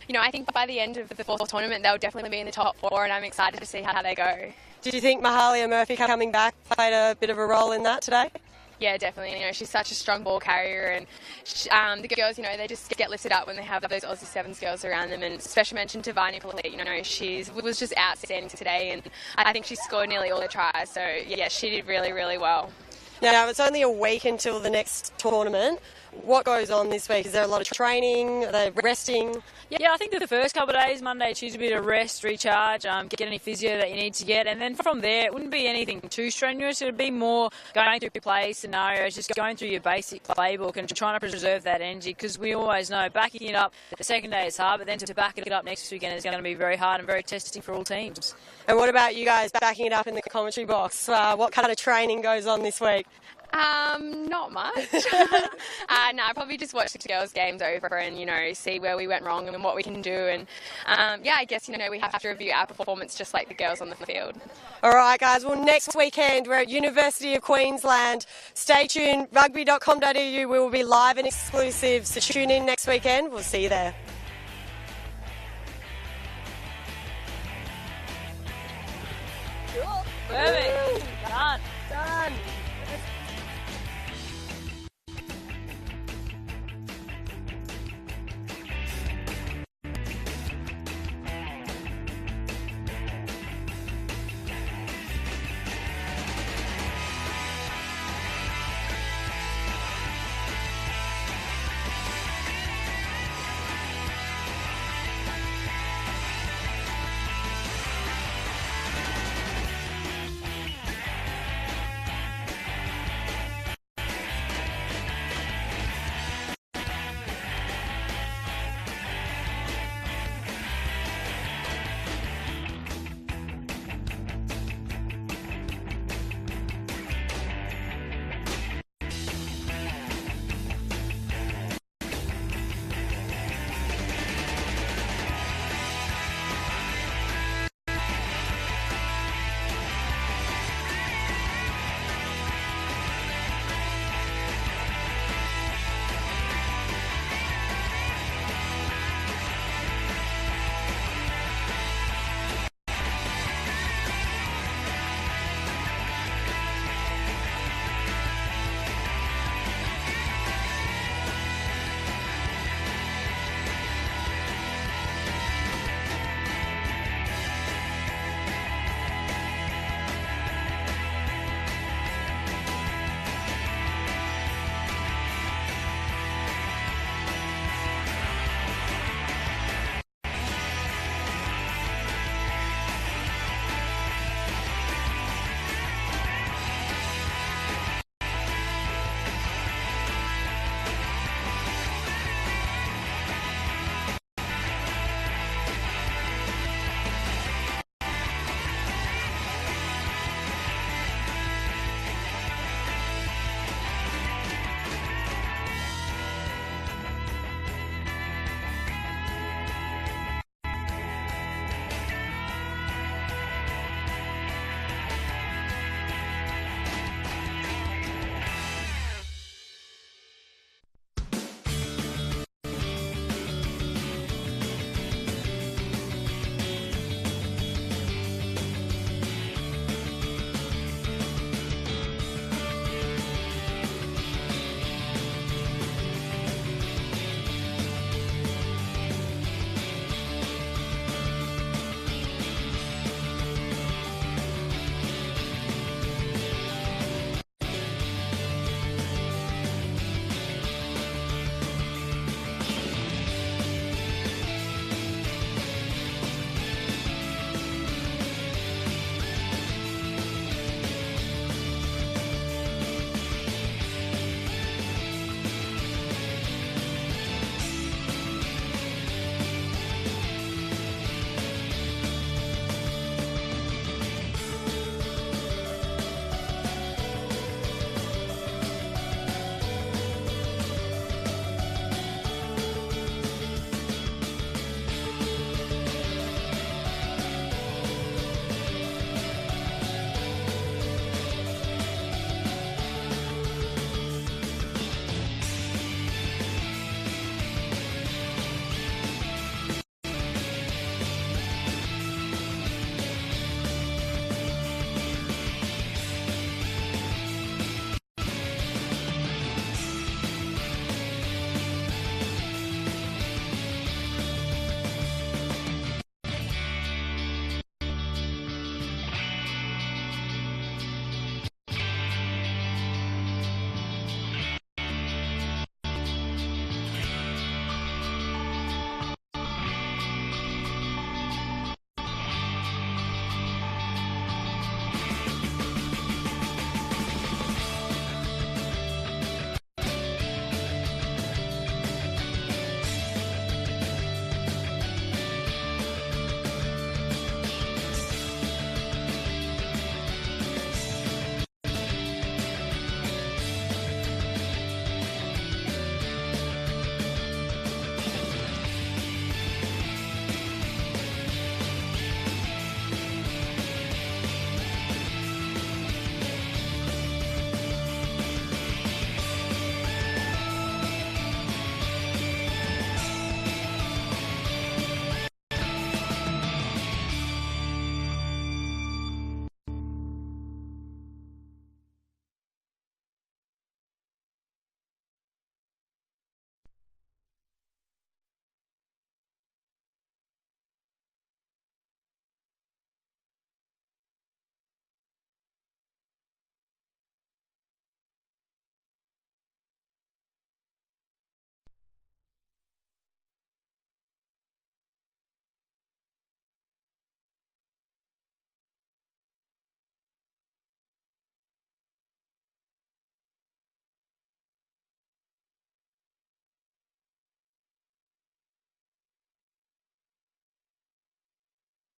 you know, I think by the end of the 4th tournament, they'll definitely be in the top 4, and I'm excited to see how they go. Did you think Mahalia Murphy coming back played a bit of a role in that today? Yeah, definitely. You know, she's such a strong ball carrier, and the girls, you know, they just get lifted up when they have those Aussie Sevens girls around them. And special mention to Vani Polite. You know, she was just outstanding today, and I think she scored nearly all her tries. So yeah, she did really, really well. Now, it's only a week until the next tournament. What goes on this week? Is there a lot of training? Are they resting? Yeah, I think the first couple of days, Monday, Tuesday, a bit of rest, recharge, get any physio that you need to get. And then from there, it wouldn't be anything too strenuous. It would be more going through play scenarios, just going through your basic playbook and trying to preserve that energy, because we always know backing it up the second day is hard, but then to back it up next weekend is going to be very hard and very testing for all teams. And what about you guys backing it up in the commentary box? What kind of training goes on this week? Not much. No, I probably just watch the girls' games over and, you know, see where we went wrong and what we can do. And, yeah, I guess, you know, we have to review our performance just like the girls on the field. All right, guys. Well, next weekend we're at University of Queensland. Stay tuned. Rugby.com.au. We will be live and exclusive. So tune in next weekend. We'll see you there. Perfect.